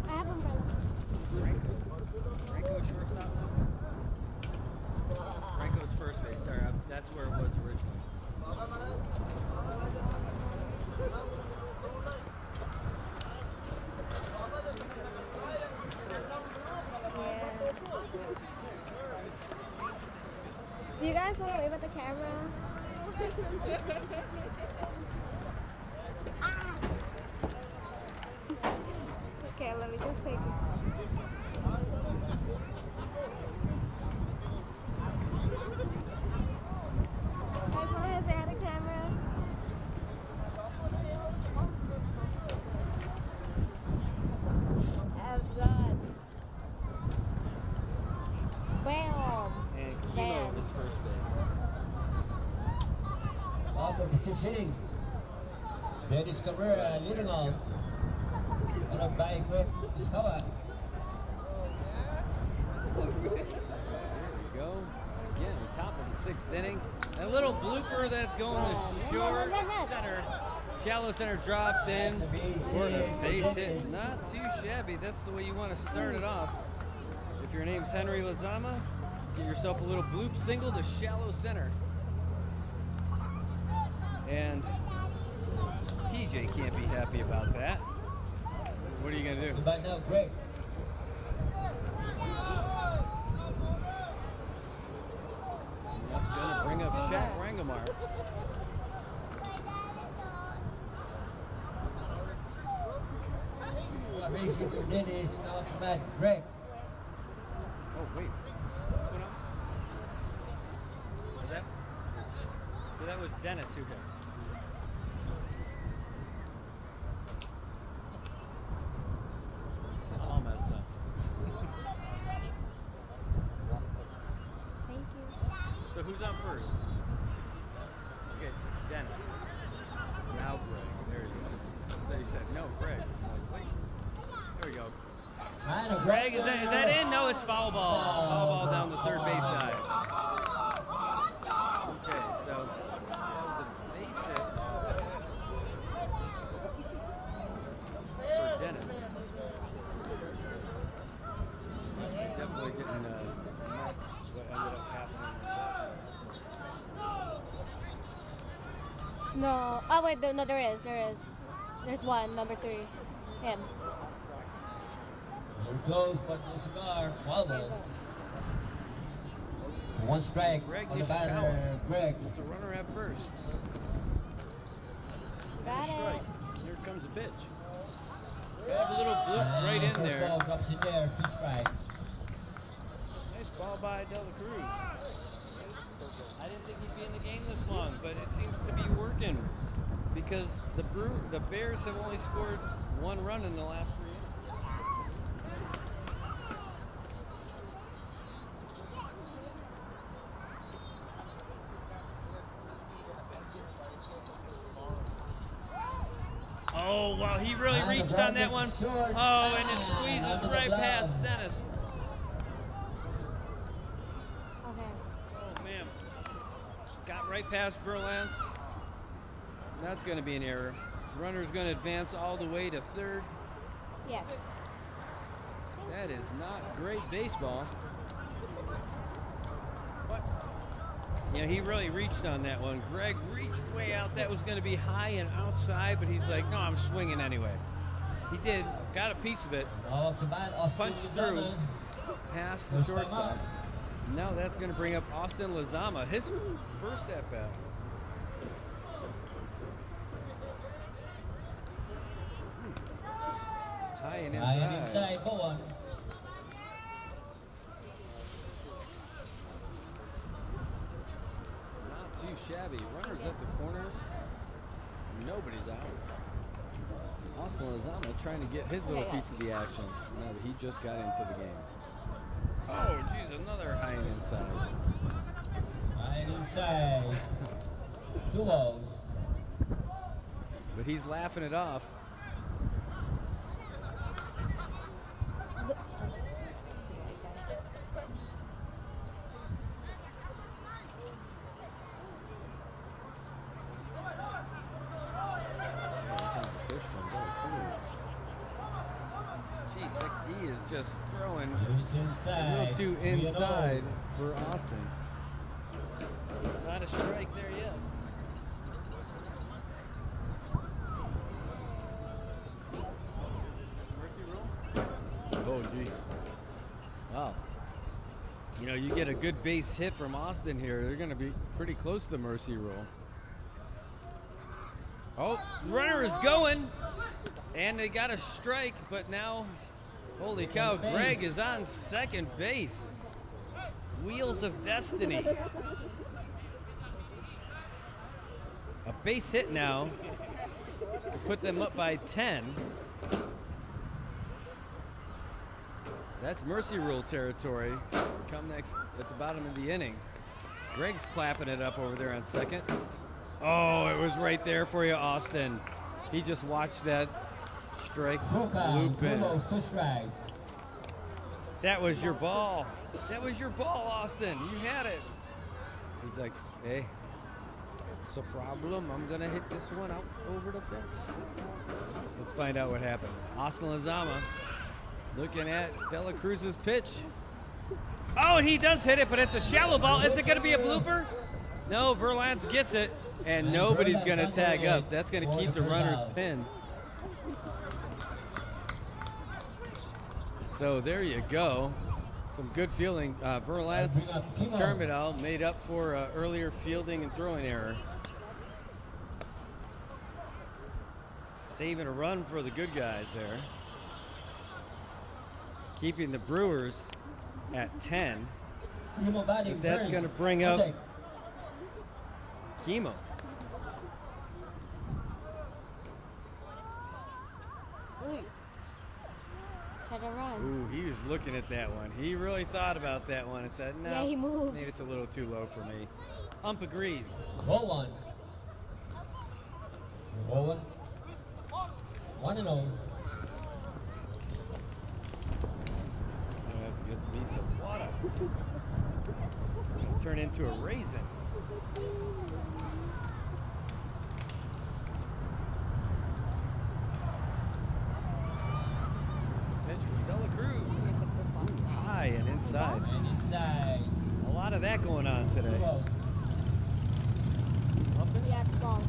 I have umbrella. Franco shortstop? Franco's first base, sorry. That's where it was originally. guys want to wave at the camera? Okay, let me just take it. Guys want to say at the camera? Have done. Bam! And Kimo Bam. is first base. Top of the sixth inning. Dennis Cabrera leading off. Followed by Greg Iskawa. There we go. Again, top of the sixth inning. A little blooper that's going to short center. Shallow center dropped in for a base hit. Not too shabby. That's the way you want to start it off. If your name's Henry Lozama, get yourself a little bloop single to shallow center. And TJ can't be happy about that. What are you going to do? But now Greg. And that's going to bring up Shaq Rangamar. Basically, Dennis not bad. Greg. Oh, wait. What's going on? Was that? So that was Dennis who hit. All messed up. Thank you. So who's on first? Okay, Dennis. Now Greg. There you go. They said no, Greg. I'm like, wait. There we go. Greg, is that in? No, it's foul ball. Foul ball down the third base side. Okay, so that was a base hit for Dennis. Definitely getting what ended up happening. No. Oh wait, no, there is. There's one, number 3. Him. We're close, but no cigar. Foul ball. One strike Greg on the needs to batter. foul. Greg. It's a runner at first. Got Strike. it. Here comes a pitch. Have a little bloop right in there. Ball drops in there. 2 strikes. Nice ball by De La Cruz. I didn't think he'd be in the game this long, but it seems to be working because the Bears have only scored 1 run in the last 3 innings. Oh, wow, he really reached on that one. Oh, and it squeezes right past Dennis. Okay. Oh, man. Got right past Berlance. That's going to be an error. The runner's going to advance all the way to third. Yes. That is not great baseball. You know, he really reached on that one. Greg reached way out. That was going to be high and outside, but he's like, no, I'm swinging anyway. He did. Got a piece of it. Off the bat, Austin Punched through. Lozama. Past the shortstop. Now that's going to bring up Austin Lozama, his first at bat. High and inside. High and inside, ball 1. Not too shabby. Runners at the corners. Nobody's out. Austin Lozama trying to get his little piece of the action. Now that he just got into the game. Oh, geez, another high and inside. High and inside. 2 balls. But he's laughing it off. Jeez, he is just throwing a little too inside for Austin. Not a strike there yet. Oh, geez. Wow. You know, you get a good base hit from Austin here, they're going to be pretty close to the mercy rule. Oh, runner is going, and they got a strike, but now, holy cow, Greg is on second base. Wheels of destiny. A base hit now to put them up by 10. That's mercy rule territory. Come next at the bottom of the inning. Greg's clapping it up over there on second. Oh, it was right there for you, Austin. He just watched that strike loop in. That was your ball. That was your ball, Austin. You had it. He's like, hey, it's a problem. I'm going to hit this one out over the fence. Let's find out what happens. Austin Lizama looking at De La Cruz's pitch. Oh, and he does hit it, but it's a shallow ball. Is it going to be a blooper? No, Verlance gets it, and nobody's going to tag up. That's going to keep the runners pinned. So there you go. Some good fielding. Verlance Terminal made up for earlier fielding and throwing error. Saving a run for the good guys there. Keeping the Brewers at 10. But that's going to bring up Chemo. Try to run. Ooh, he was looking at that one. He really thought about that one and said, no, Yeah, he moved. maybe it's a little too low for me. Ump agrees. Ball one. Ball one. 1-0. I have to get me some water. It'll turn into a raisin. Pitch from De La Cruz. High and inside. And inside. A lot of that going on today. Yeah, it's balls.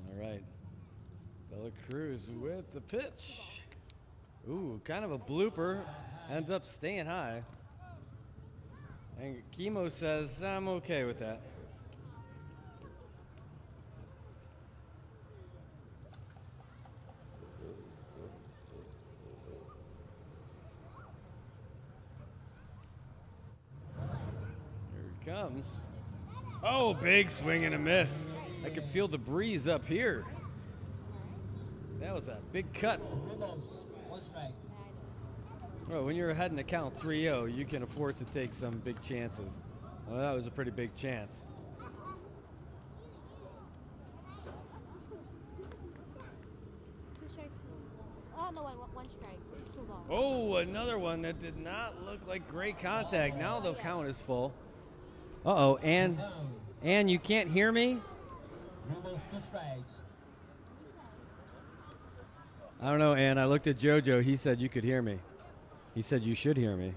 All right. De La Cruz with the pitch. Ooh, kind of a blooper. Ends up staying high. And Chemo says, I'm okay with that. Here he comes. Oh, big swing and a miss. I can feel the breeze up here. That was a big cut. One strike. Well, when you're ahead in the count 3-0, you can afford to take some big chances. Well, that was a pretty big chance. Two strikes. Oh, no, one strike. Two balls. Oh, another one that did not look like great contact. Now the count is full. Uh-oh, and you can't hear me? Almost 2 strikes. I don't know, Ann. I looked at Jojo. He said you could hear me. He said you should hear me.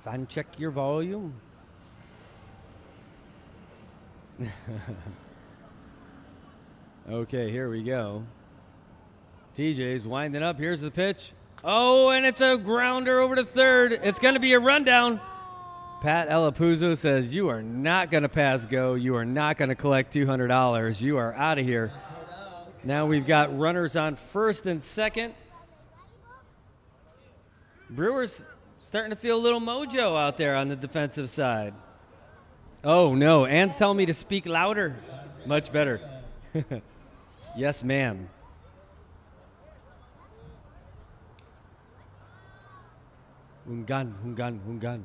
Fan check your volume. Okay, here we go. TJ's winding up. Here's the pitch. Oh, and it's a grounder over to third. It's going to be a rundown. Pat Alepuyo says, you are not going to pass go. You are not going to collect $200. You are out of here. Now we've got runners on first and second. Brewers starting to feel a little mojo out there on the defensive side. Oh, no. Ann's telling me to speak louder. Much better. Yes, ma'am. Hungan.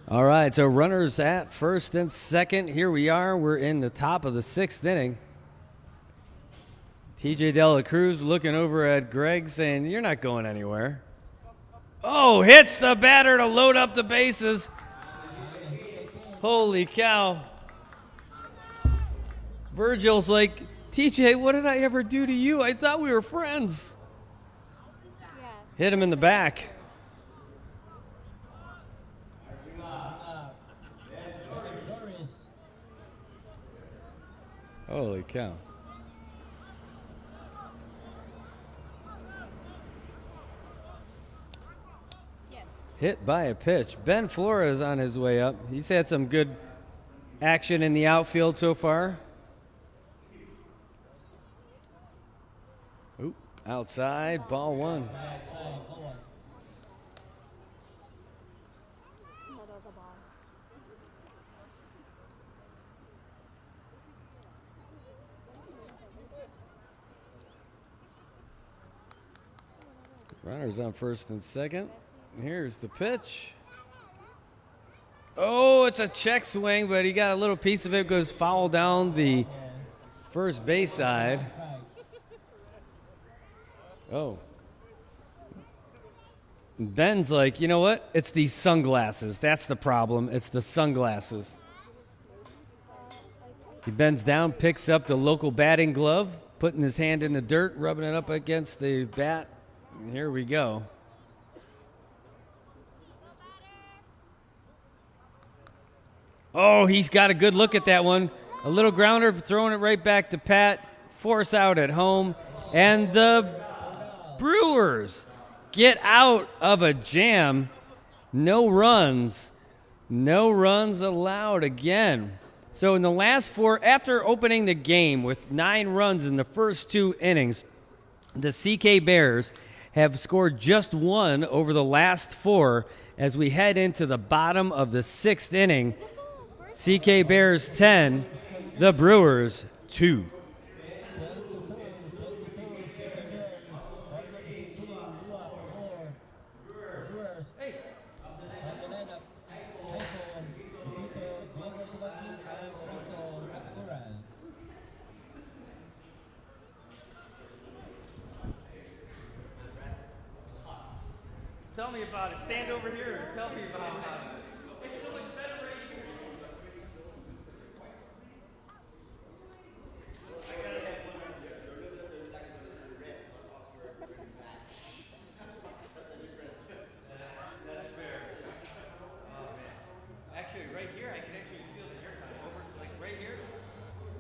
All right, so runners at first and second. Here we are. We're in the top of the 6th inning. TJ De La Cruz looking over at Greg saying, you're not going anywhere. Oh, hits the batter to load up the bases. Holy cow. Virgil's like, TJ, what did I ever do to you? I thought we were friends. Yeah. Hit him in the back. Holy cow. Hit by a pitch. Ben Flores on his way up. He's had some good action in the outfield so far. Oop, outside, ball one. No, that was a ball. Runners on first and second. Here's the pitch. Oh, it's a check swing, but he got a little piece of it, goes foul down the first base side. Oh. Ben's like, you know what? It's these sunglasses. That's the problem. It's the sunglasses. He bends down, picks up the local batting glove, putting his hand in the dirt, rubbing it up against the bat. And here we go. Oh, he's got a good look at that one. A little grounder, throwing it right back to Pat. Force out at home. And the Brewers get out of a jam. No runs. No runs allowed again. So in the last four, after opening the game with 9 runs in the first 2 innings, the CK Bears have scored just 1 over the last 4 as we head into the bottom of the 6th inning. CK Bears 10, the Brewers 2. Tell me about it. Stand over here and tell me about it. It's so much better right here. That's fair. Oh, man. Actually, right here, I can actually feel the air coming over. Like right here.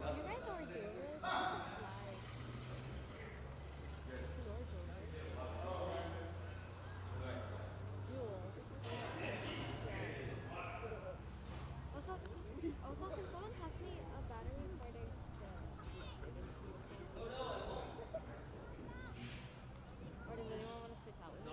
No. You guys already do this? Also, can someone pass me a battery for the... Or does anyone want to switch out with me?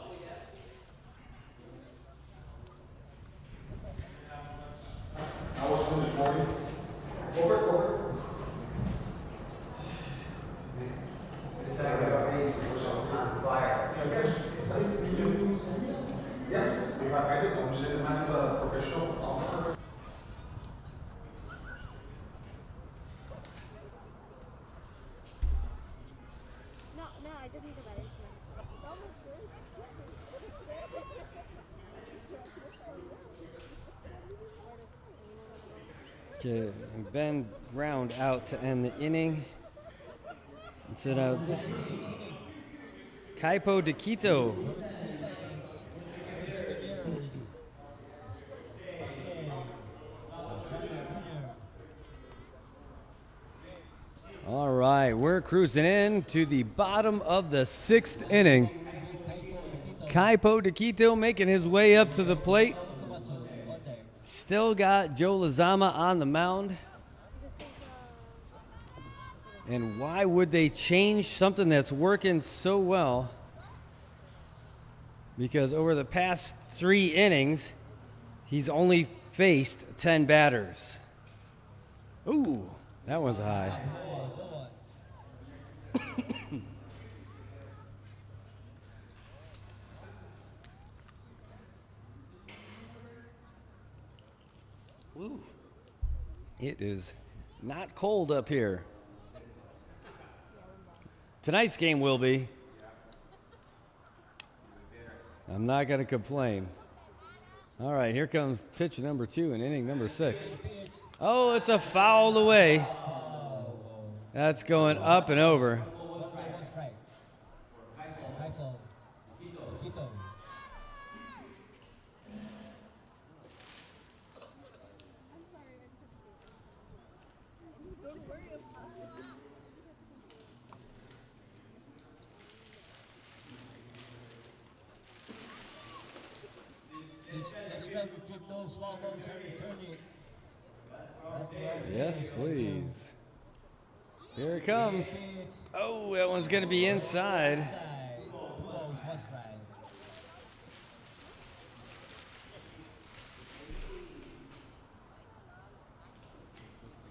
No, I just need a battery. Okay, Ben Round out to end the inning. And sit out this. Kaipo de Quito. All right, we're cruising in to the bottom of the 6th inning. Kaipo de Quito making his way up to the plate. Still got Joe Lozama on the mound. And why would they change something that's working so well? Because over the past 3 innings, he's only faced 10 batters. Ooh, that one's high. Ooh. It is not cold up here. Tonight's game will be. I'm not going to complain. All right, here comes pitch number 2 in inning number 6. Oh, it's a foul away. That's going up and over. Step, retrieve those small balls and return it. Yes, please. Here it comes. Oh, that one's going to be inside. 2 balls, 1 strike.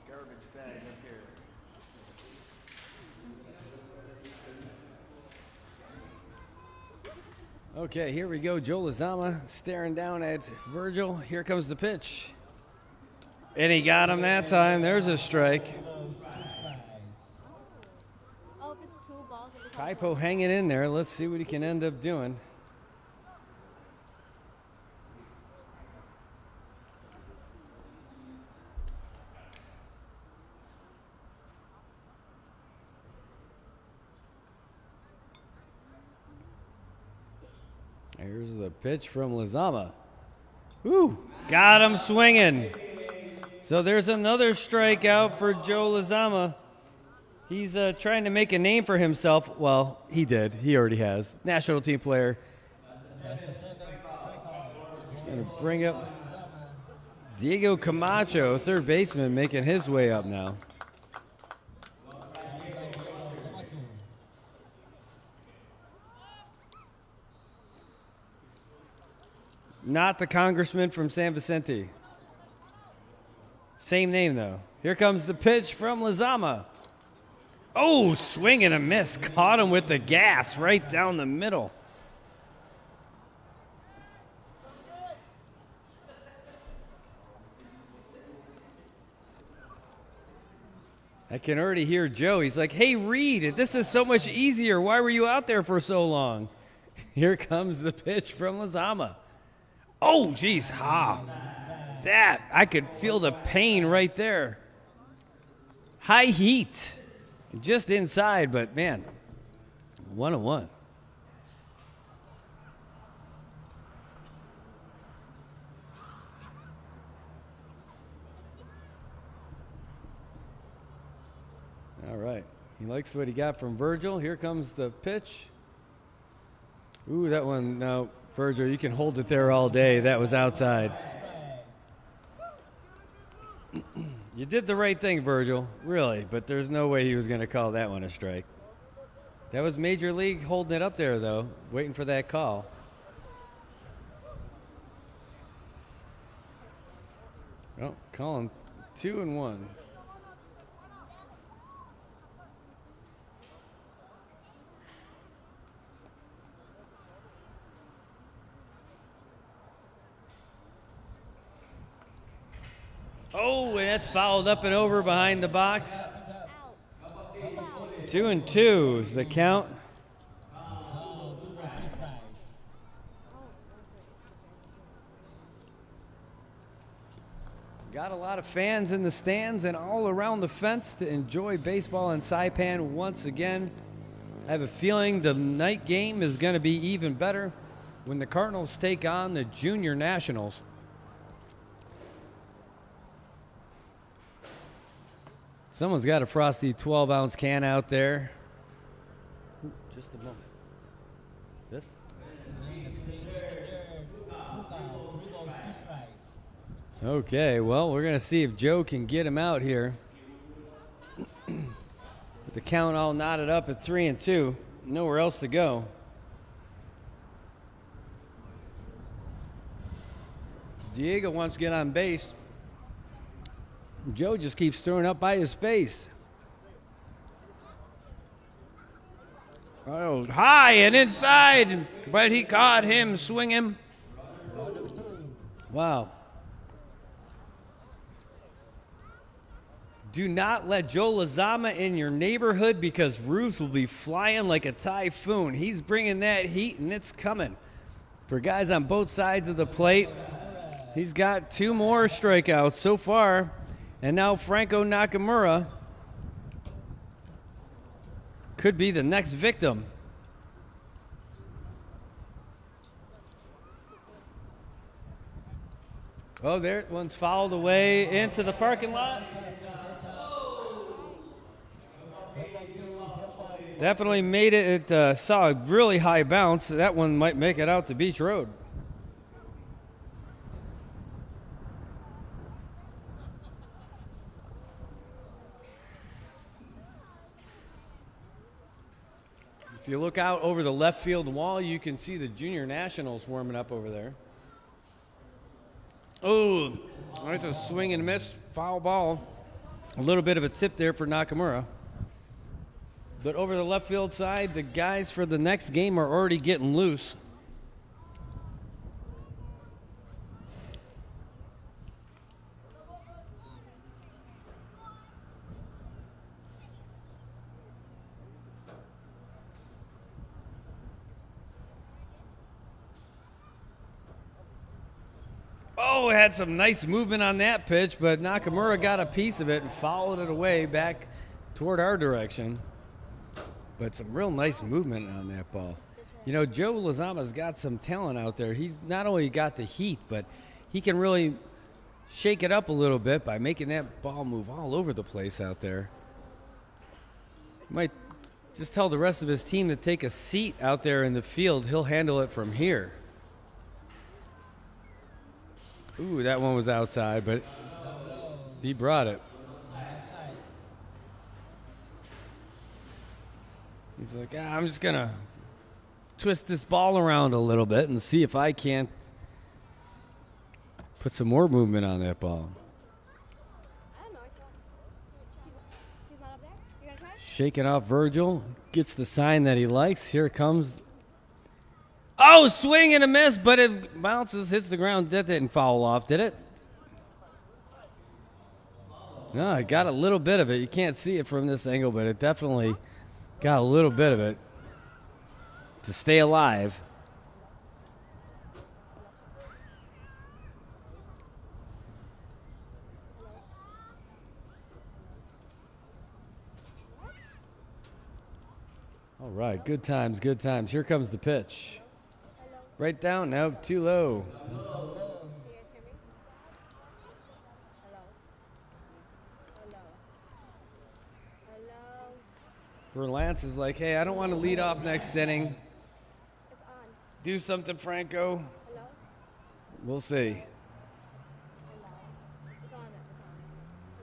Garbage bag up here. Okay, here we go. Joe Lozama staring down at Virgil. Here comes the pitch. And he got him that time. There's a strike. Oh, if it's 2 balls, it becomes Kaipo hanging in there. Let's see what he can end up doing. Here's the pitch from Lozama. Woo! Got him swinging. So there's another strikeout for Joe Lozama. He's trying to make a name for himself. Well, he did. He already has. National team player. Going to bring up Diego Camacho, third baseman, making his way up now. Not the congressman from San Vicente. Same name, though. Here comes the pitch from Lozama. Oh, swing and a miss. Caught him with the gas right down the middle. I can already hear Joe. He's like, hey, Reed, this is so much easier. Why were you out there for so long? Here comes the pitch from Lozama. Oh, geez, that, I could feel the pain right there. High heat, just inside, but man, 1-1. All right, he likes what he got from Virgil. Here comes the pitch. Ooh, that one, no. Virgil, you can hold it there all day. That was outside. You did the right thing, Virgil, really, but there's no way he was going to call that one a strike. That was Major League holding it up there, though, waiting for that call. Oh, call him 2-1. Oh, and that's fouled up and over behind the box. 2-2 is the count. Got a lot of fans in the stands and all around the fence to enjoy baseball in Saipan once again. I have a feeling the night game is going to be even better when the Cardinals take on the Junior Nationals. Someone's got a frosty 12-ounce can out there. Ooh, just a moment. This? Okay, well, we're going to see if Joe can get him out here. With the count all knotted up at 3-2. Nowhere else to go. Diego wants to get on base. Joe just keeps throwing up by his face. Oh, high and inside, but he caught him swinging. Wow. Do not let Joe Lozama in your neighborhood because roofs will be flying like a typhoon. He's bringing that heat, and it's coming. For guys on both sides of the plate, he's got 2 more strikeouts so far. And now Franco Nakamura could be the next victim. Oh, there, one's fouled away into the parking lot. Definitely made it. It saw a really high bounce. That one might make it out to Beach Road. If you look out over the left field wall, you can see the junior nationals warming up over there. Oh, that's a swing and miss, foul ball. A little bit of a tip there for Nakamura. But over the left field side, the guys for the next game are already getting loose. Oh, had some nice movement on that pitch, but Nakamura got a piece of it and fouled it away back toward our direction. But some real nice movement on that ball. You know, Joe Lozama's got some talent out there. He's not only got the heat, but he can really shake it up a little bit by making that ball move all over the place out there. Might just tell the rest of his team to take a seat out there in the field. He'll handle it from here. Ooh, that one was outside, but he brought it. He's like, I'm just going to twist this ball around a little bit and see if I can't put some more movement on that ball. I don't know. She's not up there? You gonna try? Shaking off Virgil. Gets the sign that he likes. Here it comes. Oh, swing and a miss, but it bounces, hits the ground. That didn't foul off, did it? No, it got a little bit of it. You can't see it from this angle, but it definitely got a little bit of it to stay alive. All right, good times, good times. Here comes the pitch. Right down, now too low. Can you guys hear me? Hello? Verlance is like, hey, I don't want to lead off next inning. It's on. Do something, Franco. Hello? We'll see. It's on.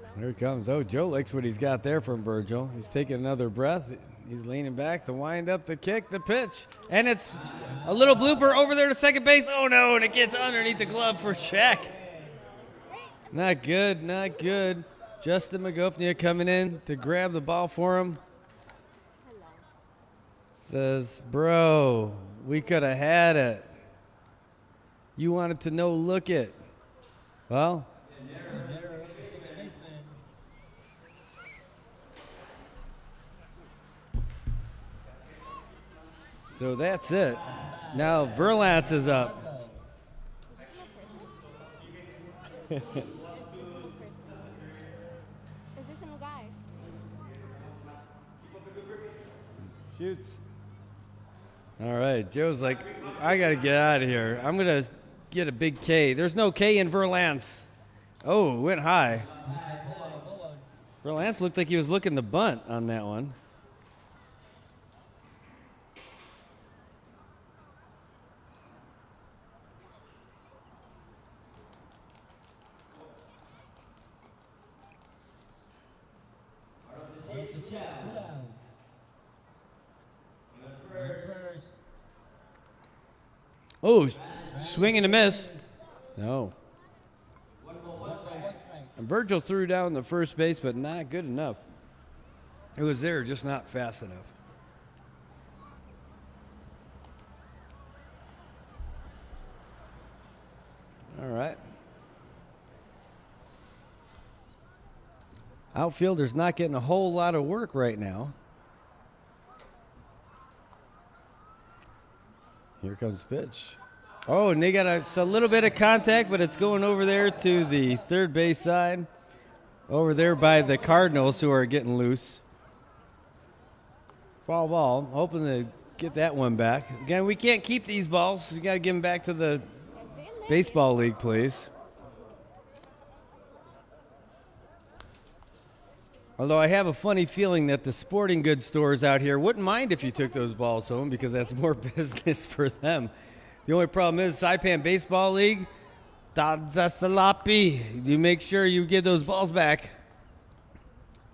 Hello? Here it comes. Oh, Joe likes what he's got there from Virgil. He's taking another breath. He's leaning back to wind up the kick, the pitch. And it's a little blooper over there to second base. Oh, no, and it gets underneath the glove for Shaq. Not good, not good. Justin Magofnia coming in to grab the ball for him. Says, bro, we could have had it. You wanted to no look it. Well, so that's it. Now Verlance is up. Is this a new guy? Shoots. All right, Joe's like, I got to get out of here. I'm going to get a big K. There's no K in Verlance. Oh, it went high. Verlance looked like he was looking to bunt on that one. Oh, swing and a miss. No. And Virgil threw down the first base, but not good enough. It was there, just not fast enough. All right. Outfielder's not getting a whole lot of work right now. Here comes the pitch. Oh, and they got a little bit of contact, but it's going over there to the third base side. Over there by the Cardinals, who are getting loose. Foul ball. Hoping to get that one back. Again, we can't keep these balls. We got to give them back to the baseball league, please. Although I have a funny feeling that the sporting goods stores out here wouldn't mind if you took those balls home because that's more business for them. The only problem is Saipan Baseball League, Tadzasalapi. You make sure you give those balls back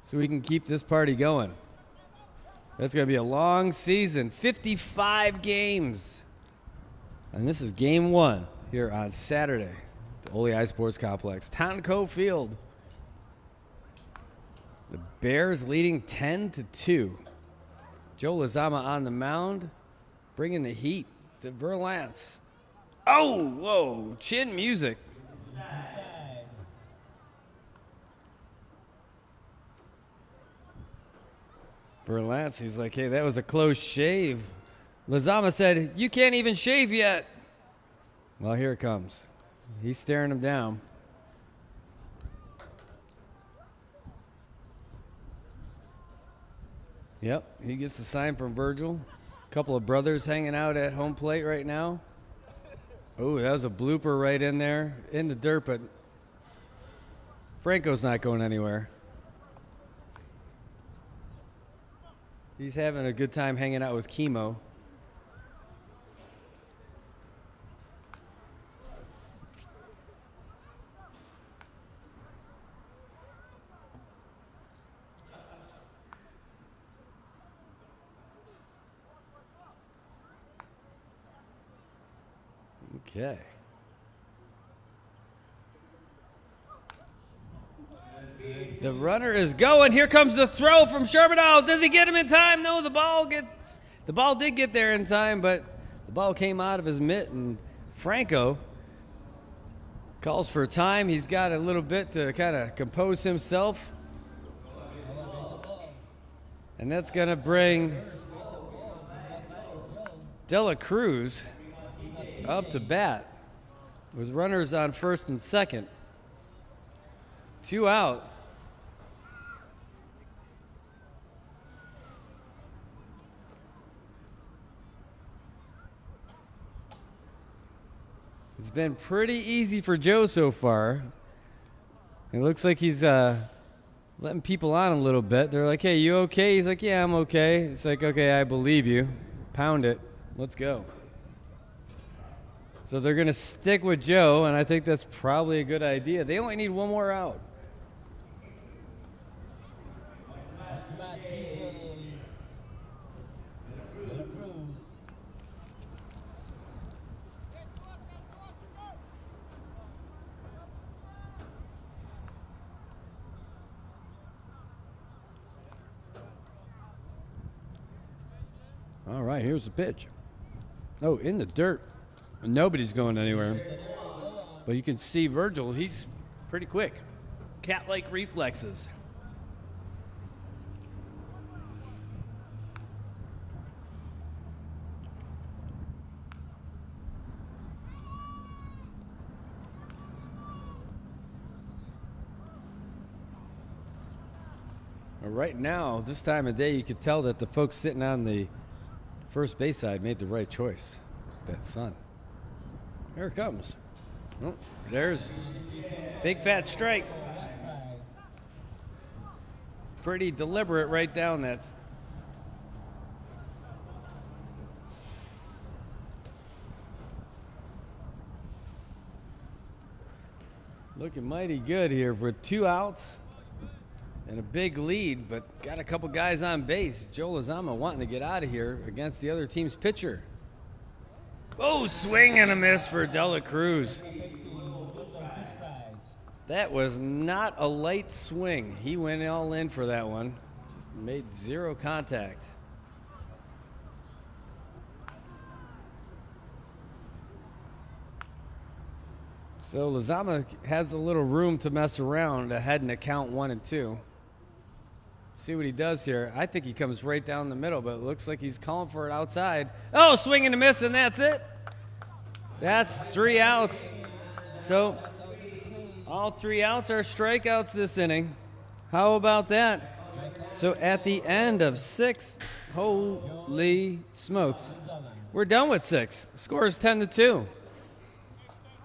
so we can keep this party going. That's going to be a long season, 55 games. And this is game 1 here on Saturday, the Ole Sports Complex, Tan Ko Field. The Bears leading 10-2. Joe Lozama on the mound, bringing the heat to Verlance. Oh, whoa, chin music. Verlance, he's like, hey, that was a close shave. Lozama said, you can't even shave yet. Well, here it comes. He's staring him down. Yep, he gets the sign from Virgil. A couple of brothers hanging out at home plate right now. Oh, that was a blooper right in there, in the dirt, but Franco's not going anywhere. He's having a good time hanging out with Chemo. Okay. The runner is going. Here comes the throw from Charbonneau. Does he get him in time? No, the ball did get there in time, but the ball came out of his mitt, and Franco calls for time. He's got a little bit to kind of compose himself. And that's going to bring Dela Cruz up to bat with runners on first and second. 2 out. It's been pretty easy for Joe so far. It looks like he's letting people on a little bit. They're like, hey, you okay? He's like, yeah, I'm okay. It's like, okay, I believe you. Pound it. Let's go. So they're going to stick with Joe, and I think that's probably a good idea. They only need one more out. All right, here's the pitch. Oh, in the dirt. Nobody's going anywhere. But you can see Virgil, he's pretty quick. Cat-like reflexes. Right now, this time of day, you could tell that the folks sitting on the first base side made the right choice. That sun. Here it comes. Oh, there's big fat strike. Pretty deliberate right down. That's looking mighty good here with 2 outs and a big lead, but got a couple guys on base. Joe Lozama wanting to get out of here against the other team's pitcher. Oh, swing and a miss for Dela Cruz. That was not a light swing. He went all in for that one. Just made 0 contact. So Lozama has a little room to mess around ahead in the count 1 and 2. See what he does here. I think he comes right down the middle, but it looks like he's calling for it outside. Oh, swing and a miss, and that's it. That's 3 outs. So all 3 outs are strikeouts this inning. How about that? So at the end of 6, holy smokes, we're done with 6. The score is 10-2.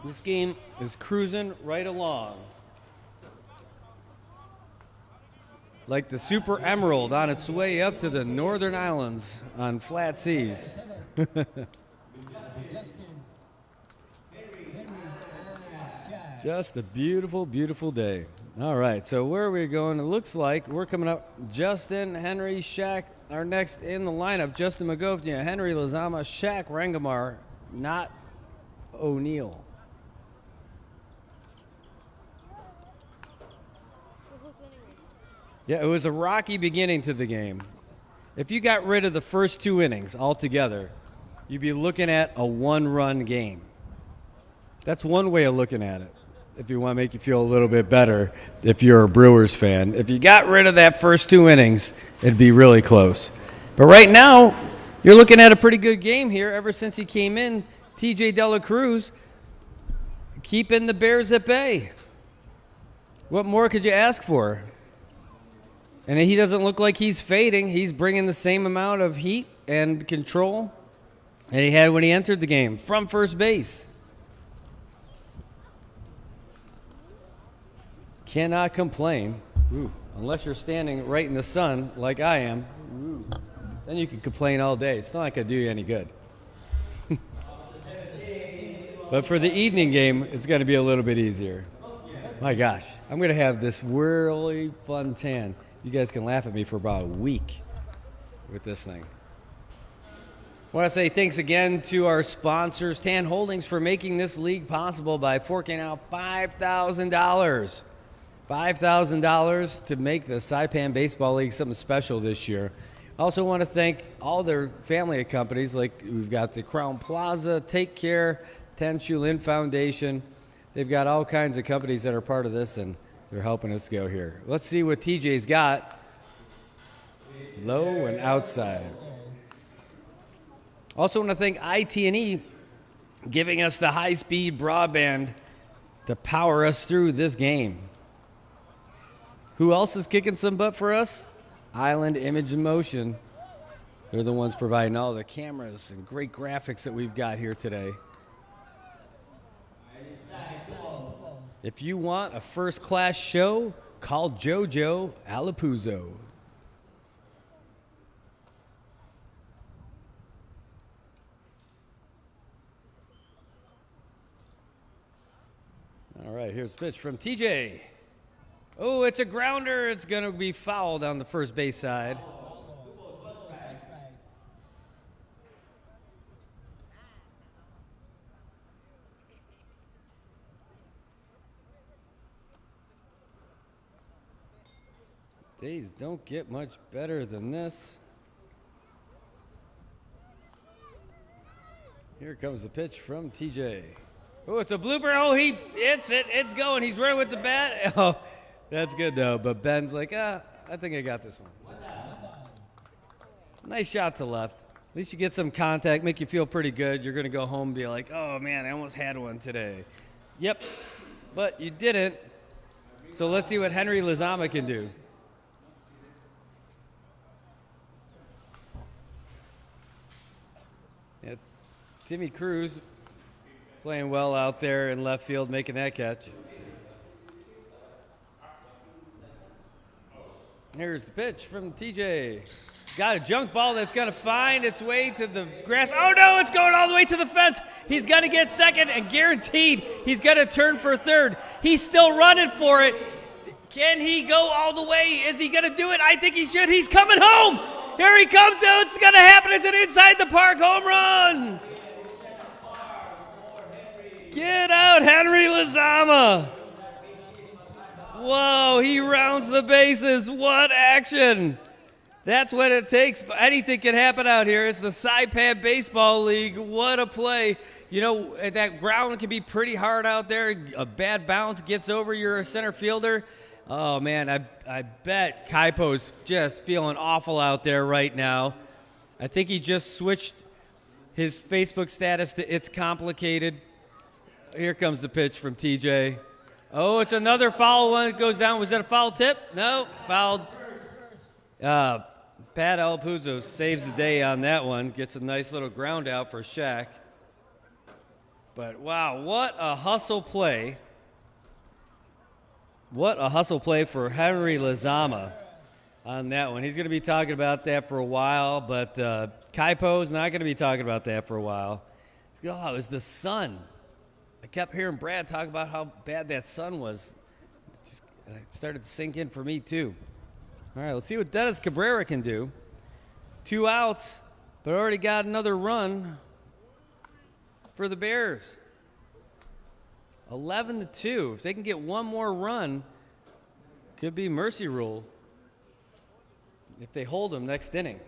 This game is cruising right along. Like the Super Emerald on its way up to the Northern Islands on flat seas. Just a beautiful, beautiful day. All right, so where are we going? It looks like we're coming up Justin, Henry, Shaq, our next in the lineup, Justin Magovnia, Henry Lizama, Shaq Rangamar, not O'Neill. Yeah, it was a rocky beginning to the game. If you got rid of the first 2 innings altogether, you'd be looking at a 1-run game. That's one way of looking at it, if you want to make you feel a little bit better if you're a Brewers fan. If you got rid of that first 2 innings, it'd be really close. But right now, you're looking at a pretty good game here ever since he came in. TJ De La Cruz keeping the Bears at bay. What more could you ask for? And he doesn't look like he's fading. He's bringing the same amount of heat and control that he had when he entered the game from first base. Cannot complain. Ooh, unless you're standing right in the sun like I am. Ooh, then you can complain all day. It's not like I do you any good. But for the evening game, it's going to be a little bit easier. My gosh, I'm going to have this really fun tan. You guys can laugh at me for about a week with this thing. I want to say thanks again to our sponsors, Tan Holdings, for making this league possible by forking out $5,000. $5,000 to make the Saipan Baseball League something special this year. I also want to thank all their family of companies, like we've got the Crown Plaza, Take Care, Tan Lin Foundation. They've got all kinds of companies that are part of this, and they're helping us go here. Let's see what TJ's got. Low and outside. Also want to thank IT&E giving us the high-speed broadband to power us through this game. Who else is kicking some butt for us? Island Image and Motion. They're the ones providing all the cameras and great graphics that we've got here today. If you want a first-class show, call Jojo Alepuyo. All right, here's the pitch from TJ. Oh, it's a grounder. It's going to be fouled on the first base side. Days don't get much better than this. Here comes the pitch from TJ. Oh, it's a blooper. Oh, he hits it. It's going. He's running with the bat. Oh, that's good, though. But Ben's like, I think I got this one. Nice shot to left. At least you get some contact, make you feel pretty good. You're going to go home and be like, oh, man, I almost had one today. Yep, but you didn't. So let's see what Henry Lizama can do. Yeah, Timmy Cruz playing well out there in left field, making that catch. Here's the pitch from TJ. Got a junk ball that's going to find its way to the grass. Oh, no, it's going all the way to the fence. He's going to get second, and guaranteed he's going to turn for third. He's still running for it. Can he go all the way? Is he going to do it? I think he should. He's coming home. Here he comes. Oh, it's going to happen. It's an inside-the-park home run. Get out, Henry Lizama. Whoa, he rounds the bases. What action. That's what it takes. Anything can happen out here. It's the Saipan Baseball League. What a play. You know, that ground can be pretty hard out there. A bad bounce gets over your center fielder. Oh, man, I bet Kaipo's just feeling awful out there right now. I think he just switched his Facebook status to It's Complicated. Here comes the pitch from TJ. Oh, it's another foul one that goes down. Was that a foul tip? No, fouled. Pat Alepuyo saves the day on that one. Gets a nice little ground out for Shaq. But, wow, what a hustle play. What a hustle play for Henry Lizama on that one. He's going to be talking about that for a while, but Kaipo's not going to be talking about that for a while. Oh, it was the sun. I kept hearing Brad talk about how bad that sun was. It started to sink in for me, too. All right, let's see what Dennis Cabrera can do. 2 outs, but already got another run for the Bears. 11-2. If they can get one more run, could be mercy rule if they hold them next inning.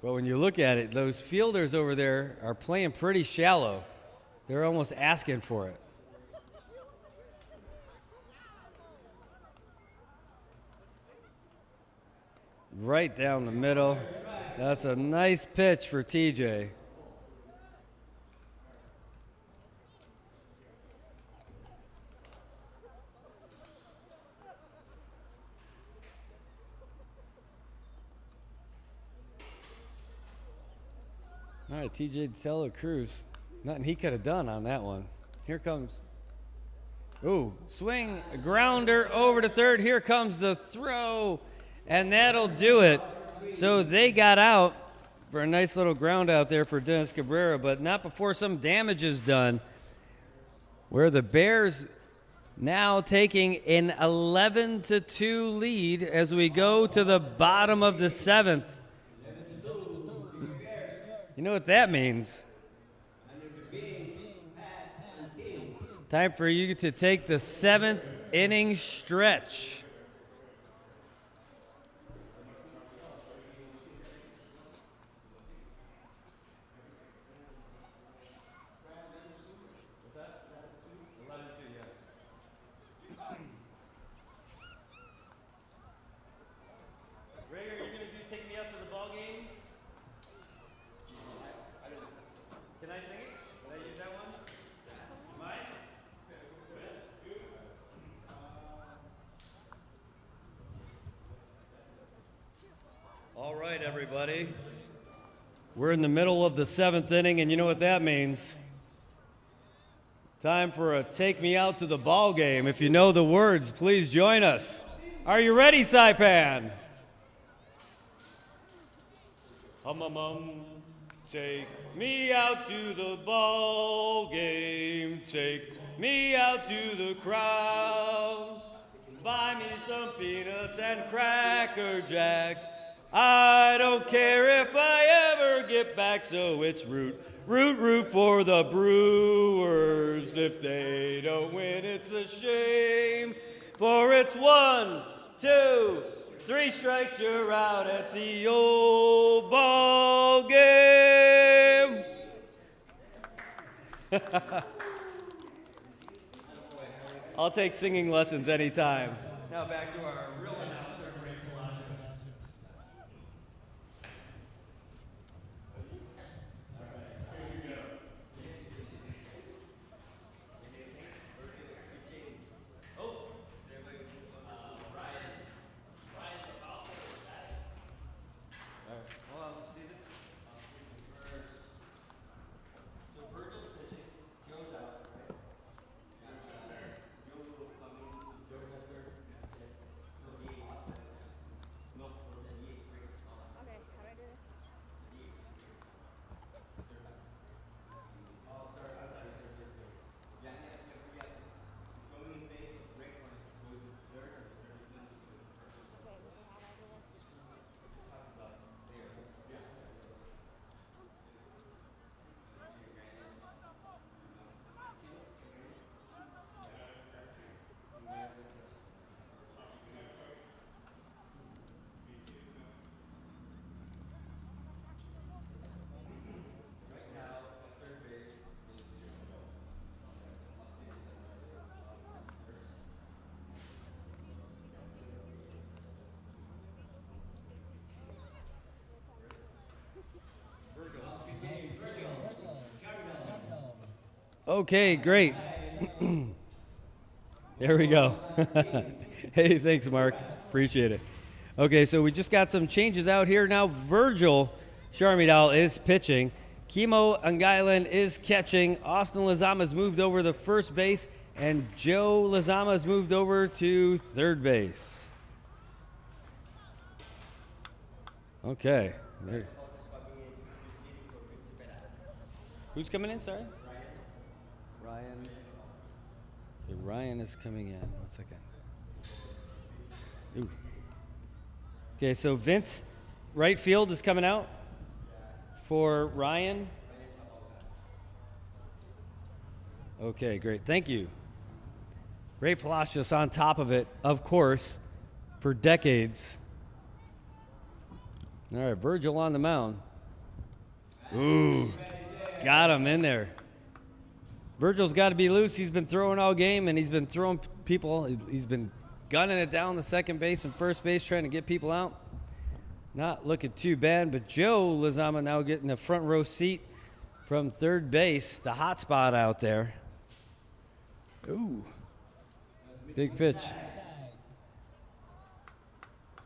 But when you look at it, those fielders over there are playing pretty shallow. They're almost asking for it. Right down the middle. That's a nice pitch for TJ. All right, TJ Dela Cruz. Nothing he could have done on that one. Here comes. Ooh, swing, grounder over to third. Here comes the throw, and that'll do it. So they got out for a nice little ground out there for Dennis Cabrera, but not before some damage is done, where the Bears now taking an 11-2 lead as we go to the bottom of the 7th. You know what that means? Time for you to take the 7th inning stretch. All right, everybody. We're in the middle of the 7th inning, and you know what that means. Time for a take me out to the ball game. If you know the words, please join us. Are you ready, Saipan? Take me out to the ball game. Take me out to the crowd. Buy me some peanuts and Cracker Jacks. I don't care if I ever get back, so it's root for the Brewers. If they don't win, it's a shame, for it's 1, 2, 3 strikes, you're out at the old ball game. I'll take singing lessons anytime. Now back to our real announcer. Okay, great. There we go. Hey, thanks, Mark. Appreciate it. Okay, so we just got some changes out here. Now Virgil Sharmidal is pitching. Kimo Angailan is catching. Austin Lizama's moved over to first base, and Joe Lizama's moved over to third base. Okay. There. Who's coming in, sorry? Ryan. Ryan is coming in. 1 second. Ooh. Okay, so Vince, right field is coming out for Ryan. Okay, great. Thank you. Ray Palacios on top of it, of course, for decades. All right, Virgil on the mound. Ooh, got him in there. Virgil's got to be loose. He's been throwing all game, and he's been throwing people. He's been gunning it down the second base and first base, trying to get people out. Not looking too bad, but Joe Alepuyo now getting the front row seat from third base, the hot spot out there. Ooh, big pitch.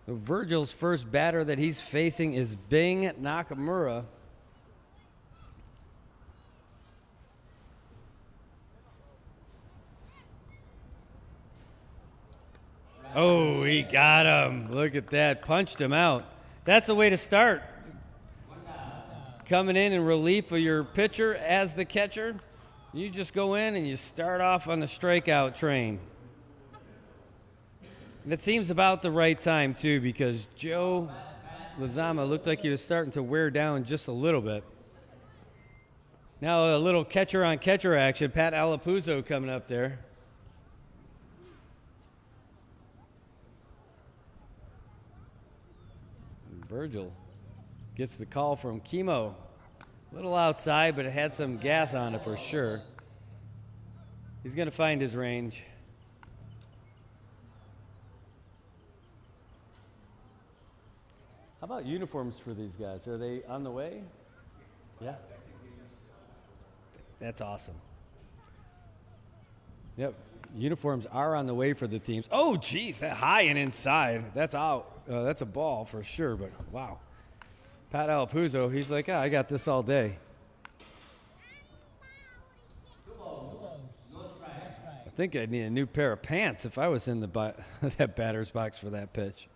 So Virgil's first batter that he's facing is Bing Nakamura. Oh, he got him. Look at that. Punched him out. That's the way to start. Coming in relief of your pitcher as the catcher. You just go in and you start off on the strikeout train. And it seems about the right time, too, because Joe Alepuyo looked like he was starting to wear down just a little bit. Now a little catcher-on-catcher action. Pat Alepuyo coming up there. Virgil gets the call from Chemo. A little outside, but it had some gas on it for sure. He's going to find his range. How about uniforms for these guys? Are they on the way? Yeah. That's awesome. Yep. Uniforms are on the way for the teams. Oh, geez, that high and inside. That's out. That's a ball for sure, but wow. Pat Alepuyo, he's like, I got this all day. I think I'd need a new pair of pants if I was in the that batter's box for that pitch.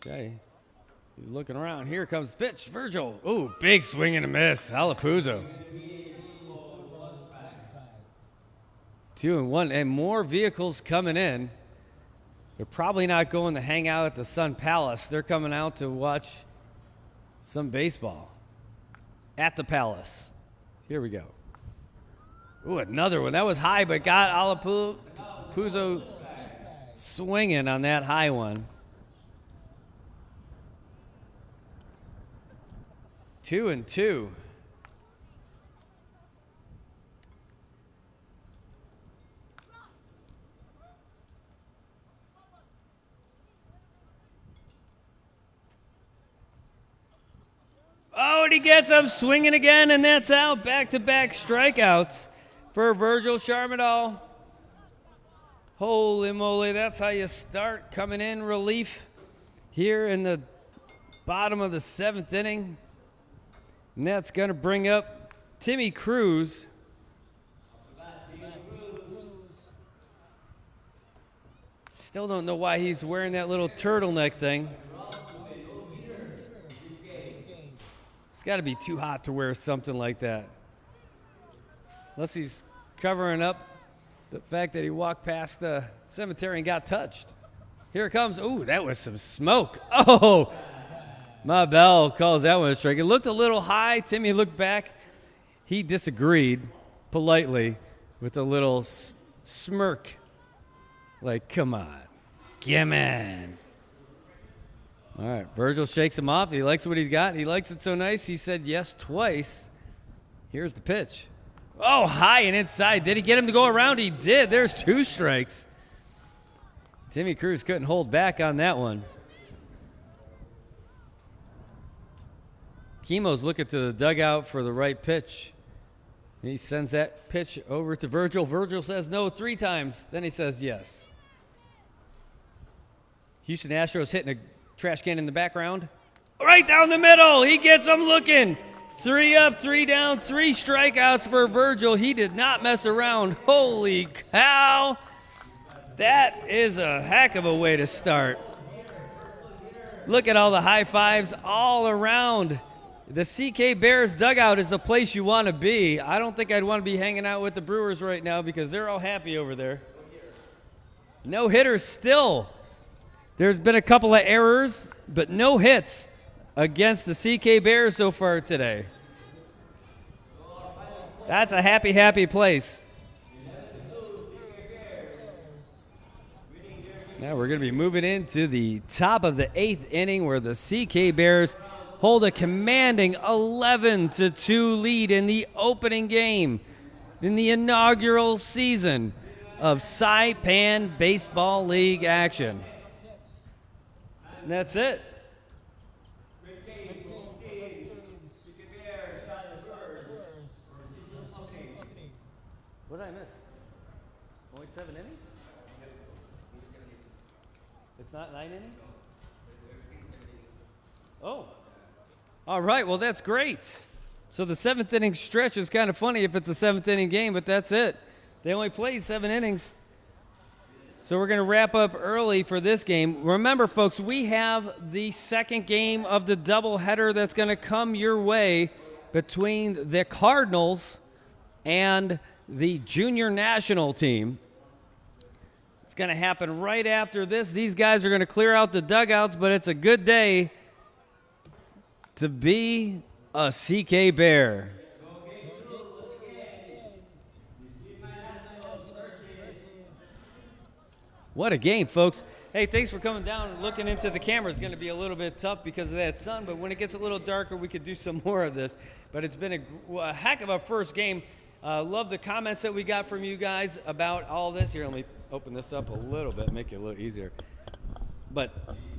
Okay. He's looking around. Here comes the pitch. Virgil. Ooh, big swing and a miss. Alepuyo. 2-1, and more vehicles coming in. They're probably not going to hang out at the Sun Palace. They're coming out to watch some baseball at the Palace. Here we go. Ooh, another one. That was high, but got Alepuyo swinging on that high one. 2-2. Oh, and he gets him swinging again, and that's out. Back-to-back strikeouts for Virgil Charmadal. Holy moly, that's how you start coming in relief here in the bottom of the 7th inning. And that's going to bring up Timmy Cruz. Still don't know why he's wearing that little turtleneck thing. It's got to be too hot to wear something like that. Unless he's covering up the fact that he walked past the cemetery and got touched. Here it comes. Ooh, that was some smoke. Oh, my bell calls that one a strike. It looked a little high. Timmy looked back. He disagreed politely with a little smirk. Like, come on. Come on. All right, Virgil shakes him off. He likes what he's got. He likes it so nice, he said yes twice. Here's the pitch. Oh, high and inside. Did he get him to go around? He did. There's 2 strikes. Timmy Cruz couldn't hold back on that one. Chemo's looking to the dugout for the right pitch. He sends that pitch over to Virgil. Virgil says no 3 times. Then he says yes. Houston Astros hitting a trash can in the background. Right down the middle. He gets him looking. 3 up, 3 down, 3 strikeouts for Virgil. He did not mess around. Holy cow. That is a heck of a way to start. Look at all the high fives all around The CK Bears dugout is the place you want to be. I don't think I'd want to be hanging out with the Brewers right now because they're all happy over there. No hitters still. There's been a couple of errors, but no hits against the CK Bears so far today. That's a happy, happy place. Now we're going to be moving into the top of the 8th inning where the CK Bears hold a commanding 11-2 lead in the opening game in the inaugural season of Saipan Baseball League action. And that's it. What did I miss? Only 7 innings? It's not 9 innings? Oh. All right, well, that's great. So the 7th inning stretch is kind of funny if it's a 7th inning game, but that's it. They only played 7 innings. So we're going to wrap up early for this game. Remember, folks, we have the second game of the doubleheader that's going to come your way between the Cardinals and the junior national team. It's going to happen right after this. These guys are going to clear out the dugouts, but it's a good day to be a CK Bear. What a game, folks. Hey, thanks for coming down and looking into the camera. It's going to be a little bit tough because of that sun, but when it gets a little darker, we could do some more of this. But it's been a heck of a first game. Love the comments that we got from you guys about all this. Here, let me open this up a little bit, make it a little easier. But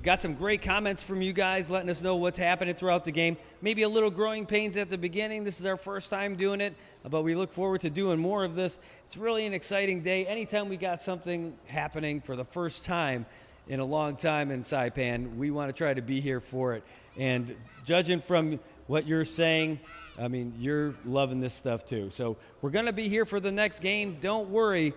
got some great comments from you guys letting us know what's happening throughout the game. Maybe a little growing pains at the beginning. This is our first time doing it, but we look forward to doing more of this. It's really an exciting day. Anytime we got something happening for the first time in a long time in Saipan, we want to try to be here for it. And judging from what you're saying, I mean, you're loving this stuff too. So we're going to be here for the next game. Don't worry.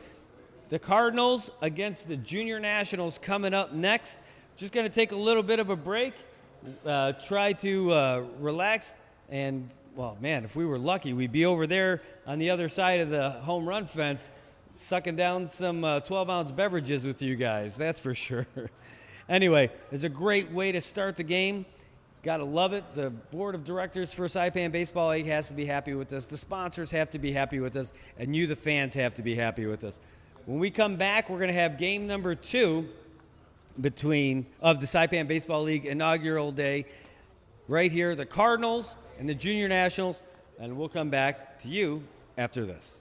The Cardinals against the Junior Nationals coming up next. Just going to take a little bit of a break, try to relax, and, well, man, if we were lucky, we'd be over there on the other side of the home run fence sucking down some 12-ounce beverages with you guys, that's for sure. Anyway, it's a great way to start the game. Got to love it. The board of directors for Saipan Baseball League has to be happy with us. The sponsors have to be happy with us, and you, the fans, have to be happy with us. When we come back, we're going to have game number 2 of the Saipan Baseball League inaugural day right here, the Cardinals and the Junior Nationals, and we'll come back to you after this.